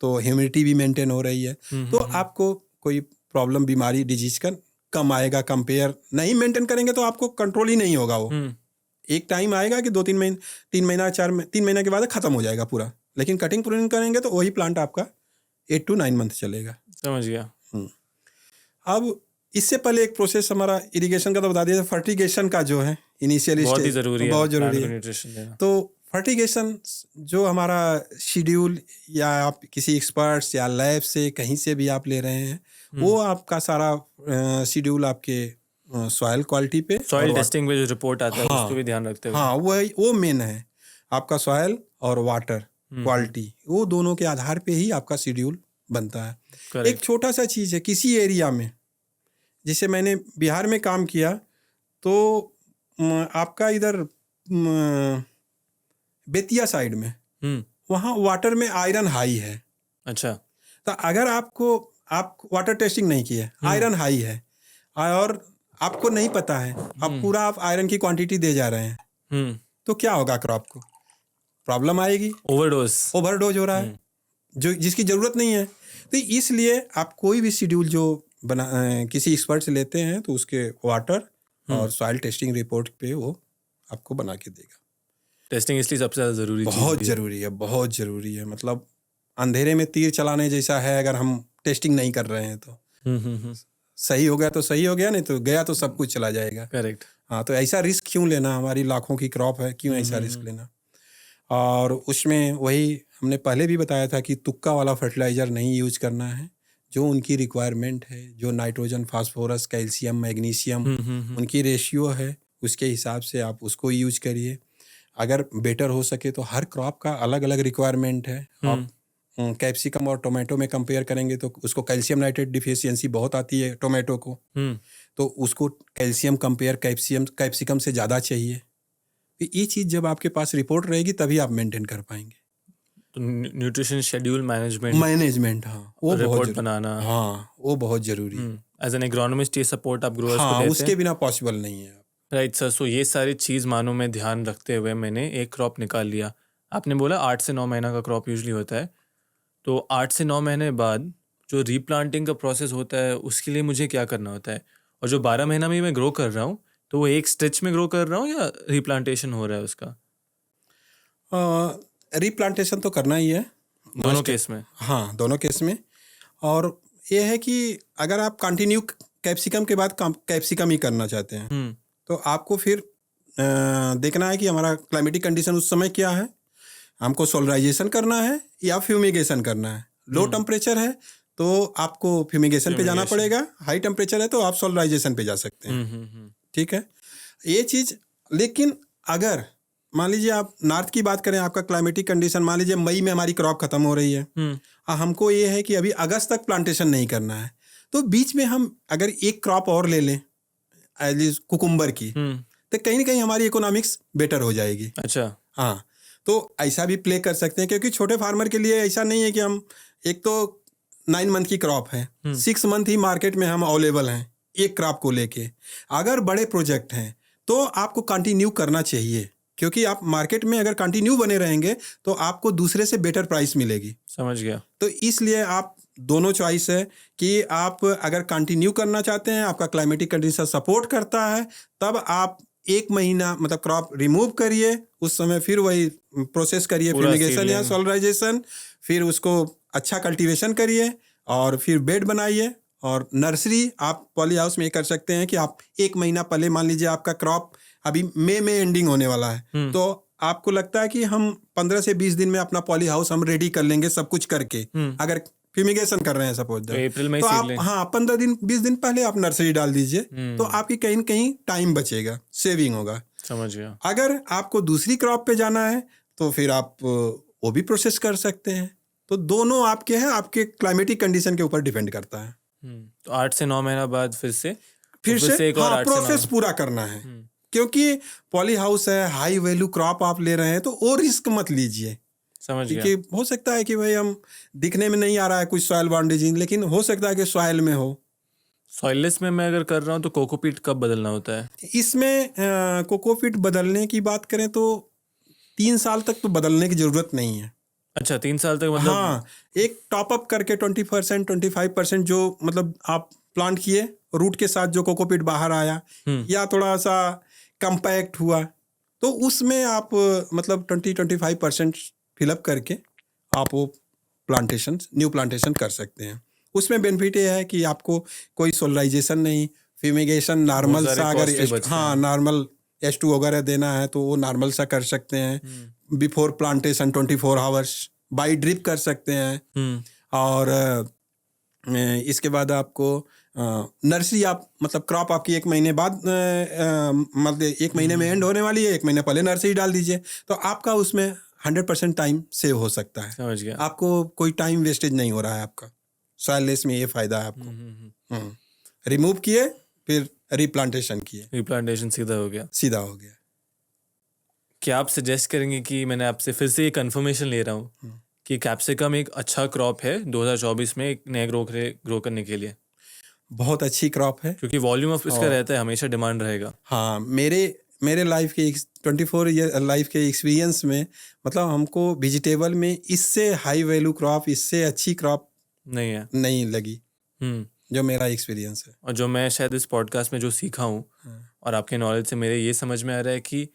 तो ह्यूमिडिटी भी मेंटेन हो रही है, तो आपको कोई प्रॉब्लम बीमारी डिजीज का कम आएगा। कंपेयर नहीं मेंटेन करेंगे तो आपको कंट्रोल ही नहीं होगा। वो एक टाइम आएगा कि 3 महीना 3 महीना के बाद ख़त्म हो जाएगा पूरा, लेकिन कटिंग प्रूनिंग करेंगे तो वही प्लांट आपका 8 to 9 मंथ चलेगा। समझ गया। अब इससे पहले एक प्रोसेस हमारा इरिगेशन का तो बता दिया, फर्टिगेशन का जो है इनिशियल बहुत ही स्टेज ज़रूरी है, बहुत ज़रूरी प्लांट को है। न्यूट्रिशन देना। तो फर्टिगेशन जो हमारा शेड्यूल या आप किसी एक्सपर्ट्स या लैब से कहीं से भी आप ले रहे हैं, वो आपका सारा शेड्यूल आपके सॉइल क्वालिटी पे, सॉइल टेस्टिंग में जो रिपोर्ट आता है उसको भी ध्यान रखते हुए। हाँ वो मेन है आपका सॉइल और वाटर क्वालिटी, वो दोनों के आधार पे ही आपका शेड्यूल बनता है। एक छोटा सा चीज़ है, किसी एरिया में, जैसे मैंने बिहार में काम किया तो आपका इधर बेतिया साइड में वहाँ वाटर में आयरन हाई है। अच्छा। तो अगर आप वाटर टेस्टिंग नहीं किए, आयरन हाई है और आपको नहीं पता है, आप आयरन की क्वांटिटी दे जा रहे हैं, तो क्या होगा? क्रॉप को प्रॉब्लम आएगी, ओवरडोज हो रहा है जो जिसकी ज़रूरत नहीं है। तो इसलिए आप कोई भी शेड्यूल जो किसी एक्सपर्ट से लेते हैं तो उसके वाटर और सॉइल टेस्टिंग रिपोर्ट पे वो आपको बना के देगा। टेस्टिंग इसलिए सबसे ज़्यादा ज़रूरी, बहुत ज़रूरी है, बहुत ज़रूरी है। मतलब अंधेरे में तीर चलाने जैसा है, अगर हम टेस्टिंग नहीं कर रहे हैं तो सही हो गया तो सही हो गया, नहीं तो गया तो सब कुछ चला जाएगा। करेक्ट। हाँ, तो ऐसा रिस्क क्यों लेना? हमारी लाखों की क्रॉप है, क्यों ऐसा रिस्क लेना? और उसमें वही हमने पहले भी बताया था कि तुक्का वाला फर्टिलाइज़र नहीं यूज करना है। जो उनकी रिक्वायरमेंट है, जो नाइट्रोजन, फास्फोरस, कैल्शियम, मैग्नीशियम उनकी रेशियो है, उसके हिसाब से आप उसको यूज करिए। अगर बेटर हो सके तो हर क्रॉप का अलग अलग रिक्वायरमेंट है। आप कैप्सिकम और टोमेटो में कंपेयर करेंगे तो उसको कैल्शियम नाइट्रेट डिफिशियंसी बहुत आती है टोमेटो को, तो उसको कैल्शियम कंपेयर कैप्सिकम से ज़्यादा चाहिए। ये चीज़ जब आपके पास रिपोर्ट रहेगी तभी आप मेंटेन कर पाएंगे। तो न्यूट्रिशन शेड्यूल मैनेजमेंट, हाँ, वो रिपोर्ट बनाना, हाँ वो बहुत जरूरी है। एज एन एग्रोनॉमिस्ट ये सपोर्ट आप ग्रोअर्स को देते हैं, उसके बिना पॉसिबल नहीं है। Right sir. सो ये सारी चीज़ मानो में ध्यान रखते हुए मैंने एक क्रॉप निकाल लिया। आपने बोला 8 से 9 महीना का क्रॉप यूजली होता है, तो 8 से 9 महीने बाद जो रीप्लांटिंग का प्रोसेस होता है उसके लिए मुझे क्या करना होता है? और जो 12 महीना में मैं ग्रो कर रहा हूँ तो वो एक स्ट्रेच में ग्रो कर रहा हूँ या रिप्लांटेशन हो रहा है उसका? रिप्लांटेशन तो करना ही है दोनों केस में। हाँ, दोनों केस में। और ये है कि अगर आप कंटिन्यू कैप्सिकम के बाद कैप्सिकम ही करना चाहते हैं तो आपको फिर देखना है कि हमारा क्लाइमेटिक कंडीशन उस समय क्या है, हमको सोलराइजेशन करना है या फ्यूमिगेशन करना है। लो टेम्परेचर है तो आपको फ्यूमिगेशन पे जाना पड़ेगा, हाई टेम्परेचर है तो आप सोलराइजेशन पे जा सकते हैं। ठीक है, ये चीज़। लेकिन अगर मान लीजिए आप नॉर्थ की बात करें, आपका क्लाइमेटिक कंडीशन मान लीजिए मई में हमारी क्रॉप खत्म हो रही है, हमको ये है कि अभी अगस्त तक प्लांटेशन नहीं करना है, तो बीच में हम अगर एक क्रॉप और ले लें एटलीस्ट कुकुम्बर की, तो कहीं ना कहीं हमारी इकोनॉमिक्स बेटर हो जाएगी। अच्छा। हाँ, तो ऐसा भी प्ले कर सकते हैं, क्योंकि छोटे फार्मर के लिए ऐसा नहीं है कि हम एक तो 9 मंथ की क्रॉप है, 6 मंथ ही मार्केट में हम अवेलेबल हैं एक क्रॉप को लेके। अगर बड़े प्रोजेक्ट हैं तो आपको कंटिन्यू करना चाहिए, क्योंकि आप मार्केट में अगर कंटिन्यू बने रहेंगे तो आपको दूसरे से बेटर प्राइस मिलेगी। समझ गया। तो इसलिए आप दोनों चॉइस है कि आप अगर कंटिन्यू करना चाहते हैं, आपका क्लाइमेटिक कंडीशन सपोर्ट करता है, तब आप 1 महीना मतलब क्रॉप रिमूव करिए, उस समय फिर वही प्रोसेस करिए, फ्यूमिगेशन या सोलराइजेशन, फिर उसको अच्छा कल्टीवेशन करिए और फिर बेड बनाइए। और नर्सरी आप पॉली हाउस में कर सकते हैं कि आप 1 महीना पहले, मान लीजिए आपका क्रॉप अभी मई में एंडिंग होने वाला है, तो आपको लगता है कि हम 15 से 20 दिन में अपना पॉली हाउस हम रेडी कर लेंगे सब कुछ करके, अगर फ्यूमिगेशन कर रहे हैं सपोज, तो आप 15 दिन 20 दिन पहले आप नर्सरी डाल दीजिए, तो आपकी कहीं न कहीं टाइम बचेगा, सेविंग होगा। समझ गया। अगर आपको दूसरी क्रॉप पे जाना है तो फिर आप वो भी प्रोसेस कर सकते हैं। तो दोनों आपके हैं, आपके क्लाइमेटिक कंडीशन के ऊपर डिपेंड करता है। तो 8 से 9 महीना बाद फिर से एक और प्रोसेस पूरा करना है, क्योंकि पॉली हाउस है, हाई वैल्यू क्रॉप आप ले रहे हैं, तो वो रिस्क मत लीजिए। समझ गया। क्योंकि हो सकता है कि भाई हम दिखने में नहीं आ रहा है कुछ सॉइल बाउंड डिजीज, लेकिन हो सकता है कि सॉइल में हो। सॉइललेस में मैं अगर कर रहा हूँ तो कोकोपीट कब बदलना होता है? इसमें कोकोपीट बदलने की बात करें तो 3 साल तक तो बदलने की ज़रूरत नहीं है। अच्छा 3 साल तक मतलब हाँ, एक टॉप अप करके 20% 25% जो मतलब आप प्लांट किए, रूट के साथ जो कोकोपीट बाहर आया हुँ, या थोड़ा-सा कम्पैक्ट हुआ, तो उसमें आप मतलब 20-25% फिल अप करके आप वो न्यू प्लांटेशन कर सकते हैं। उसमें बेनिफिट ये है कि आपको कोई सोलराइज़ेशन नहीं, फ्यूमिगेशन बहुत नॉर्मल सारे सा अगर कॉस्ट भी बचते हाँ, हैं। नॉर्मल S2 वगैरह देना है तो वो नॉर्मल सा कर सकते हैं। हुँ, before plantation 24 hours by drip कर सकते हैं। हुँ, और इसके बाद आपको नर्सरी आप मतलब क्रॉप आपकी 1 महीने बाद मतलब 1 हुँ, महीने में हुँ, एंड हुँ, होने वाली है, 1 महीने पहले नर्सरी डाल दीजिए। तो आपका उसमें 100% टाइम सेव हो सकता है। समझ गया। आपको कोई टाइम वेस्टेज नहीं हो रहा है आपका। सॉइल लेस में ये फ़ायदा है आपको। हुँ, हुँ, हुँ। हुँ। रिमूव किए, फिर रिप्लांटेशन किए, रिप्लांटेशन सीधा हो गया। सीधा हो गया। क्या आप सजेस्ट करेंगे कि मैंने आपसे फिर से ये कन्फर्मेशन ले रहा हूँ हुँ। कि कैप्सिकम एक अच्छा क्रॉप है 2024 में एक नए ग्रो करने के लिए? बहुत अच्छी क्रॉप है क्योंकि वॉल्यूम ऑफ इसका और रहता है, हमेशा डिमांड रहेगा। हाँ, मेरे मेरे लाइफ के 24 ईयर लाइफ के एक्सपीरियंस में मतलब हमको वेजिटेबल में इससे हाई वैल्यू क्रॉप, इससे अच्छी क्रॉप नहीं है। नहीं लगी, हुँ, जो मेरा एक्सपीरियंस है। और जो मैं शायद इस पॉडकास्ट में जो सीखा हूँ हाँ, और आपके नॉलेज से मेरे ये समझ में आ रहा है कि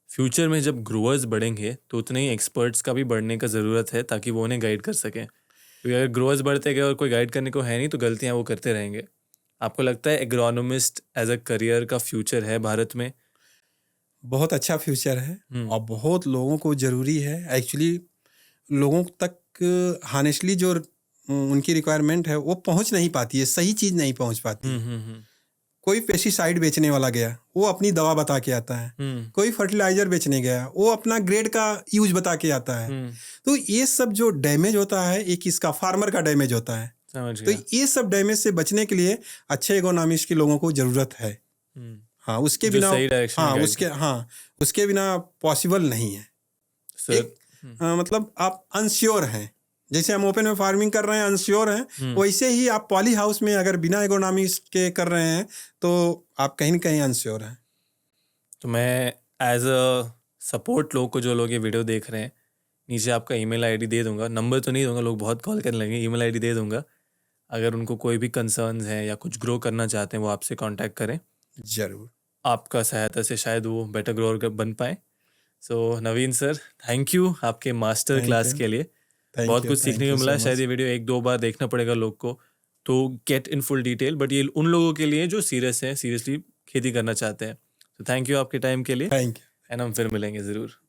फ्यूचर में जब ग्रोअर्स बढ़ेंगे तो उतने ही एक्सपर्ट्स का भी बढ़ने का ज़रूरत है ताकि वो उन्हें गाइड कर सकें। क्योंकि अगर ग्रोअर्स बढ़ते गए और कोई गाइड करने को है नहीं तो गलतियाँ वो करते रहेंगे। आपको लगता है एग्रोनॉमिस्ट एज़ अ करियर का फ्यूचर है भारत में? बहुत अच्छा फ्यूचर है हुँ, और बहुत लोगों को ज़रूरी है। एक्चुअली लोगों तक हॉनेस्टली जो उनकी रिक्वायरमेंट है, वो पहुँच नहीं पाती है, सही चीज़ नहीं पहुँच पाती हुँ, है। हुँ, हुँ, कोई पेस्टिसाइड बेचने वाला गया, वो अपनी दवा बता के आता है। हुँ, कोई फर्टिलाइज़र बेचने गया, वो अपना ग्रेड का यूज़ बता के आता है। हुँ, तो ये सब जो डैमेज होता है, एक इसका फार्मर का डैमेज होता है। समझ तो गया। ये सब डैमेज से बचने के लिए अच्छे एग्रोनॉमिस्ट के लोगों को ज़रूरत है। हुँ, हाँ, उसके जो बिना सही डायरेक्शन में गाइड करे। हाँ, उसके बिना पॉसिबल नहीं है। सर एक हुँ, मतलब आप अनश्योर हैं। जैसे हम ओपन में फार्मिंग कर रहे हैं, अनश्योर हैं, हुँ, वैसे ही आप पॉली हाउस में अगर बिना एग्रोनॉमिस्ट के कर रहे हैं, तो आप कहीं न कहीं अनश्योर हैं। तो मैं एज़ अ सपोर्ट लोग को जो लोग ये वीडियो देख रहे हैं, नीचे आपका ईमेल आईडी दे दूँगा। नंबर तो नहीं दूँगा, लोग बहुत कॉल करने लगेंगे, ईमेल आईडी दे दूँगा। अगर उनको कोई भी कंसर्न्स हैं या कुछ ग्रो करना चाहते हैं, वो आपसे कॉन्टैक्ट करें। ज़रूर। आपका सहायता से शायद वो बेटर ग्रोअर बन पाएँ। सो नवीन सर, थैंक यू आपके मास्टर थैंक क्लास यू, के लिए। बहुत कुछ सीखने थैंक को यू मिला। सो शायद मच। ये वीडियो 1-2 बार देखना पड़ेगा लोग को, तो get in full detail, but ये उन लोगों के लिए जो सीरियस हैं, सीरियसली खेती करना चाहते हैं। तो थैंक यू आपके टाइम के लिए थैंक यू। एंड हम फिर मिलेंगे ज़रूर।